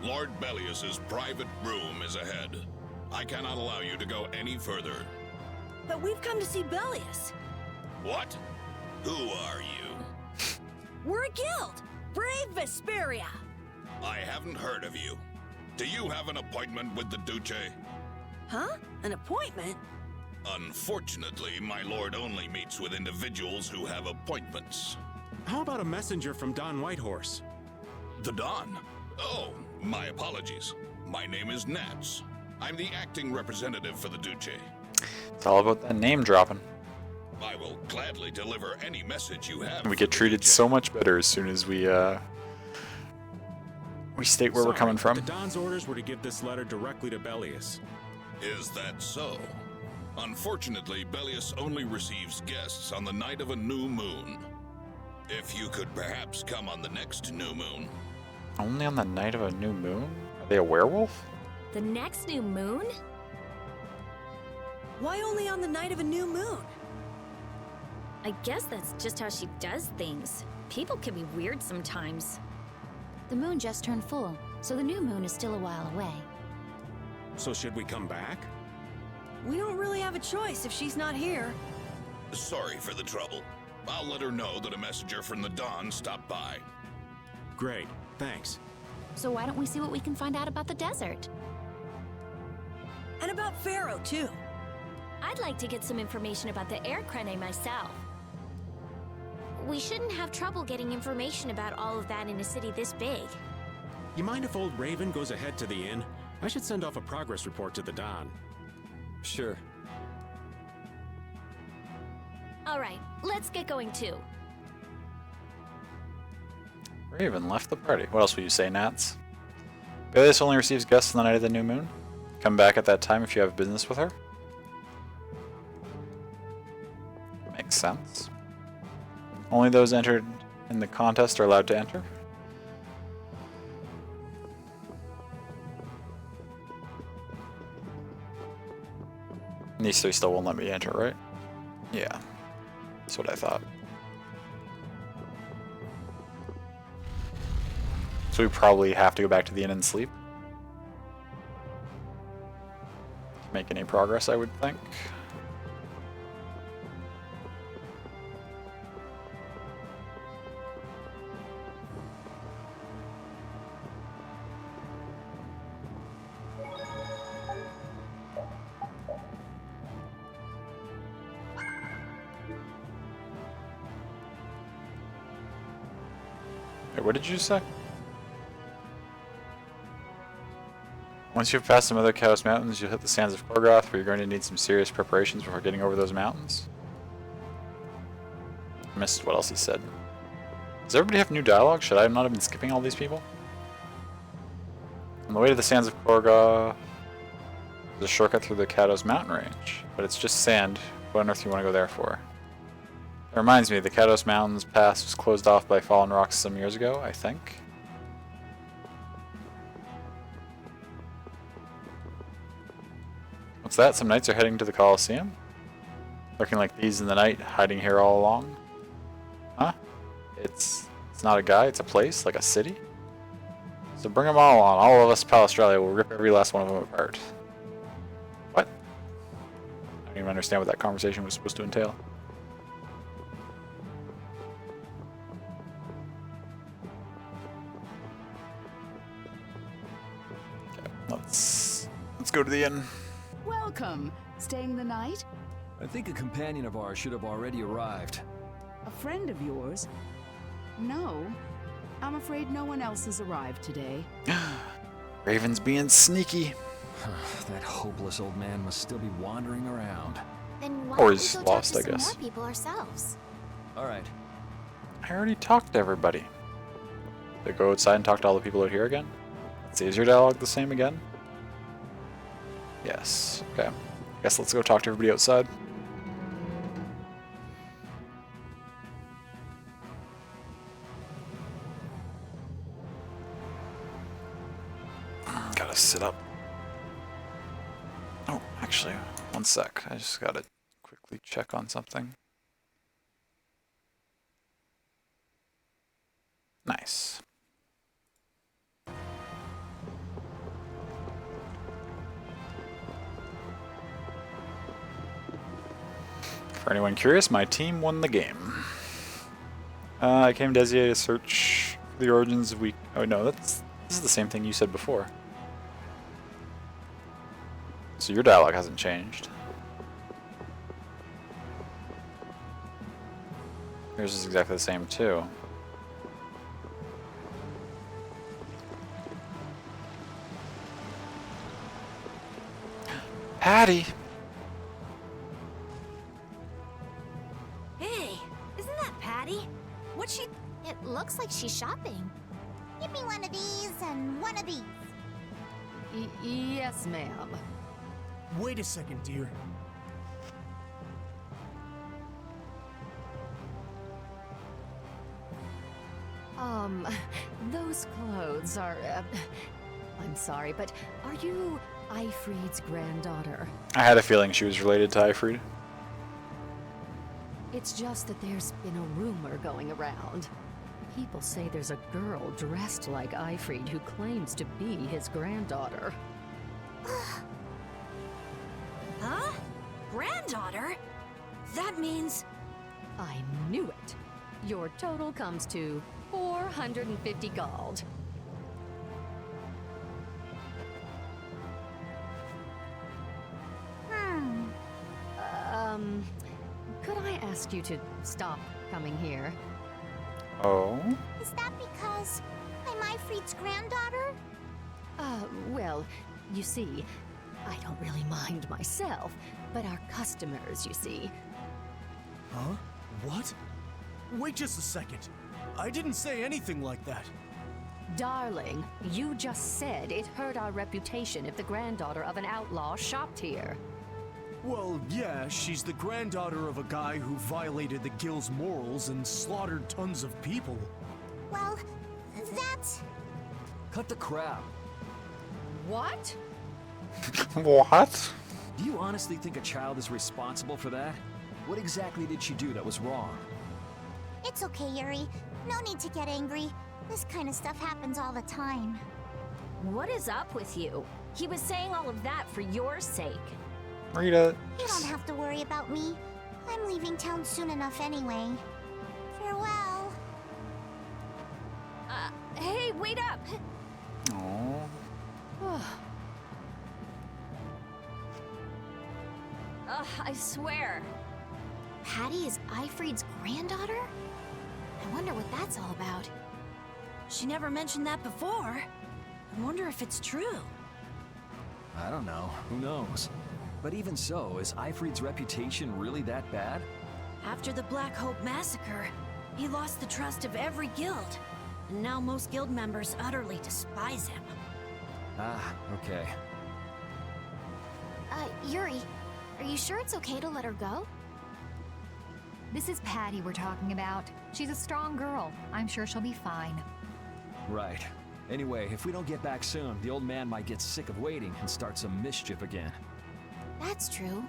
Lord Bellius's private room is ahead. I cannot allow you to go any further. But we've come to see Bellius. What? Who are you? We're a guild. Brave Vesperia. I haven't heard of you. Do you have an appointment with the Duce? Huh? An appointment? Unfortunately, my lord only meets with individuals who have appointments. How about a messenger from Don Whitehorse? The Don? Oh, my apologies. My name is Nats. I'm the acting representative for the Duce. It's all about that name dropping. I will gladly deliver any message you have. We get treated so much better as soon as we state where we're coming from. The Don's orders were to give this letter directly to Bellius. Is that so? Unfortunately, Bellius only receives guests on the night of a new moon. If you could perhaps come on the next new moon. Only on the night of a new moon? Are they a werewolf? The next new moon? Why only on the night of a new moon? I guess that's just how she does things. People can be weird sometimes. The moon just turned full, so the new moon is still a while away. So should we come back? We don't really have a choice if she's not here. Sorry for the trouble. I'll let her know that a messenger from the Dawn stopped by. Great, thanks. So why don't we see what we can find out about the desert? And about Pharaoh, too. I'd like to get some information about the air crane myself. We shouldn't have trouble getting information about all of that in a city this big. You mind if old Raven goes ahead to the inn? I should send off a progress report to the Don. Sure. All right, let's get going too. Raven left the party. What else will you say, Nats? Bellius only receives guests on the night of the new moon. Come back at that time if you have business with her. Makes sense. Only those entered in the contest are allowed to enter. These three still won't let me enter, right? Yeah. That's what I thought. So we probably have to go back to the inn and sleep. To make any progress, I would think. Wait, what did you say? Once you've passed some other Chaos Mountains, you'll hit the sands of Korgoth, where you're going to need some serious preparations before getting over those mountains. I missed what else he said. Does everybody have new dialogue? Should I not have been skipping all these people? On the way to the sands of Korgoth, there's a shortcut through the Kados mountain range, but it's just sand. What on earth do you want to go there for? That reminds me, the Kados Mountains Pass was closed off by fallen rocks some years ago, I think. What's that? Some knights are heading to the Colosseum? Looking like these in the night, hiding here all along? Huh? It's not a guy, it's a place, like a city? So bring them all on. All of us Palastralia will rip every last one of them apart. What? I don't even understand what that conversation was supposed to entail. Okay, let's go to the inn. Welcome. Staying the night? I think a companion of ours should have already arrived. A friend of yours? No. I'm afraid no one else has arrived today. Raven's being sneaky. That hopeless old man must still be wandering around. Then why Or don't we he's go lost, talk I to some guess. more people ourselves? Alright. I already talked to everybody. Did I go outside and talk to all the people out here again? Let's see, is your dialogue the same again? Yes. Okay. Guess let's go talk to everybody outside. Gotta sit up. Oh, Actually, one sec. I just gotta quickly check on something. Nice. For anyone curious, my team won the game. I came to Desier to search for the origins of weak. Oh no, this is the same thing you said before. So your dialogue hasn't changed. Yours is exactly the same too. Patty! Hey, isn't that Patty? What's she... It looks like she's shopping. Give me one of these and one of these. Yes, ma'am. Wait a second, dear. Those clothes are, I'm sorry, but are you Eifried's granddaughter? I had a feeling she was related to Eifried. It's just that there's been a rumor going around. People say there's a girl dressed like Eifried who claims to be his granddaughter. Huh? Granddaughter? That means... I knew it. Your total comes to 450 gold. Could I ask you to stop coming here? Oh? Is that because I'm Eifried's granddaughter? Well, you see, I don't really mind myself, but our customers, you see. Huh? What? Wait just a second. I didn't say anything like that. Darling, you just said it hurt our reputation if the granddaughter of an outlaw shopped here. Well, yeah, she's the granddaughter of a guy who violated the guild's morals and slaughtered tons of people. Well, that's... Cut the crap. What? What? Do you honestly think a child is responsible for that? What exactly did she do that was wrong? It's okay, Yuri. No need to get angry. This kind of stuff happens all the time. What is up with you? He was saying all of that for your sake. Rita. You don't have to worry about me. I'm leaving town soon enough anyway. Farewell. Hey, wait up! Oh. I swear. Patty is Eifried's granddaughter? I wonder what that's all about. She never mentioned that before. I wonder if it's true. I don't know. Who knows? But even so, is Eifried's reputation really that bad? After the Black Hope massacre, he lost the trust of every guild. And now most guild members utterly despise him. Ah, okay. Yuri, are you sure it's okay to let her go? This is Patty we're talking about. She's a strong girl. I'm sure she'll be fine. Right. Anyway, if we don't get back soon, the old man might get sick of waiting and start some mischief again. That's true.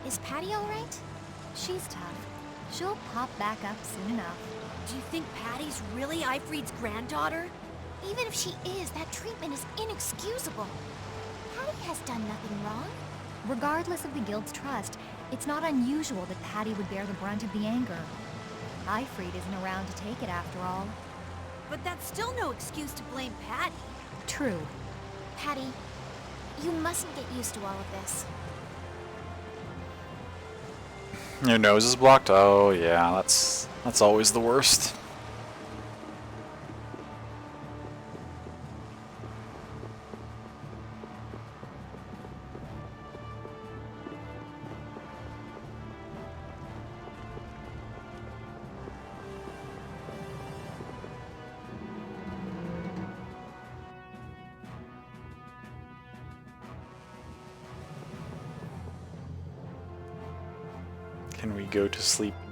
Is Patty alright? She's tough. She'll pop back up soon enough. Do you think Patty's really Eifried's granddaughter? Even if she is, that treatment is inexcusable. Patty has done nothing wrong. Regardless of the guild's trust, it's not unusual that Patty would bear the brunt of the anger. Eifried isn't around to take it after all. But that's still no excuse to blame Patty. True. Patty, you mustn't get used to all of this. Your nose is blocked? Oh yeah, that's always the worst.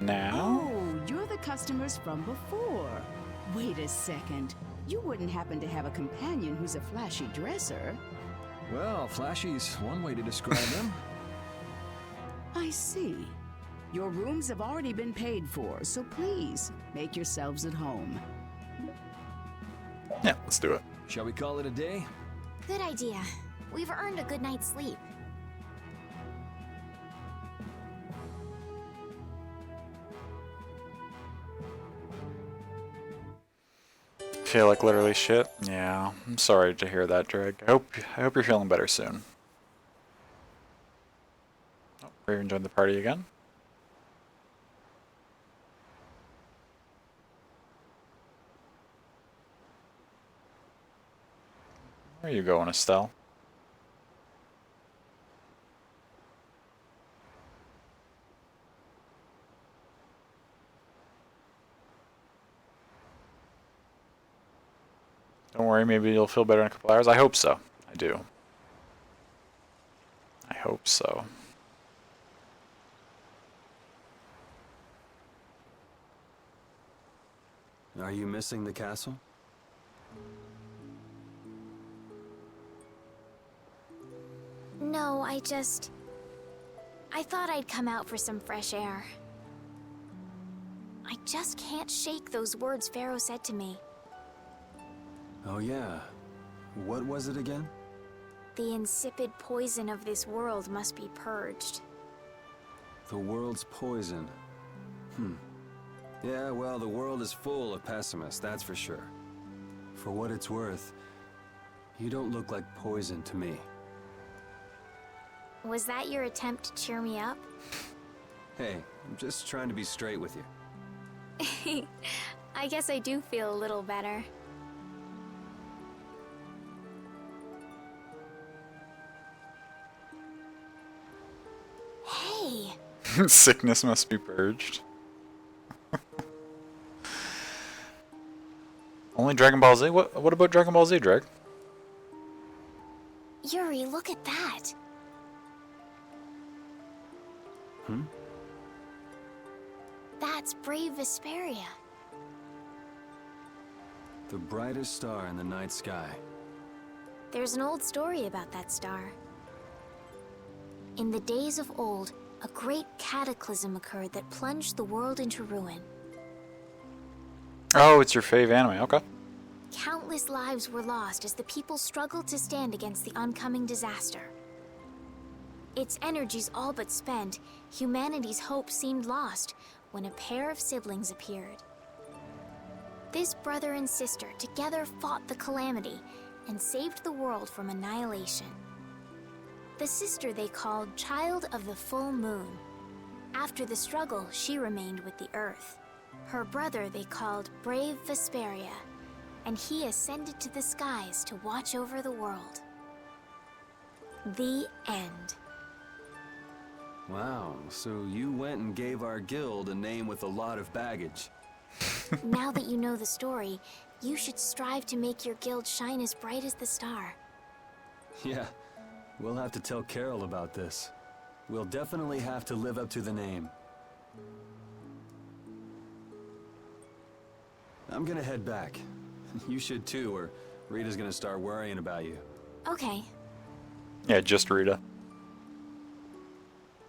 Oh, you're the customers from before. Wait a second. You wouldn't happen to have a companion who's a flashy dresser? Well, flashy's one way to describe him. I see. Your rooms have already been paid for, so please, make yourselves at home. Yeah, let's do it. Shall we call it a day? Good idea. We've earned a good night's sleep. Feel like literally shit? Yeah, I'm sorry to hear that, Dreg. I hope you're feeling better soon. Oh, Raven joined the party again. Where are you going, Estelle? Don't worry, maybe you'll feel better in a couple hours. I hope so. I do. I hope so. Are you missing the castle? No, I thought I'd come out for some fresh air. I just can't shake those words Pharaoh said to me. Oh yeah. What was it again? The insipid poison of this world must be purged. The world's poison. Yeah, well, the world is full of pessimists, that's for sure. For what it's worth, you don't look like poison to me. Was that your attempt to cheer me up? Hey, I'm just trying to be straight with you. I guess I do feel a little better. Hey! Sickness must be purged. Only Dragon Ball Z? What about Dragon Ball Z, Dreg? Yuri, look at that! That's brave Vesperia. The brightest star in the night sky. There's an old story about that star. In the days of old, a great cataclysm occurred that plunged the world into ruin. Oh, it's your fave anime. Okay. Countless lives were lost as the people struggled to stand against the oncoming disaster. Its energies all but spent, humanity's hope seemed lost when a pair of siblings appeared. This brother and sister together fought the calamity and saved the world from annihilation. The sister they called Child of the Full Moon. After the struggle, she remained with the Earth. Her brother they called Brave Vesperia, and he ascended to the skies to watch over the world. The end. Wow, so you went and gave our guild a name with a lot of baggage. Now that you know the story, you should strive to make your guild shine as bright as the star. Yeah, we'll have to tell Carol about this. We'll definitely have to live up to the name. I'm gonna head back. You should too, or Rita's gonna start worrying about you. Okay. Yeah, just Rita.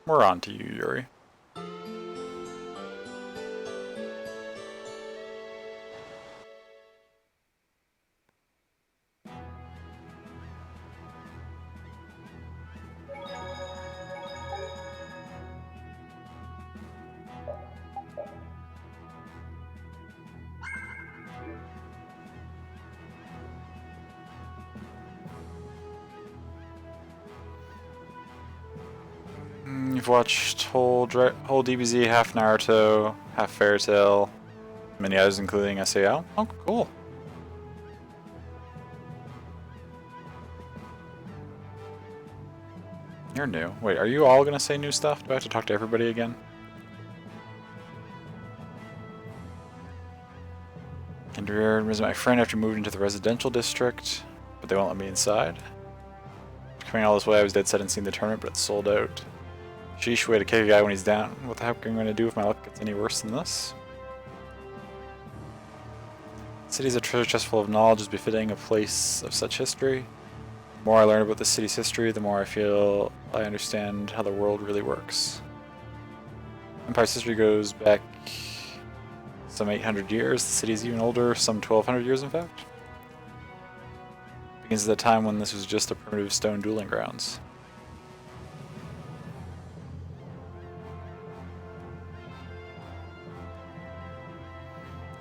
We're on to you, Yuri. You've watched whole DBZ, half Naruto, half Fairy Tail, many others including SAO. Oh, cool. You're new. Wait, are you all gonna say new stuff? Do I have to talk to everybody again? And was my friend after moving into the residential district, but they won't let me inside. Coming all this way, I was dead set and seen the tournament, but it's sold out. Sheesh, way to kick a guy when he's down. What the heck am I going to do if my luck gets any worse than this? City's a treasure chest full of knowledge is befitting a place of such history. The more I learn about the city's history, the more I feel I understand how the world really works. Empire's history goes back some 800 years. The city's even older, some 1200 years in fact. It begins at the time when this was just a primitive stone dueling grounds.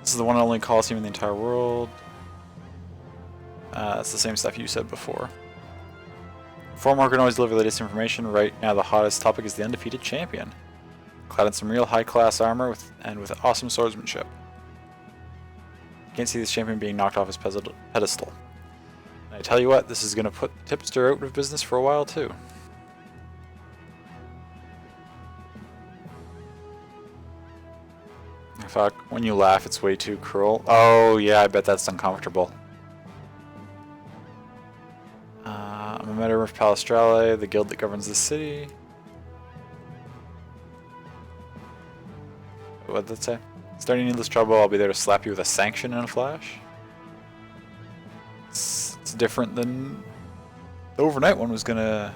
This is the one and only Coliseum in the entire world. It's the same stuff you said before. Former can always deliver the latest information. Right now the hottest topic is the undefeated champion. Clad in some real high-class armor with awesome swordsmanship. You can't see this champion being knocked off his pedestal. And I tell you what, this is going to put Tipster out of business for a while too. Fuck, when you laugh it's way too cruel. Oh yeah, I bet that's uncomfortable. I'm a member of Palestrale, the guild that governs the city. What did that say? Starting needless trouble, I'll be there to slap you with a sanction in a flash. It's different than the overnight one was gonna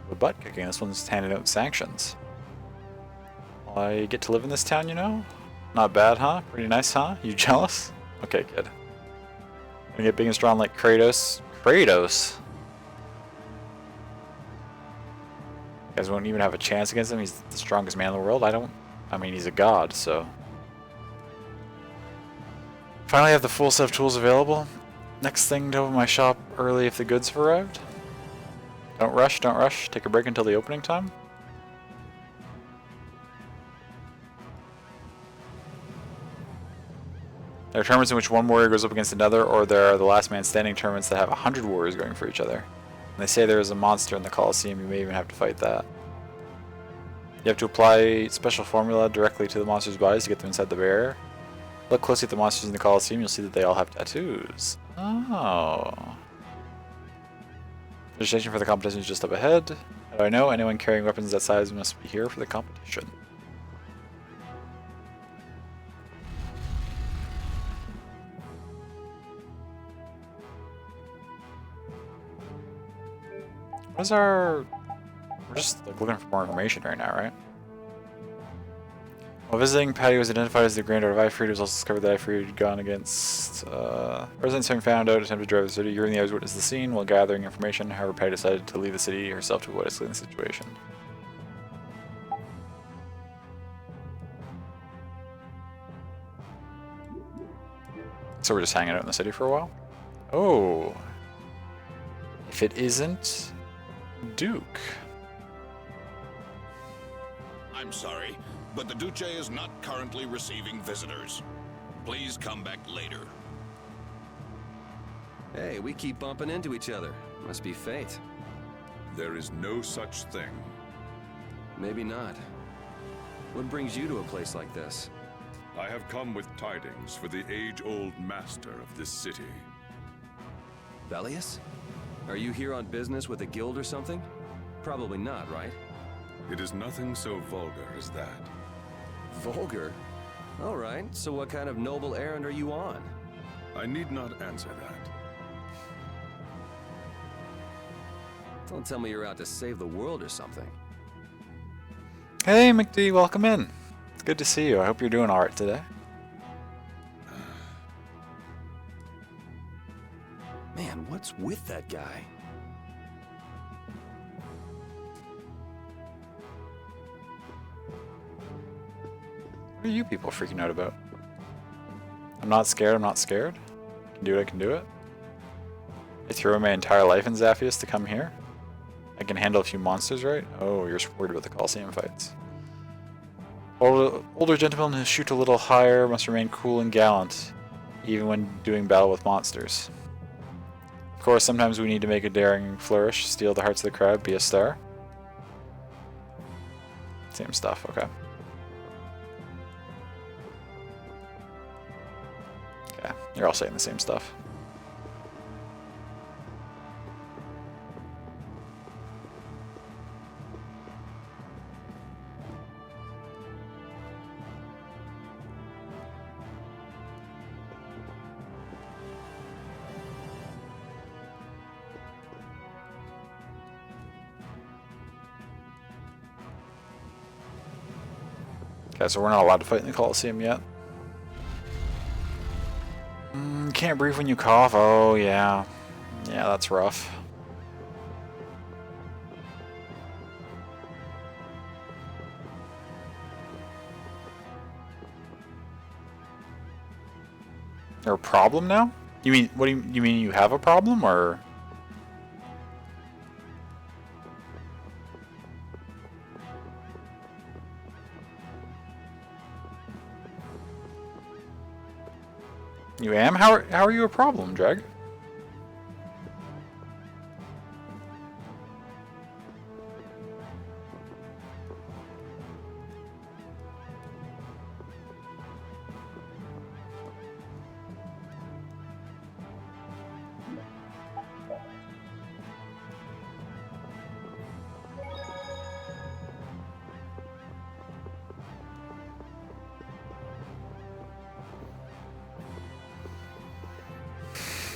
give a butt kicking. This one's handing out sanctions. Well, I get to live in this town, you know? Not bad, huh? Pretty nice, huh? You jealous? Okay, good. Gonna get big and strong like Kratos. Kratos? You guys won't even have a chance against him. He's the strongest man in the world. I mean, he's a god, so. Finally have the full set of tools available. Next thing to open my shop early if the goods have arrived. Don't rush, don't rush. Take a break until the opening time. There are tournaments in which one warrior goes up against another, or there are the last man standing tournaments that have 100 warriors going for each other. And they say there is a monster in the Coliseum, you may even have to fight that. You have to apply special formula directly to the monster's bodies to get them inside the barrier. Look closely at the monsters in the Coliseum, you'll see that they all have tattoos. Oh. Registration for the competition is just up ahead. How do I know? Anyone carrying weapons that size must be here for the competition. What is our... We're just like looking for more information right now, right? While visiting, Patty was identified as the granddaughter of Ifrit. It was also discovered that Ifrit had gone against residents having found out, attempted to drive the city. You and the others witnessed the scene while gathering information. However, Patty decided to leave the city herself to avoid escalating the situation. So we're just hanging out in the city for a while? Oh. If it isn't Duke. I'm sorry, but the Duce is not currently receiving visitors. Please come back later. Hey, we keep bumping into each other. Must be fate. There is no such thing. Maybe not. What brings you to a place like this? I have come with tidings for the age-old master of this city. Bellius? Are you here on business with a guild or something? Probably not, right? It is nothing so vulgar as that. Vulgar? All right, so what kind of noble errand are you on? I need not answer that. Don't tell me you're out to save the world or something. Hey, McD, welcome in. It's good to see you. I hope you're doing alright today. Man, what's with that guy? What are you people freaking out about? I'm not scared, I'm not scared. I can do it, I can do it. I threw away my entire life in Zaphius to come here. I can handle a few monsters, right? Oh, you're worried about the Coliseum fights. Older gentlemen who shoot a little higher must remain cool and gallant, even when doing battle with monsters. Of course, sometimes we need to make a daring flourish, steal the hearts of the crowd, be a star. Same stuff, okay. Okay, you're all saying the same stuff. Okay, so we're not allowed to fight in the Coliseum yet. Can't breathe when you cough. Oh, yeah. Yeah, that's rough. There a problem now? You mean, what do you mean you have a problem, or? You am? How are you a problem, Dreg?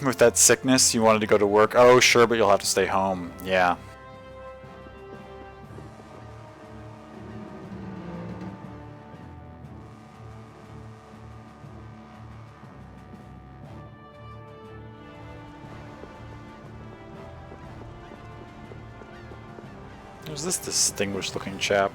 With that sickness, you wanted to go to work. Oh, sure, but you'll have to stay home. Yeah. Who's this distinguished looking chap?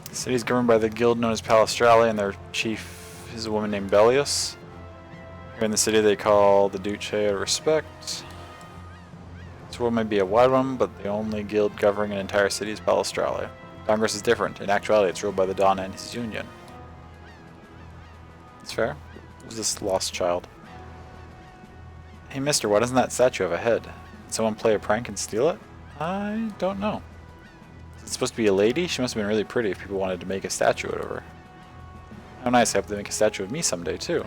The city is governed by the guild known as Palestralia, and their chief is a woman named Bellius. Here in the city they call the Duce of Respect. This world may be a wide one, but the only guild governing an entire city is Palestralia. Congress is different. In actuality, it's ruled by the Don and his union. That's fair. Who's this lost child? Hey mister, why doesn't that statue have a head? Did someone play a prank and steal it? I don't know. Is it supposed to be a lady? She must have been really pretty if people wanted to make a statue out of her. How nice, I hope they make a statue of me someday too.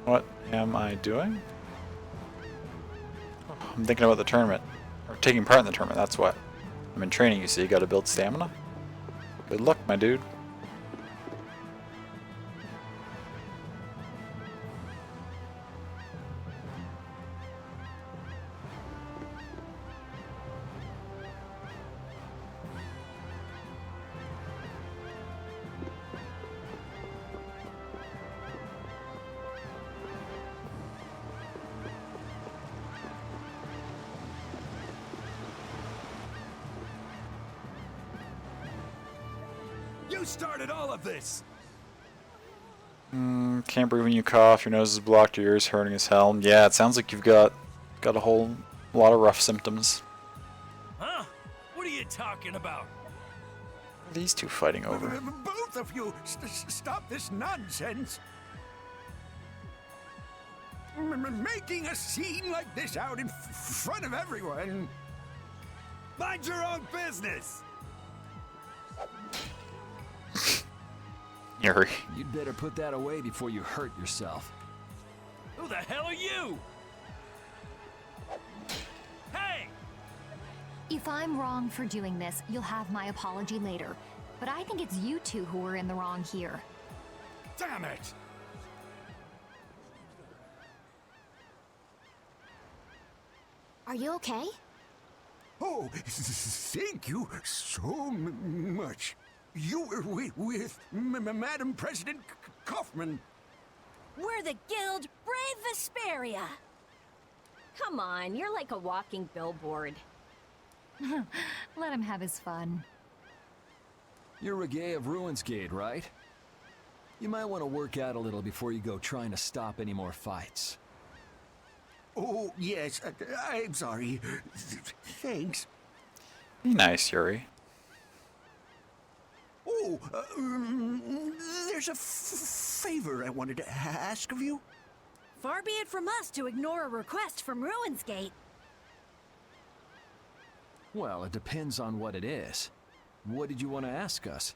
What am I doing? Oh, I'm thinking about the tournament. Or taking part in the tournament, that's what. I'm in training, you see, you gotta build stamina. Good luck, my dude. You started all of this! Can't breathe when you cough, your nose is blocked, your ears hurting as hell. Yeah, it sounds like you've got a whole lot of rough symptoms. Huh? What are you talking about? What are these two fighting over? Both of you, stop this nonsense! Making a scene like this out in front of everyone! Mind your own business! Yuri. You'd better put that away before you hurt yourself. Who the hell are you? Hey! If I'm wrong for doing this, you'll have my apology later. But I think it's you two who are in the wrong here. Damn it! Are you okay? Oh, thank you so much. You were with Madam President Kaufman. We're the Guild Brave Vesperia. Come on, you're like a walking billboard. Let him have his fun. You're Reggae of Ruinsgate, right? You might want to work out a little before you go trying to stop any more fights. Oh, yes, I'm sorry. Thanks. Be nice, Yuri. Oh, there's a favor I wanted to ask of you. Far be it from us to ignore a request from Ruinsgate. Well, it depends on what it is. What did you want to ask us?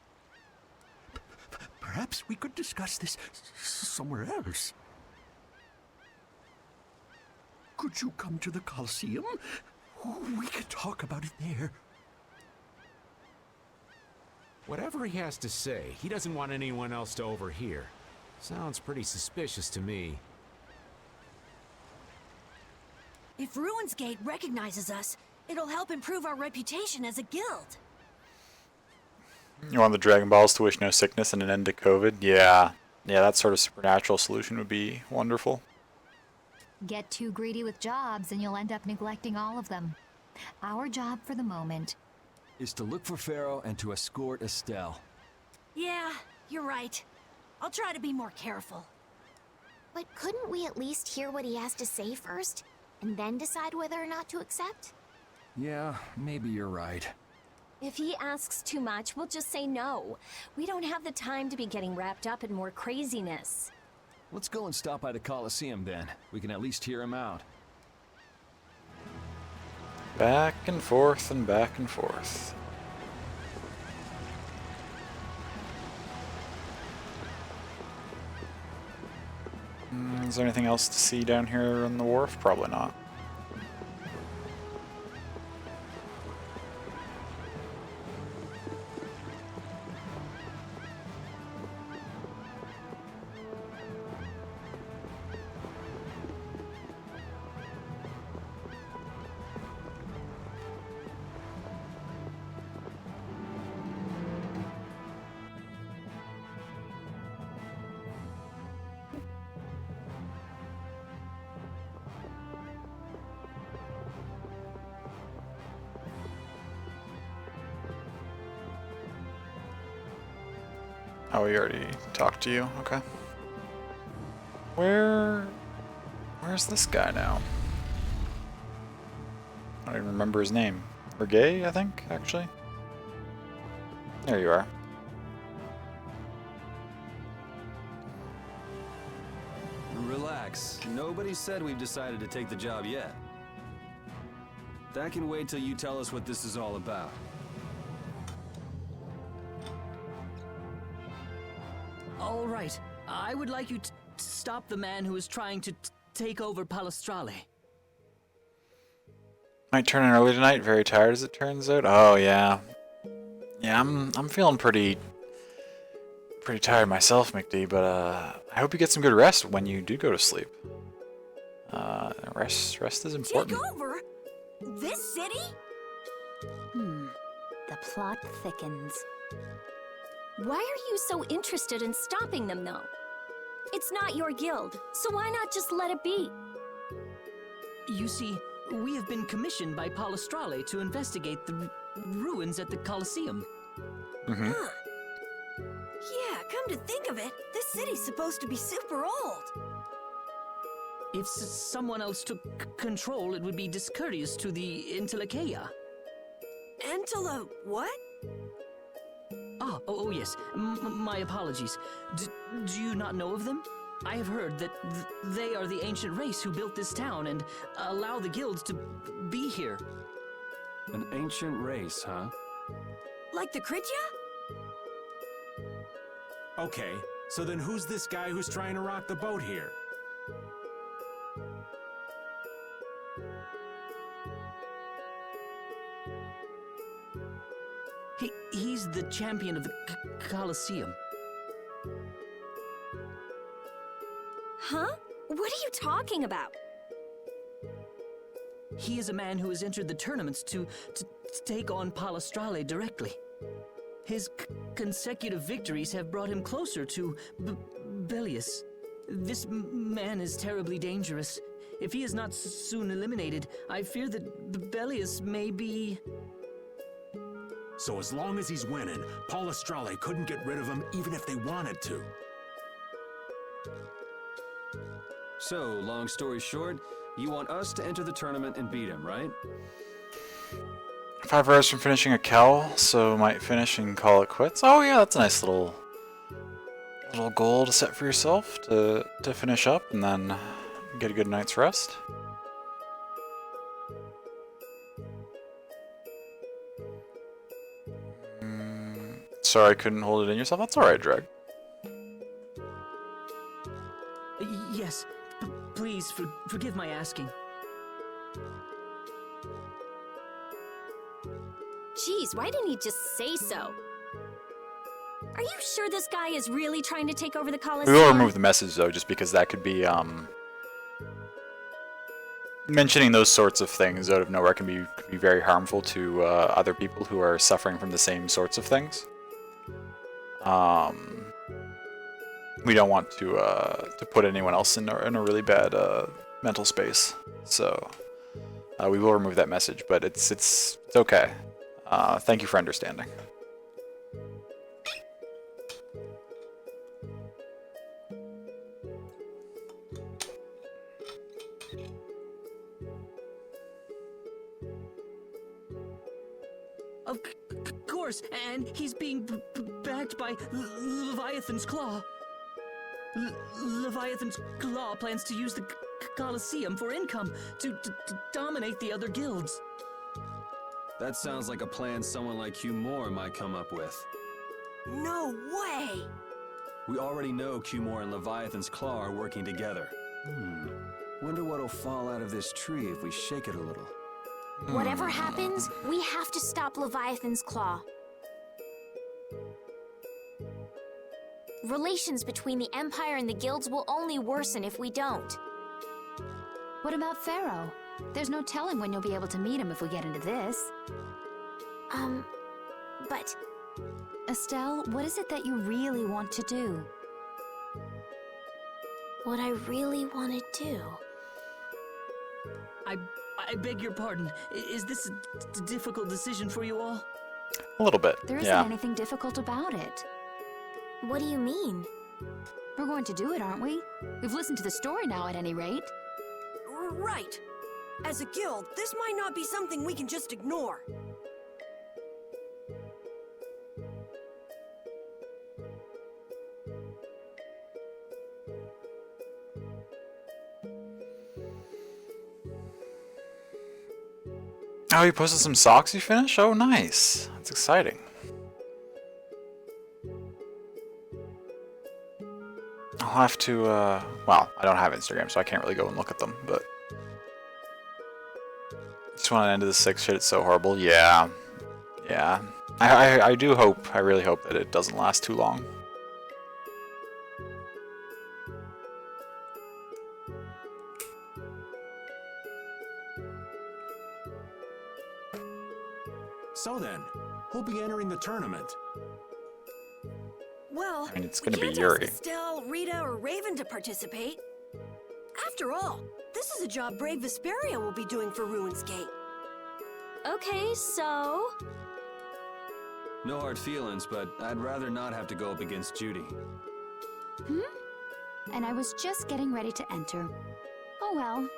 Perhaps we could discuss this somewhere else. Could you come to the Coliseum? We could talk about it there. Whatever he has to say, he doesn't want anyone else to overhear. Sounds pretty suspicious to me. If Ruinsgate recognizes us, it'll help improve our reputation as a guild. You want the Dragon Balls to wish no sickness and an end to COVID? Yeah. Yeah, that sort of supernatural solution would be wonderful. Get too greedy with jobs and you'll end up neglecting all of them. Our job for the moment is to look for Pharaoh and to escort Estelle. Yeah, you're right. I'll try to be more careful. But couldn't we at least hear what he has to say first, and then decide whether or not to accept? Yeah, maybe you're right. If he asks too much, we'll just say no. We don't have the time to be getting wrapped up in more craziness. Let's go and stop by the Colosseum then. We can at least hear him out. Back and forth and back and forth. Is there anything else to see down here on the wharf? Probably not. Oh, we already talked to you? Okay. Where's this guy now? I don't even remember his name. Reggae, I think, actually. There you are. Relax. Nobody said we've decided to take the job yet. That can wait till you tell us what this is all about. All right. I would like you to stop the man who is trying to take over Palestrale. Might turn in early tonight. Very tired, as it turns out. Oh yeah. Yeah, I'm feeling pretty tired myself, McD. But I hope you get some good rest when you do go to sleep. Rest is important. Take over? This city? The plot thickens. Why are you so interested in stopping them, though? It's not your guild, so why not just let it be? You see, we have been commissioned by Palestrale to investigate the ruins at the Colosseum. Mm-hmm. Huh. Yeah, come to think of it, this city's supposed to be super old. If someone else took control, it would be discourteous to the Intellikeia. What? Oh yes. My apologies. Do you not know of them? I have heard that they are the ancient race who built this town and allow the guilds to be here. An ancient race, huh? Like the Kritya? Okay, so then who's this guy who's trying to rock the boat here? He's the champion of the Colosseum. Huh? What are you talking about? He is a man who has entered the tournaments to take on Palestrale directly. His consecutive victories have brought him closer to Belius. This man is terribly dangerous. If he is not soon eliminated, I fear that Belius may be... So as long as he's winning, Palestrale couldn't get rid of him even if they wanted to. So, long story short, you want us to enter the tournament and beat him, right? 5 hours from finishing a cowl, so might finish and call it quits. Oh yeah, that's a nice little goal to set for yourself to finish up and then get a good night's rest. Sorry I couldn't hold it in yourself. That's alright, Dreg. Yes, please forgive my asking. Jeez, why didn't he just say so? Are you sure this guy is really trying to take over the We Coliseum? will remove the message though, just because that could be mentioning those sorts of things out of nowhere can be very harmful to other people who are suffering from the same sorts of things. We don't want to put anyone else in a really bad mental space, so we will remove that message. But it's okay. Thank you for understanding. Of course, and he's being backed by Leviathan's Claw. Leviathan's Claw plans to use the Coliseum for income to dominate the other guilds. That sounds like a plan someone like Hugh Moore might come up with. No way! We already know Hugh Moore and Leviathan's Claw are working together. Wonder what'll fall out of this tree if we shake it a little. Whatever happens, we have to stop Leviathan's Claw. Relations between the Empire and the guilds will only worsen if we don't. What about Pharaoh? There's no telling when you'll be able to meet him if we get into this. But... Estelle, what is it that you really want to do? What I really want to do... I beg your pardon. Is this a difficult decision for you all? A little bit, There isn't yeah. anything difficult about it. What do you mean? We're going to do it, aren't we? We've listened to the story now, at any rate. Right. As a guild, this might not be something we can just ignore. Oh, you posted some socks you finished? Oh, nice. That's exciting. I'll have to, well, I don't have Instagram, so I can't really go and look at them, but... Just want to end of the 6 shit, it's so horrible. Yeah. Yeah. I do hope, I really hope that it doesn't last too long. So then, who'll be entering the tournament? Well, I mean, it's we gonna be can't Yuri. ask Estelle, Rita, or Raven to participate. After all, this is a job Brave Vesperia will be doing for Ruins Gate. Okay, so... No hard feelings, but I'd rather not have to go up against Judy. And I was just getting ready to enter. Oh well,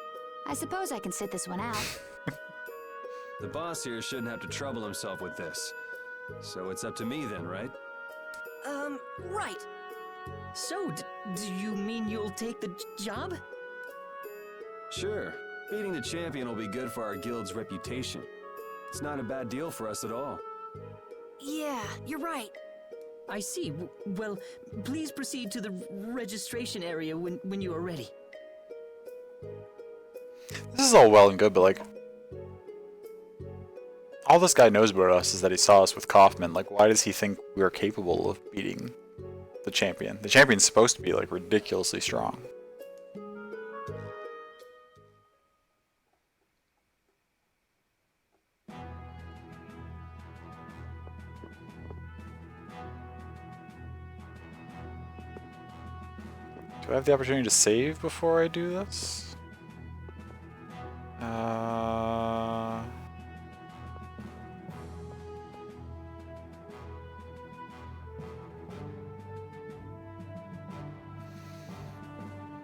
I suppose I can sit this one out. The boss here shouldn't have to trouble himself with this. So it's up to me then, right? Right. So, do you mean you'll take the job? Sure. Beating the champion will be good for our guild's reputation. It's not a bad deal for us at all. Yeah, you're right. I see. Well, please proceed to the registration area when you are ready. This is all well and good, but like... All this guy knows about us is that he saw us with Kaufman. Like, why does he think we are capable of beating the champion? The champion's supposed to be, like, ridiculously strong. Do I have the opportunity to save before I do this?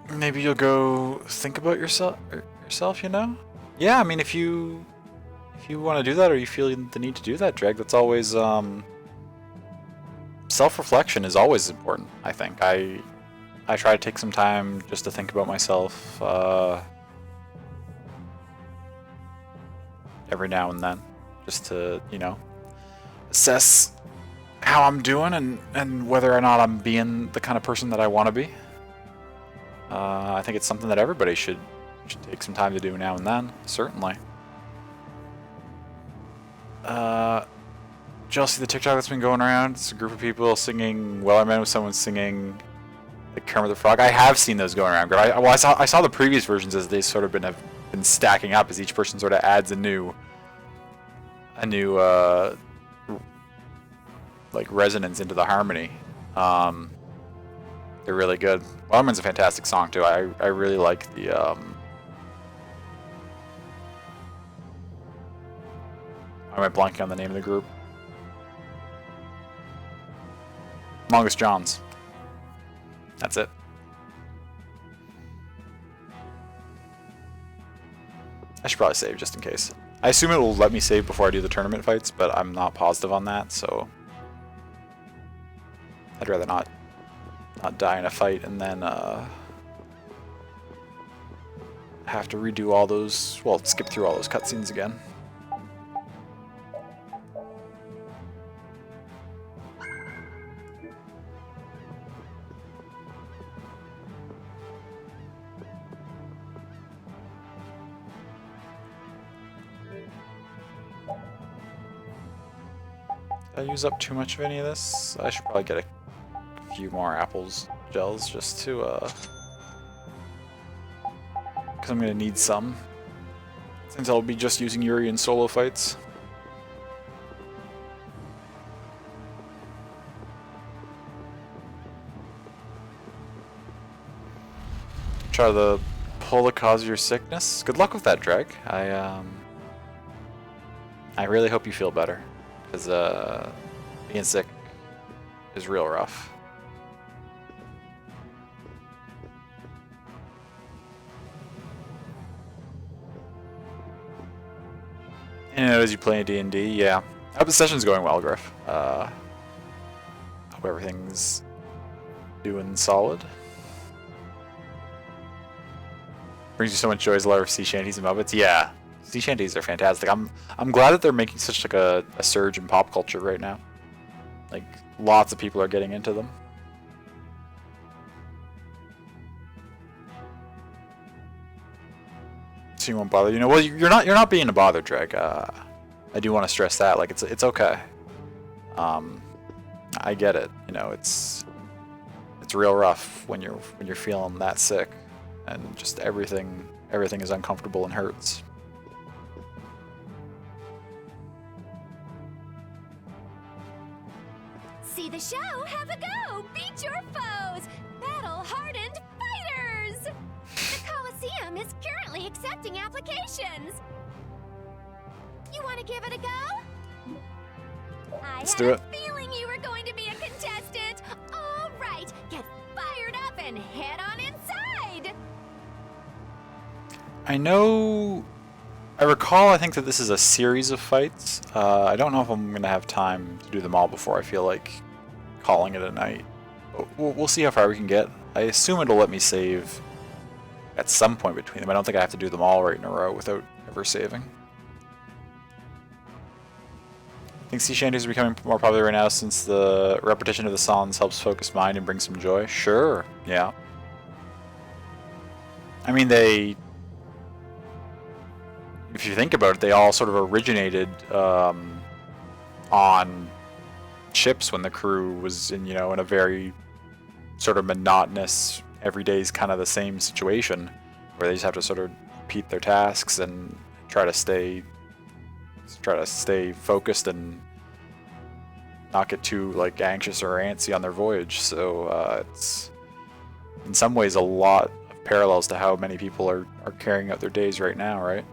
Maybe you'll go think about yourself, you know? Yeah, I mean, if you want to do that or you feel the need to do that, Dreg, that's always, self-reflection is always important, I think. I try to take some time just to think about myself, every now and then, just to, you know, assess how I'm doing and whether or not I'm being the kind of person that I want to be. I think it's something that everybody should take some time to do now and then, certainly. Did y'all see the TikTok that's been going around? It's a group of people singing Wellerman with someone singing like Kermit the Frog. I have seen those going around. I saw the previous versions as they sort of have been stacking up as each person sort of adds a new like resonance into the harmony. They're really good. Wellerman's a fantastic song too. I really like the why am I blanking on the name of the group? Longest Johns. That's it. I should probably save just in case. I assume it will let me save before I do the tournament fights, but I'm not positive on that, so I'd rather not die in a fight and then have to redo all those, well, skip through all those cutscenes again. Did I use up too much of any of this? I should probably get a few more apples gels just to because I'm gonna need some since I'll be just using Yuri in solo fights. Try to pull the cause of your sickness. Good luck with that, Dreg. I really hope you feel better. Because being sick is real rough. And as you play D&D, yeah. I hope the session's going well, Griff. Hope everything's doing solid. Brings you so much joy as a lover of sea shanties and Muppets. Yeah. Sea shanties are fantastic. I'm glad that they're making such like a surge in pop culture right now. Like lots of people are getting into them. So you won't bother. You know, well you're not being a bother, Dreg. I do want to stress that. Like it's okay. I get it. You know, it's real rough when you're feeling that sick, and just everything is uncomfortable and hurts. See the show, have a go! Beat your foes! Battle-hardened fighters! The Coliseum is currently accepting applications! You want to give it a go? Let's do it. Feeling you were going to be a contestant! Alright, get fired up and head on inside! I recall, I think that this is a series of fights. I don't know if I'm going to have time to do them all before I feel like calling it a night. But we'll see how far we can get. I assume it'll let me save at some point between them. I don't think I have to do them all right in a row without ever saving. I think sea shanties are becoming more popular right now since the repetition of the songs helps focus mind and bring some joy. Sure, yeah. I mean, if you think about it, they all sort of originated on ships when the crew was in a very sort of monotonous, every day's kind of the same situation, where they just have to sort of repeat their tasks and try to stay focused and not get too like anxious or antsy on their voyage. So it's in some ways a lot of parallels to how many people are carrying out their days right now, right?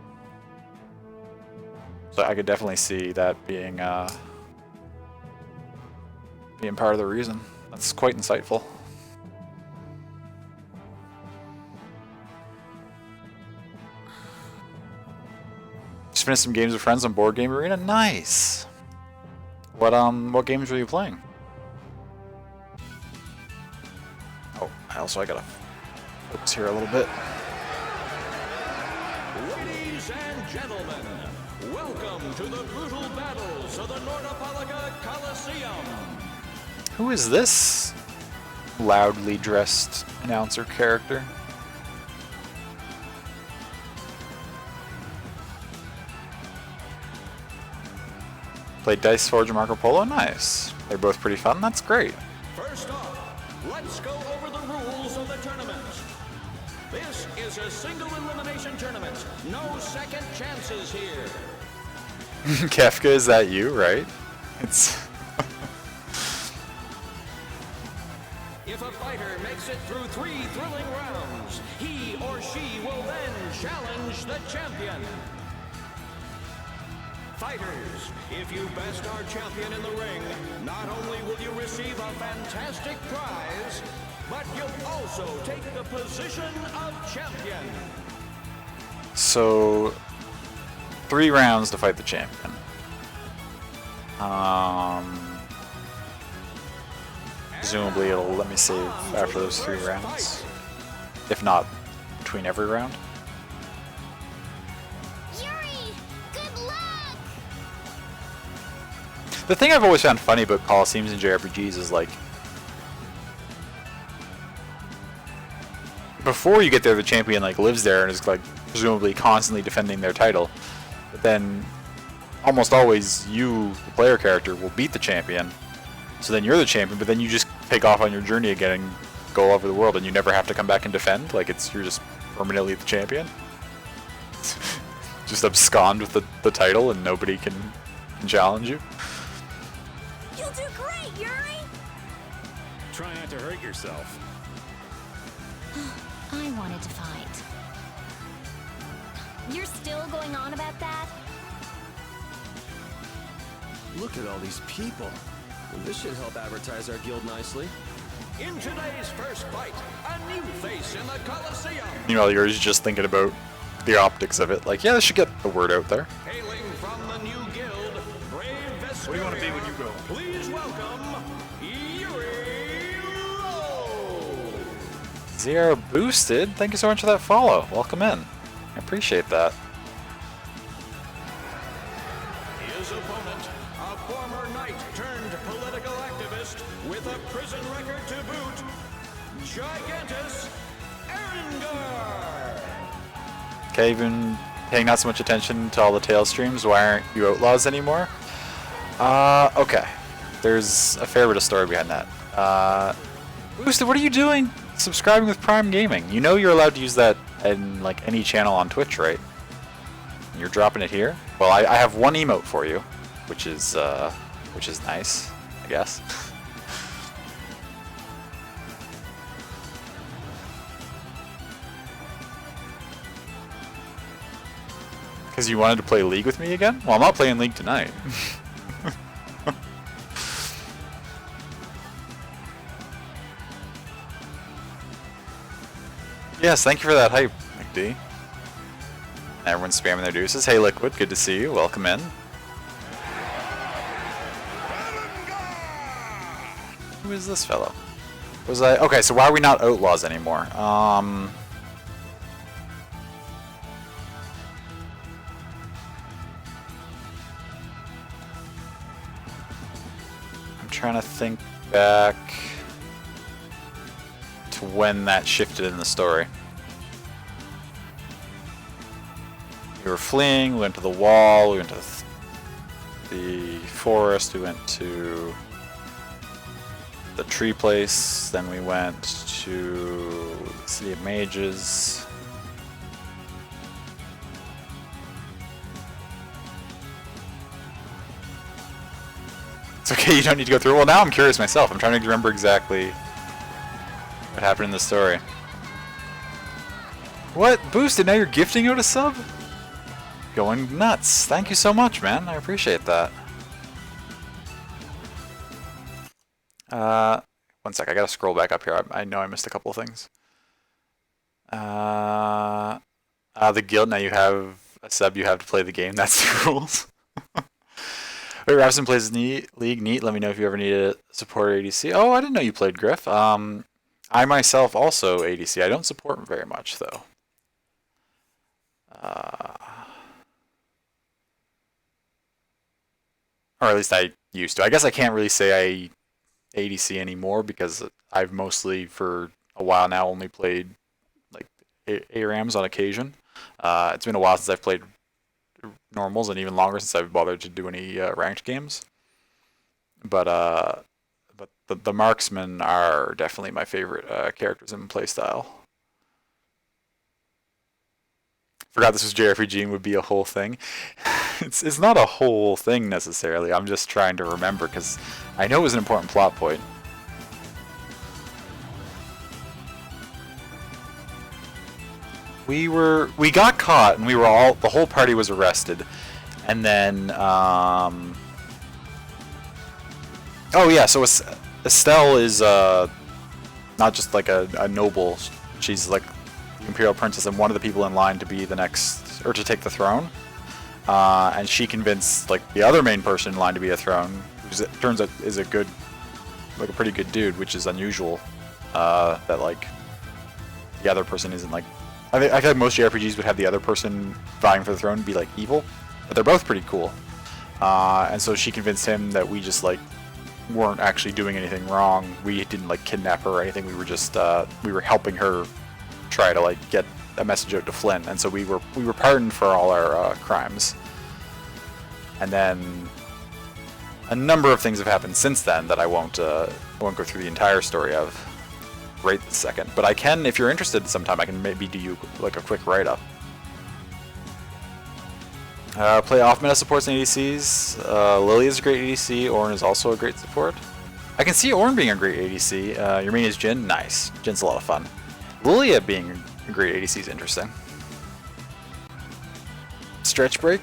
So I could definitely see that being part of the reason. That's quite insightful. Just finished some games with friends on Board Game Arena. Nice. What games were you playing? Oh, I gotta focus here a little bit. Ladies and gentlemen, welcome to the brutal battles of the Nordopolica Coliseum. Who is this loudly dressed announcer character? Played Dice Forge and Marco Polo? Nice. They're both pretty fun. That's great. First off, let's go over the rules of the tournament. This is a single elimination tournament. No second chances here. Kefka, is that you, right? It's... If a fighter makes it through 3 thrilling rounds, he or she will then challenge the champion. Fighters, if you best our champion in the ring, not only will you receive a fantastic prize, but you'll also take the position of champion. So, 3 rounds to fight the champion. Presumably it'll let me save after those 3 rounds. If not, between every round. The thing I've always found funny about Coliseums and JRPGs is like, before you get there, the champion like lives there and is like presumably constantly defending their title. But then, almost always, you, the player character, will beat the champion. So then you're the champion, but then you just take off on your journey again and go all over the world, and you never have to come back and defend. Like you're just permanently the champion. Just abscond with the title, and nobody can challenge you. You'll do great, Yuri! Try not to hurt yourself. I wanted to fight. You're still going on about that? Look at all these people. Well, this should help advertise our guild nicely. In today's first fight, a new face in the Coliseum. Meanwhile, you're just thinking about the optics of it. Like, yeah, this should get the word out there. Hailing from the new guild, Brave Vesperia. What do you want to be when you go? Please welcome Yuri Lowe. Zero boosted. Thank you so much for that follow. Welcome in. I appreciate that. His opponent, a former knight turned political activist with a prison record to boot, Gigantus Erengard. Okay, you've been paying not so much attention to all the tail streams. Why aren't you outlaws anymore? Okay. There's a fair bit of story behind that. Boosted, what are you doing? Subscribing with Prime Gaming. You know you're allowed to use that in like any channel on Twitch, right? You're dropping it here? Well, I have one emote for you, which is nice, I guess. Because you wanted to play League with me again? Well, I'm not playing League tonight. Yes, thank you for that hype, McD. Everyone's spamming their deuces. Hey, Liquid, good to see you. Welcome in. Who is this fellow? Was I... Okay, so why are we not outlaws anymore? I'm trying to think back to when that shifted in the story. We were fleeing, we went to the wall, we went to the forest, we went to the tree place, then we went to the City of Mages. It's okay, you don't need to go through. Well, now I'm curious myself. I'm trying to remember exactly what happened in the story. What? Boosted, now you're gifting out a sub? Going nuts. Thank you so much, man. I appreciate that. One sec, I gotta scroll back up here. I know I missed a couple of things. The guild, now you have a sub, you have to play the game. That's the rules. Wait, Robson plays League. Neat. Let me know if you ever need a support ADC. Oh, I didn't know you played Griff. I myself also ADC. I don't support him very much, though. Or at least I used to. I guess I can't really say I ADC anymore because I've mostly, for a while now, only played like ARAMs on occasion. It's been a while since I've played normals and even longer since I've bothered to do any ranked games. But the marksmen are definitely my favorite characters in playstyle. Forgot this was JRPG and would be a whole thing. It's not a whole thing necessarily. I'm just trying to remember because I know it was an important plot point. We got caught and the whole party was arrested, and then oh yeah, so Estelle is not just like a noble. She's like the imperial princess and one of the people in line to be the next, or to take the throne. And she convinced like the other main person in line to be a throne, who it turns out is a pretty good dude, which is unusual. That like the other person isn't like. I feel like most JRPGs would have the other person vying for the throne be like evil, but they're both pretty cool. And so she convinced him that we just like weren't actually doing anything wrong. We didn't like kidnap her or anything. We were just we were helping her try to like get a message out to Flynn, and so we were pardoned for all our crimes. And then a number of things have happened since then that I won't go through the entire story of right this second. But I can, if you're interested, sometime I can maybe do you like a quick write-up. Play off-meta supports and ADCs. Lily is a great ADC. Ornn is also a great support. I can see Ornn being a great ADC. Your main is Jhin. Nice. Jin's a lot of fun. Lilia being a great ADC is interesting. Stretch break.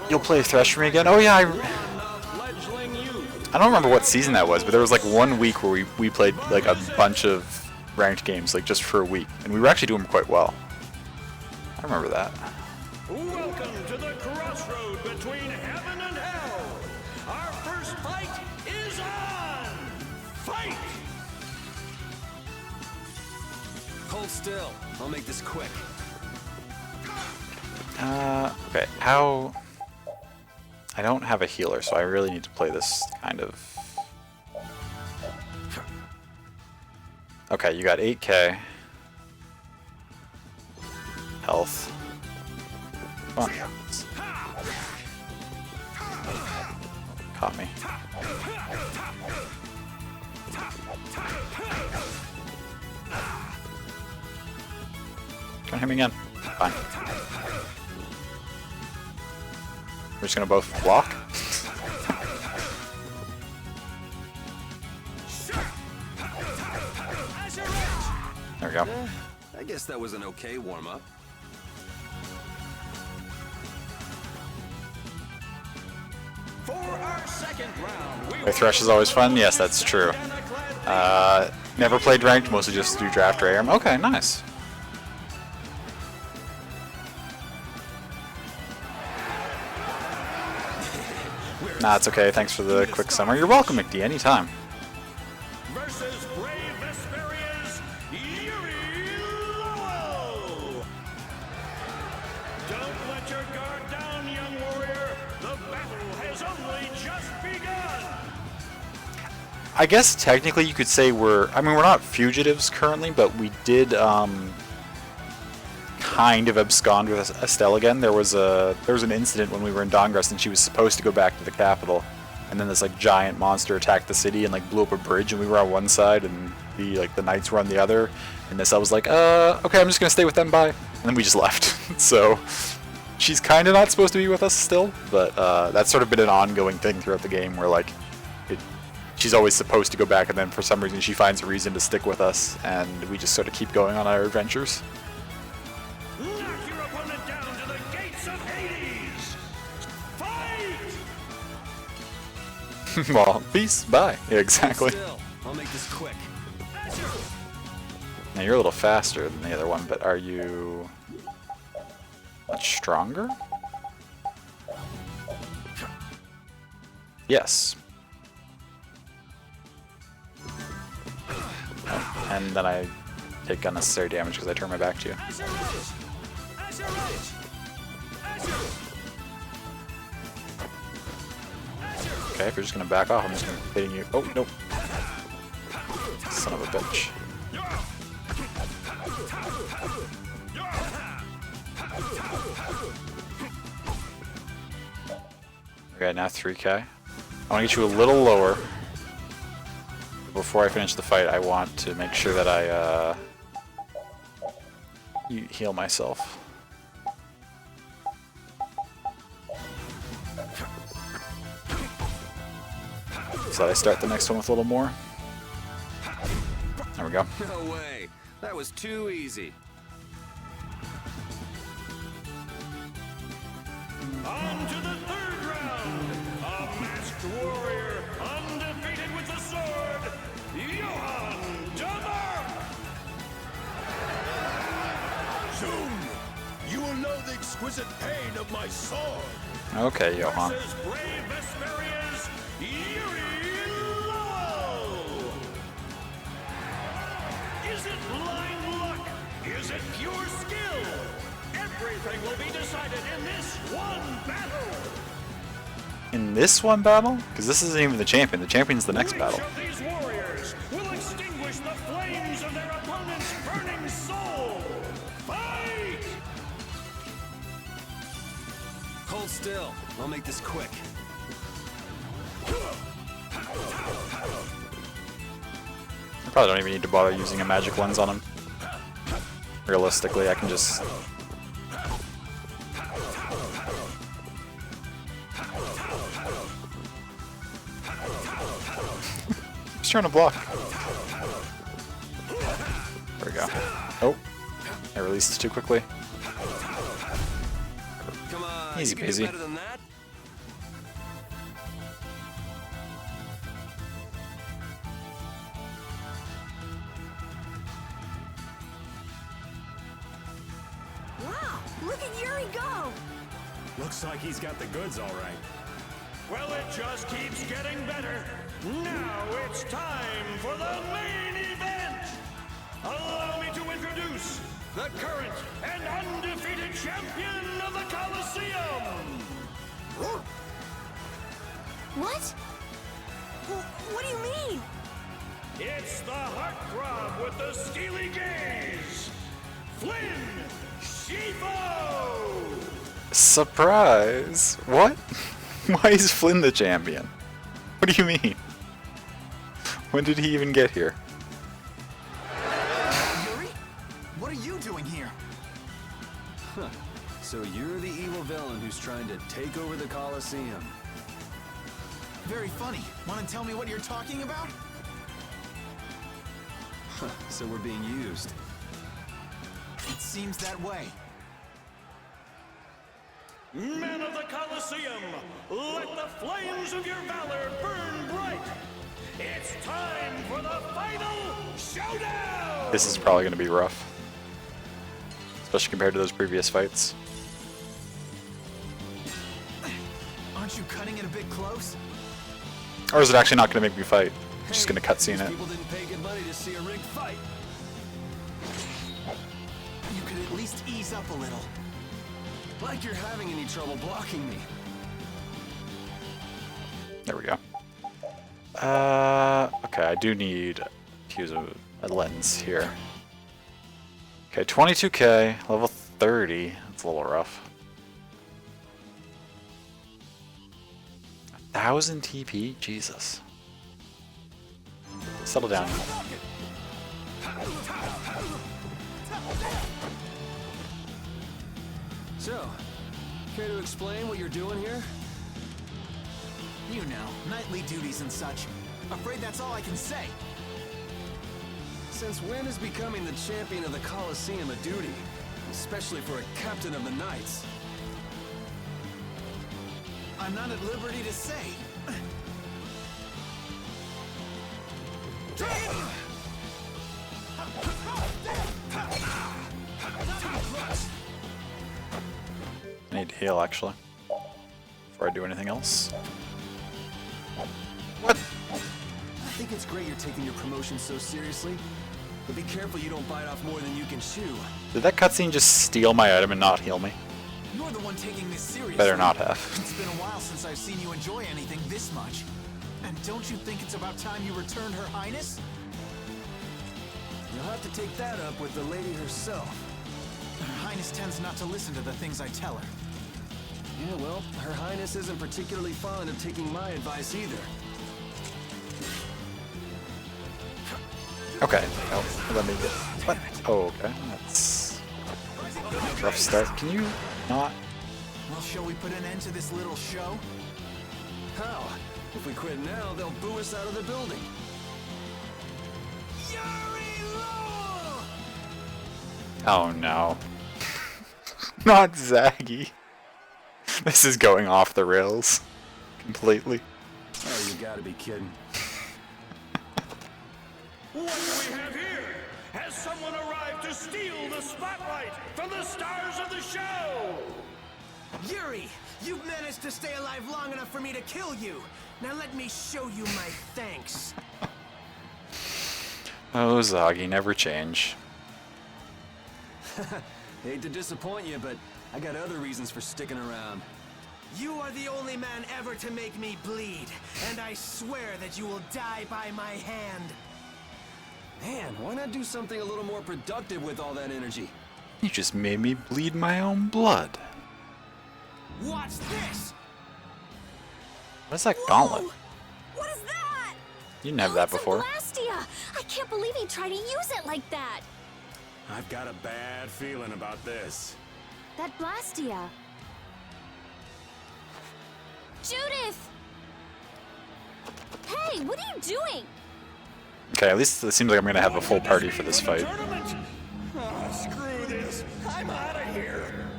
You'll play Thresh for me again? Oh yeah, I don't remember what season that was, but there was like 1 week where we played like a bunch of ranked games, like just for a week, and we were actually doing quite well. I remember that. Welcome to the crossroad between heaven and hell. Our first fight is on. Fight! Hold still. I'll make this quick. Okay, how... I don't have a healer, so I really need to play this kind of... Okay, you got 8k. Health. Come on. Caught me. Don't hit me again. Fine. We're just gonna both block. There we go. I guess that was an okay warm-up. For our second round, Play Thresh is always fun. Yes, that's true. Never played ranked, mostly just do draft ARM. Okay, nice. Nah, it's okay. Thanks for the quick summary. You're welcome, McD. Anytime. versus Brave Vesperia's Yuri Lowell. Don't let your guard down, young warrior. The battle has only just begun. I guess technically you could say we're not fugitives currently, but we did kind of abscond with Estelle again. There was an incident when we were in Dongress and she was supposed to go back to the capital, and then this like giant monster attacked the city and like blew up a bridge, and we were on one side and the knights were on the other, and Estelle was like, okay, I'm just gonna stay with them, bye, and then we just left. So she's kind of not supposed to be with us still, but that's sort of been an ongoing thing throughout the game where like she's always supposed to go back, and then for some reason she finds a reason to stick with us, and we just sort of keep going on our adventures. Knock your opponent down to the gates of Hades. Fight! Well, peace, bye. Yeah, exactly. Still, I'll make this quick. Now you're a little faster than the other one, but are you much stronger? Yes. Oh, and then I take unnecessary damage because I turn my back to you. Okay, if you're just gonna back off, I'm just gonna be hitting you. Oh, nope. Son of a bitch. Okay, now 3K. I want to get you a little lower. Before I finish the fight, I want to make sure that I heal myself. So that I start the next one with a little more. There we go. No way. That was too easy. On to the third round. A masked warrior, undefeated with the sword, Johann Dummer. Soon, you will know the exquisite pain of my sword. Okay, Johann. Versus brave Vesperia's Yuri Lowell. Is it blind luck? Is it pure skill? Everything will be decided in this one battle. In this one battle? Because this isn't even the champion. The champion's the next battle. Which of these warriors will extinguish the flames of their opponent's burning soul? Fight! Hold still. I'll make this quick. I probably don't even need to bother using a magic lens on him. Realistically, I can just... He's trying to block. There we go. Oh, I released it too quickly. Come on, Easy you can do peasy. better than that. Wow, look at Yuri go! Looks like he's got the goods all right. Well, it just keeps getting better. Now it's time for the main event. Allow me to introduce the current and undefeated champion of the Coliseum. What? What do you mean? It's the heartthrob with the steely gaze, Flynn Shifo! Surprise! What? Why is Flynn the champion? What do you mean? When did he even get here? Yuri? What are you doing here? Huh. So you're the evil villain who's trying to take over the Coliseum. Very funny. Want to tell me what you're talking about? Huh. So we're being used. It seems that way. Men of the Coliseum, let the flames of your valor burn bright. It's time for the final showdown! This is probably going to be rough. Especially compared to those previous fights. Aren't you cutting it a bit close? Or is it actually not going to make me fight? I'm just going to cutscene it. People didn't pay good money to see a rigged fight. You could at least ease up a little. Like you're having any trouble blocking me. There we go. Okay, I do need to use a lens here. Okay, 22k, level 30. That's a little rough. 1,000 TP? Jesus. Settle down. So, care to explain what you're doing here? You know, nightly duties and such. Afraid that's all I can say. Since when is becoming the champion of the Coliseum a duty? Especially for a captain of the Knights. I'm not at liberty to say. I need to heal, actually. Before I do anything else. What? I think it's great you're taking your promotion so seriously. But be careful you don't bite off more than you can chew. Did that cutscene just steal my item and not heal me? You're the one taking this seriously. Better not have. It's been a while since I've seen you enjoy anything this much. And don't you think it's about time you returned Her Highness? You'll have to take that up with the lady herself. Her Highness tends not to listen to the things I tell her. Yeah, well, Her Highness isn't particularly fond of taking my advice either. Okay. Oh, let me get. What? Oh, okay. That's a rough start. Can you not? Well, shall we put an end to this little show? How? If we quit now, they'll boo us out of the building. Oh no. Not Zaggy. This is going off the rails. Completely. Oh, you gotta be kidding. What do we have here? Has someone arrived to steal the spotlight from the stars of the show? Yuri, you've managed to stay alive long enough for me to kill you. Now let me show you my thanks. Oh, Zaggy, never change. Hate to disappoint you, but I got other reasons for sticking around. You are the only man ever to make me bleed, and I swear that you will die by my hand. Man, why not do something a little more productive with all that energy? You just made me bleed my own blood. Watch this! What's that gauntlet? What is that? You didn't have that before. Blastia! I can't believe he tried to use it like that. I've got a bad feeling about this. That Blastia. Judith! Hey, what are you doing? Okay, at least it seems like I'm gonna have a full party for this fight. Oh, screw this. I'm out of here.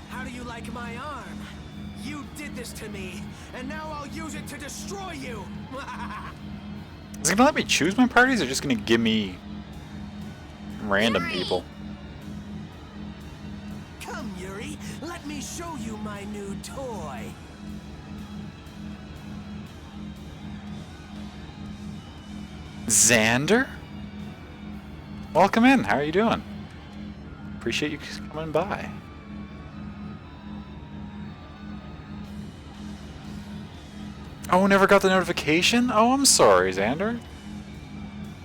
How do you like my arm? You did this to me, and now I'll use it to destroy you! Is it gonna let me choose my parties or just gonna give me random people? Come, Yuri, let me show you my new toy. Xander? Welcome in. How are you doing? Appreciate you coming by. Oh, never got the notification? Oh, I'm sorry, Xander.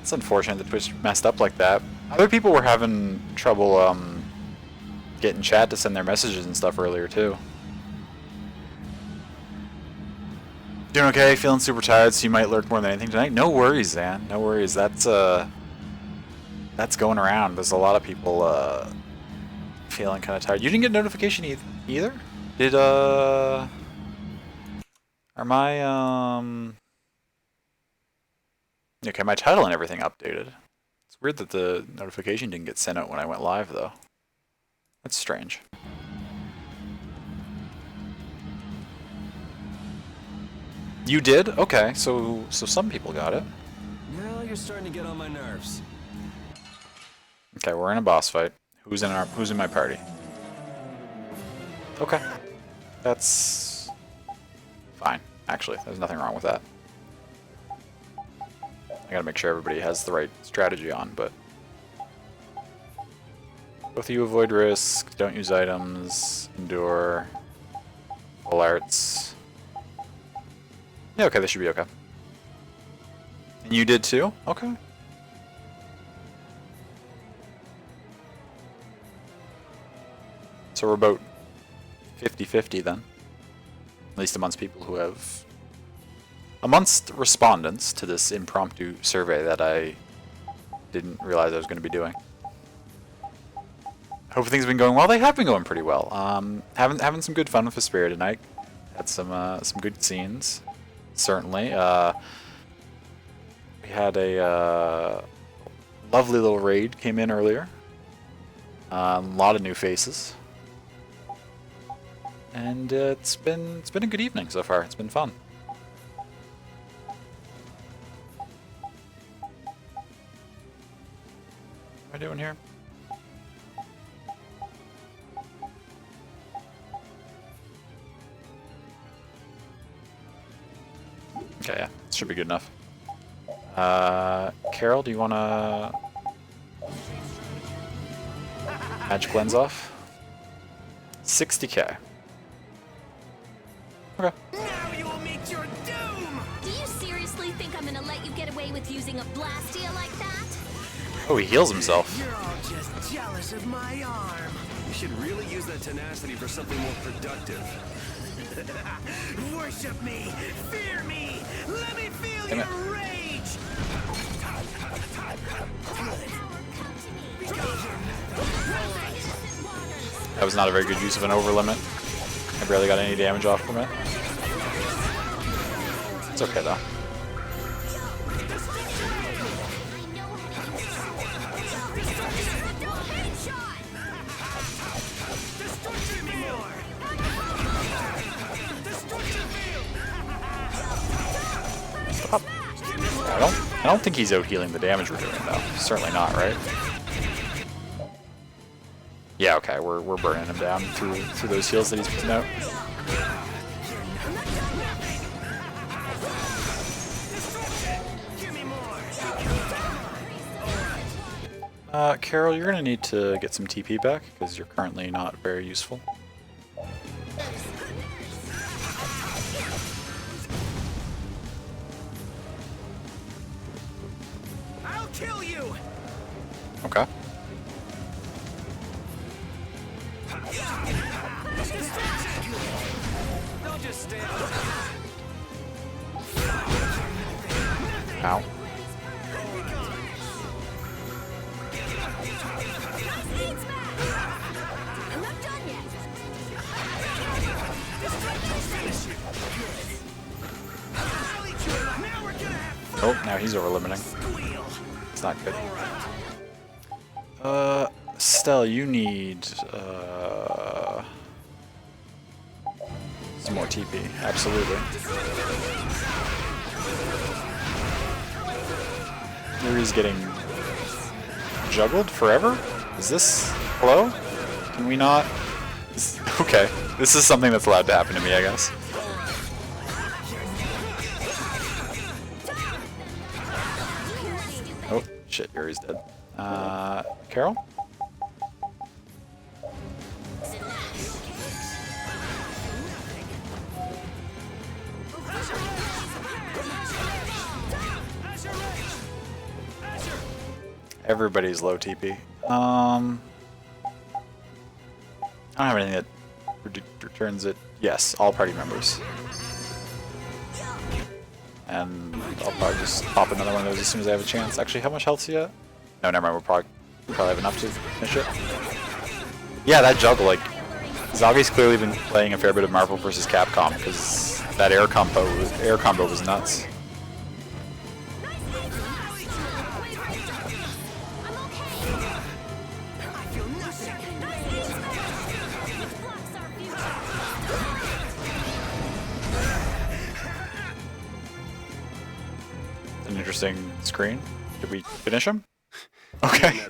It's unfortunate that Twitch messed up like that. Other people were having trouble getting chat to send their messages and stuff earlier too. Doing okay? Feeling super tired, so you might lurk more than anything tonight. No worries, Zan. No worries. That's going around. There's a lot of people feeling kind of tired. You didn't get a notification either? Did are my okay, my title and everything updated. It's weird that the notification didn't get sent out when I went live though. That's strange. You did? Okay, so some people got it. Now you're starting to get on my nerves. Okay, we're in a boss fight. Who's in my party? Okay. That's fine. Actually, there's nothing wrong with that. I gotta make sure everybody has the right strategy on, but both of you avoid risk, don't use items, endure, full arts. Yeah, okay, this should be okay. And you did too? Okay. So we're about 50-50 then. At least amongst people who have... Amongst respondents to this impromptu survey that I didn't realize I was going to be doing. Hope things have been going well. They have been going pretty well. Having some good fun with Vesperia tonight. Had some good scenes. Certainly. We had a lovely little raid came in earlier. A lot of new faces. And it's been a good evening so far. It's been fun. What am I doing here? Okay, yeah, this should be good enough. Carol, do you want to magic lens off? 60k. Okay. Now you will meet your doom! Do you seriously think I'm gonna let you get away with using a Blastia like that? Oh, he heals himself. You're all just jealous of my arm. You should really use that tenacity for something more productive. Worship me, fear me, let me feel Damn your it. rage. That was not a very good use of an over limit. I barely got any damage off from it. It's okay though. Stop. I don't think he's out healing the damage we're doing though. Certainly not, right? Yeah, okay, we're burning him down through those heals that he's putting out. Carol, you're gonna need to get some TP back because you're currently not very useful. I'll kill you. Okay. Don't just stand. Ow. Oh, now he's over limiting. It's not good. Stell, you need some more TP. Absolutely. Yuri's getting juggled forever? Is this... Hello? Can we not... Okay, this is something that's allowed to happen to me, I guess. Oh, shit, Yuri's dead. Carol? Everybody's low TP. I don't have anything that returns it. Yes, all party members. And I'll probably just pop another one of those as soon as I have a chance. Actually, how much health's he at? No, never mind. We probably have enough to finish it. Yeah, that juggle, like, Zoggy's clearly been playing a fair bit of Marvel vs. Capcom because that air combo was nuts. An interesting screen. Did we finish him? Okay.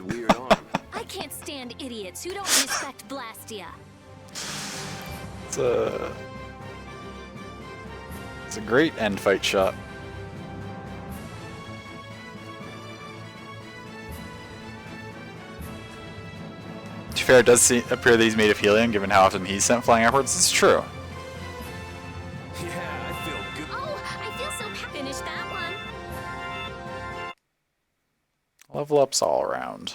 I can't stand idiots who don't respect Blastia. It's a great end fight shot. To be fair, it does appear that he's made of helium, given how often he's sent flying upwards. It's true. Yeah, I feel good. Oh, I feel so finish that one. Level ups all around.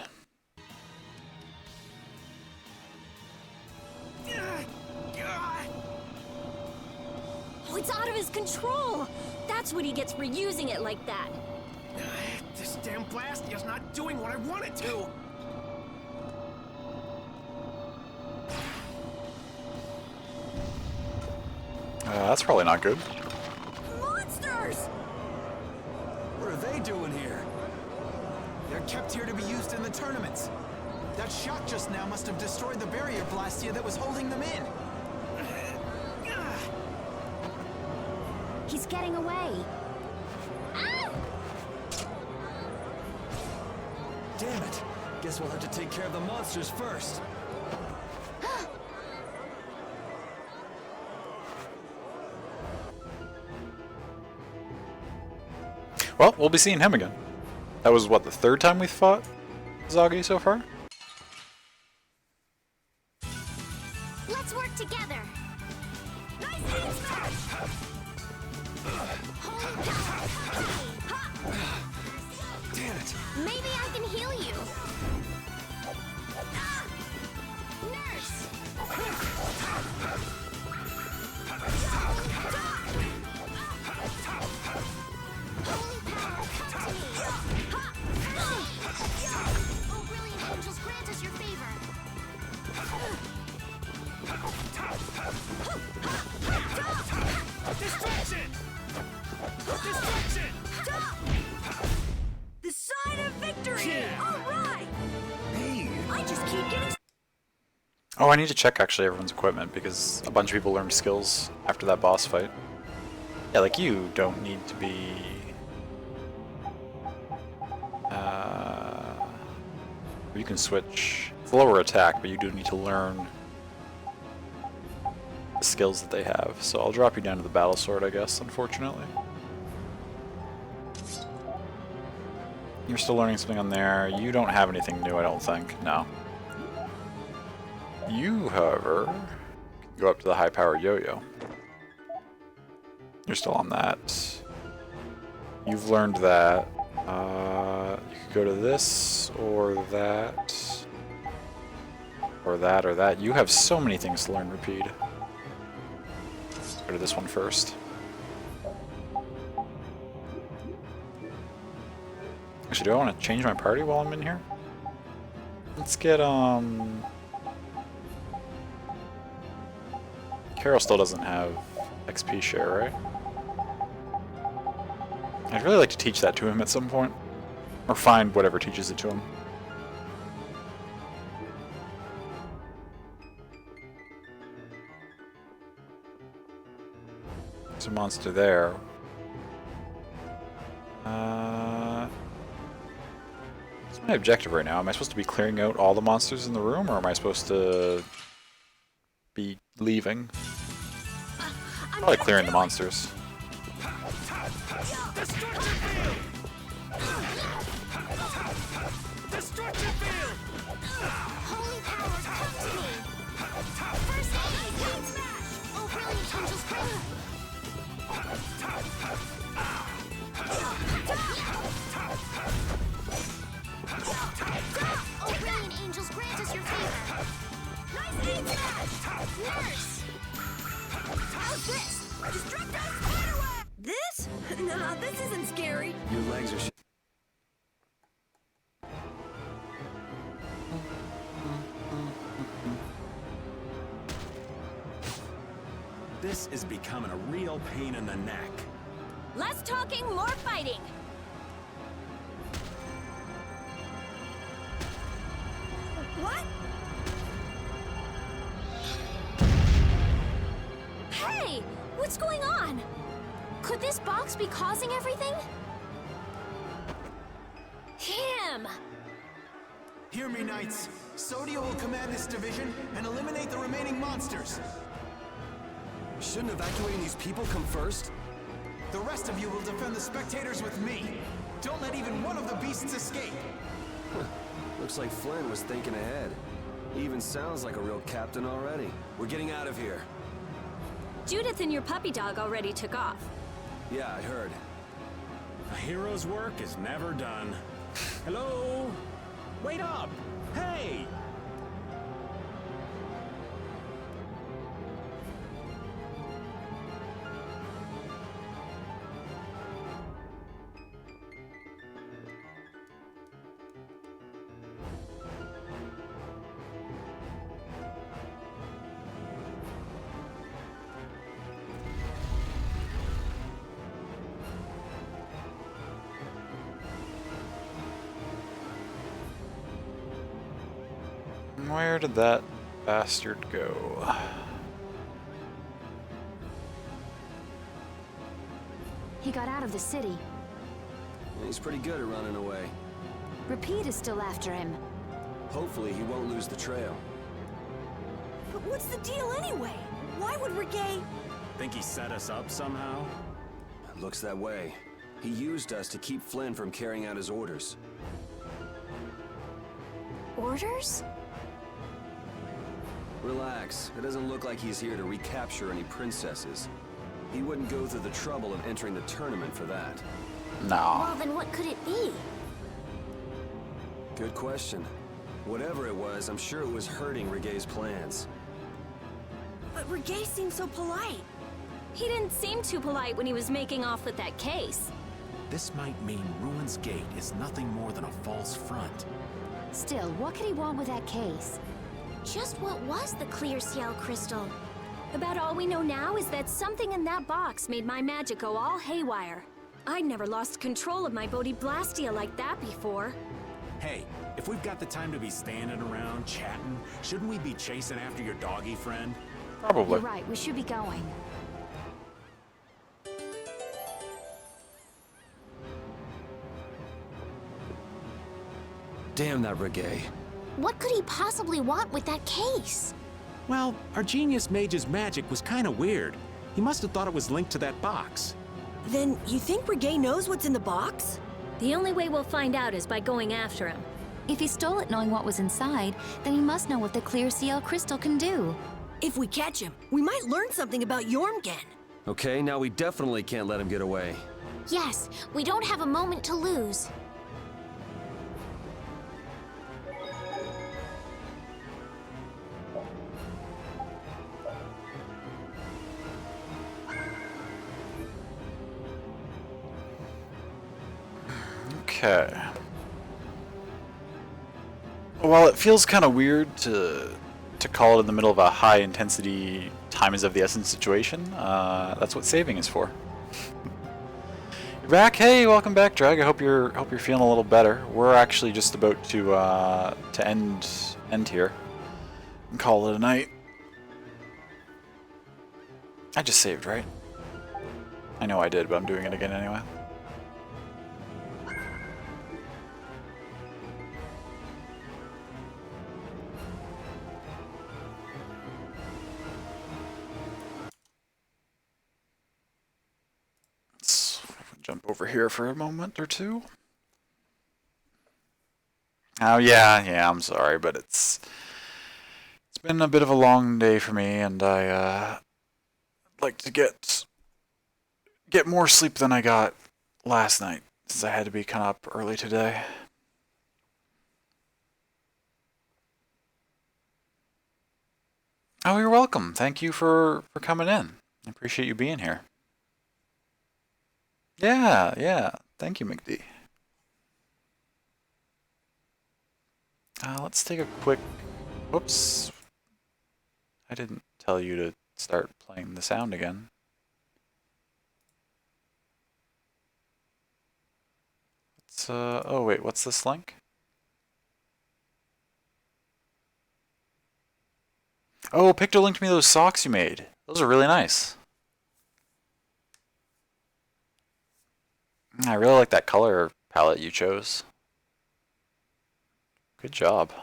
Oh, it's out of his control. That's what he gets for using it like that. This damn Blastia's not doing what I want it to. That's probably not good. Monsters! What are they doing here? They're kept here to be used in the tournaments. That shot just now must have destroyed the barrier Blastia that was holding them in. He's getting away. Damn it! Guess we'll have to take care of the monsters first. Well, we'll be seeing him again. That was, what, the third time we've fought Zoggy so far? Let's work together. Damn it! Maybe I can heal you. Oh, I need to check actually everyone's equipment because a bunch of people learned skills after that boss fight. Yeah, like you don't need to be... you can switch lower attack, but you do need to learn the skills that they have. So I'll drop you down to the battle sword, I guess, unfortunately. You're still learning something on there. You don't have anything new, I don't think. No. You, however, can go up to the high-powered yo-yo. You're still on that. You've learned that. You could go to this, or that, or that, or that. You have so many things to learn, Repeat. Go to this one first. Actually, do I want to change my party while I'm in here? Let's get, Carol still doesn't have XP share, right? I'd really like to teach that to him at some point. Or find whatever teaches it to him. There's a monster there. What's my objective right now? Am I supposed to be clearing out all the monsters in the room, or am I supposed to be leaving? Probably clearing the monsters. Holy powers, come to me! First aid, Blade Smash! Oh, brilliant, Angel's Grant! Oh, brilliant, Angel's Grant is your favor! Nice aid smash! Nurse! How's this? Destructo Spiderweb! This? Nah, this isn't scary. Your legs are This is becoming a real pain in the neck. Less talking, more fighting! What? Hey! What's going on? Could this box be causing everything? Him! Hear me, Knights. Sodia will command this division and eliminate the remaining monsters. Shouldn't evacuating these people come first? The rest of you will defend the spectators with me. Don't let even one of the beasts escape. Looks like Flynn was thinking ahead. He even sounds like a real captain already. We're getting out of here. Judith and your puppy dog already took off. Yeah, I heard. A hero's work is never done. Hello? Wait up! Hey! Where did that bastard go? He got out of the city. He's pretty good at running away. Repeat is still after him. Hopefully he won't lose the trail. But what's the deal anyway? Why would Reggae... Think he set us up somehow? Looks that way. He used us to keep Flynn from carrying out his orders. Orders? Relax. It doesn't look like he's here to recapture any princesses. He wouldn't go through the trouble of entering the tournament for that. No. Well, then what could it be? Good question. Whatever it was, I'm sure it was hurting Reggae's plans. But Reggae seemed so polite. He didn't seem too polite when he was making off with that case. This might mean Ruin's Gate is nothing more than a false front. Still, what could he want with that case? Just what was the clear ciel crystal? About all we know now is that something in that box made my magic go all haywire. I'd never lost control of my Bodhi Blastia like that before. Hey, if we've got the time to be standing around, chatting, shouldn't we be chasing after your doggy friend? Probably. You're right, we should be going. Damn that reggae. What could he possibly want with that case? Well, our genius mage's magic was kind of weird. He must have thought it was linked to that box. Then you think Reggae knows what's in the box? The only way we'll find out is by going after him. If he stole it knowing what was inside, then he must know what the clear CL crystal can do. If we catch him, we might learn something about Jormgen. Okay, now we definitely can't let him get away. Yes, we don't have a moment to lose. Okay. While it feels kind of weird to call it in the middle of a high intensity time is of the essence situation, that's what saving is for. You're back. Hey, welcome back, Drag. I hope you're feeling a little better. We're actually just about to end here and call it a night. I just saved, right? I know I did, but I'm doing it again anyway. Jump over here for a moment or two. Oh yeah, I'm sorry, but it's been a bit of a long day for me, and I like to get more sleep than I got last night, since I had to be kind of up early today. Oh, you're welcome. Thank you for coming in. I appreciate you being here. Yeah. Thank you, McD. Let's take a quick... Whoops. I didn't tell you to start playing the sound again. Let's, oh wait, what's this link? Oh, Picto linked me those socks you made. Those are really nice. I really like that color palette you chose. Good job.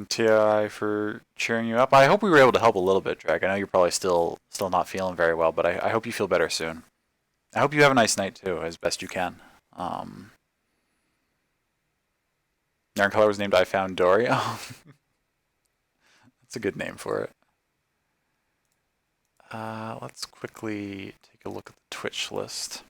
TI for cheering you up. I hope we were able to help a little bit, Drag. I know you're probably still not feeling very well, but I hope you feel better soon. I hope you have a nice night too, as best you can. Yarn color was named I Found Dory. Oh, that's a good name for it. Let's quickly take a look at the Twitch list.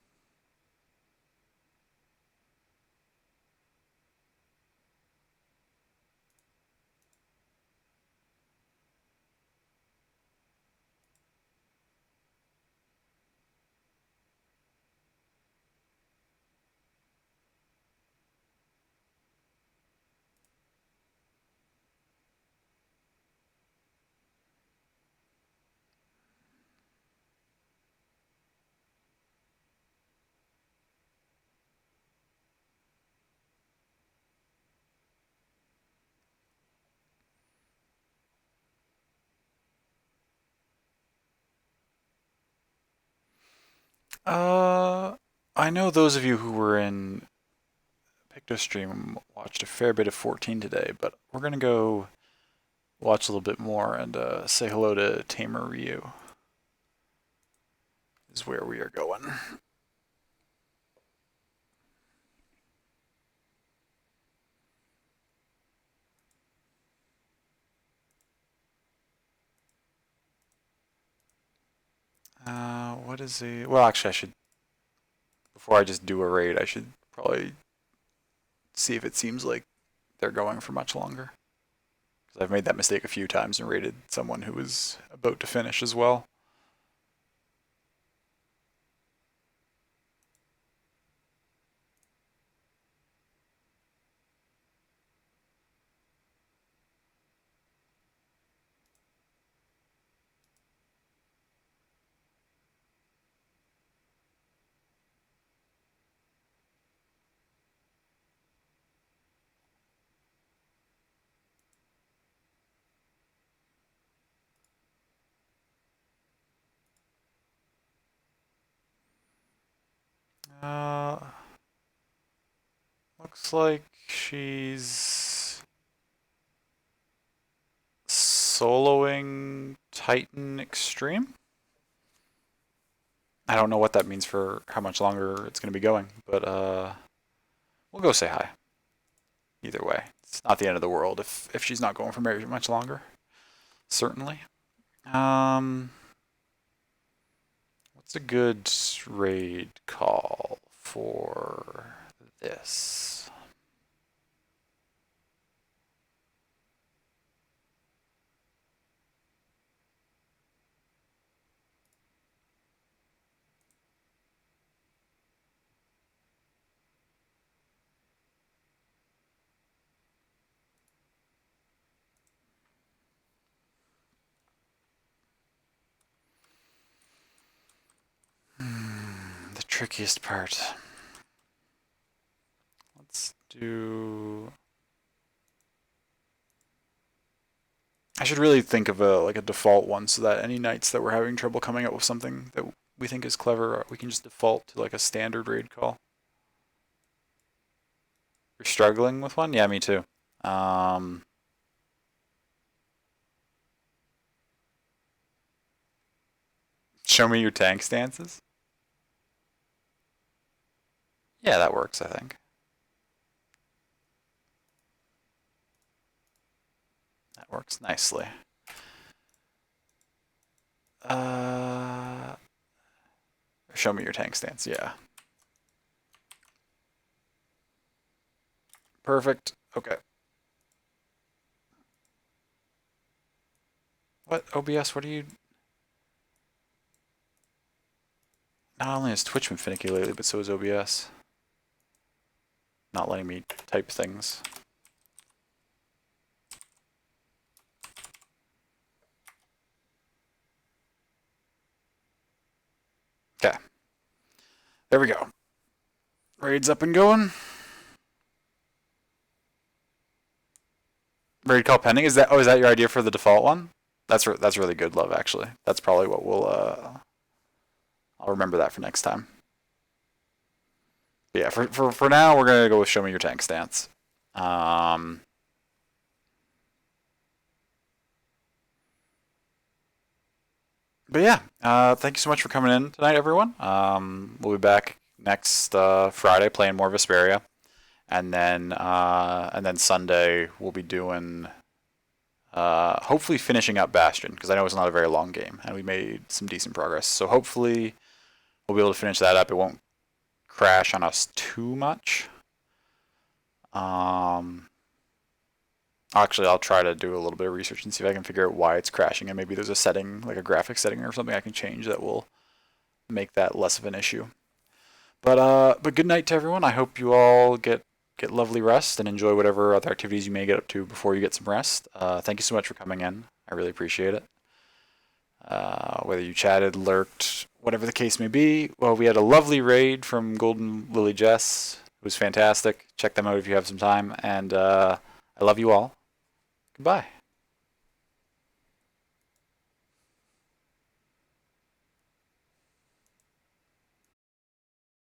I know those of you who were in PictoStream watched a fair bit of 14 today, but we're gonna go watch a little bit more and say hello to Tamer Ryu. Is where we are going. What is the... Well, actually, I should... Before I just do a raid, I should probably see if it seems like they're going for much longer. Because I've made that mistake a few times and raided someone who was about to finish as well. Looks like she's soloing Titan Extreme. I don't know what that means for how much longer it's going to be going, but we'll go say hi. Either way, it's not the end of the world if she's not going for very much longer. Certainly. What's a good raid call for this? The trickiest part. Let's do... I should really think of a default one so that any nights that we're having trouble coming up with something that we think is clever, we can just default to like a standard raid call. You're struggling with one? Yeah, me too. Show me your tank stances? Yeah, that works, I think. That works nicely. Show me your tank stance, yeah. Perfect. Okay. What? OBS, what are you... Not only has Twitch been finicky lately, but so is OBS. Not letting me type things. Okay. There we go. Raid's up and going. Raid call pending. Is that your idea for the default one? That's really good, Love, actually. That's probably what we'll I'll remember that for next time. But yeah, for now we're gonna go with show me your tank stance. But yeah, thank you so much for coming in tonight, everyone. We'll be back next Friday playing more Vesperia, and then Sunday we'll be doing hopefully finishing up Bastion, because I know it's not a very long game and we made some decent progress. So hopefully we'll be able to finish that up. It won't crash on us too much. Actually, I'll try to do a little bit of research and see if I can figure out why it's crashing, and maybe there's a setting, like a graphic setting or something I can change that will make that less of an issue. But good night to everyone. I hope you all get lovely rest and enjoy whatever other activities you may get up to before you get some rest. Thank you so much for coming in. I really appreciate it. Whether you chatted, lurked, whatever the case may be. Well, we had a lovely raid from Golden Lily Jess. It was fantastic. Check them out if you have some time. And I love you all. Goodbye.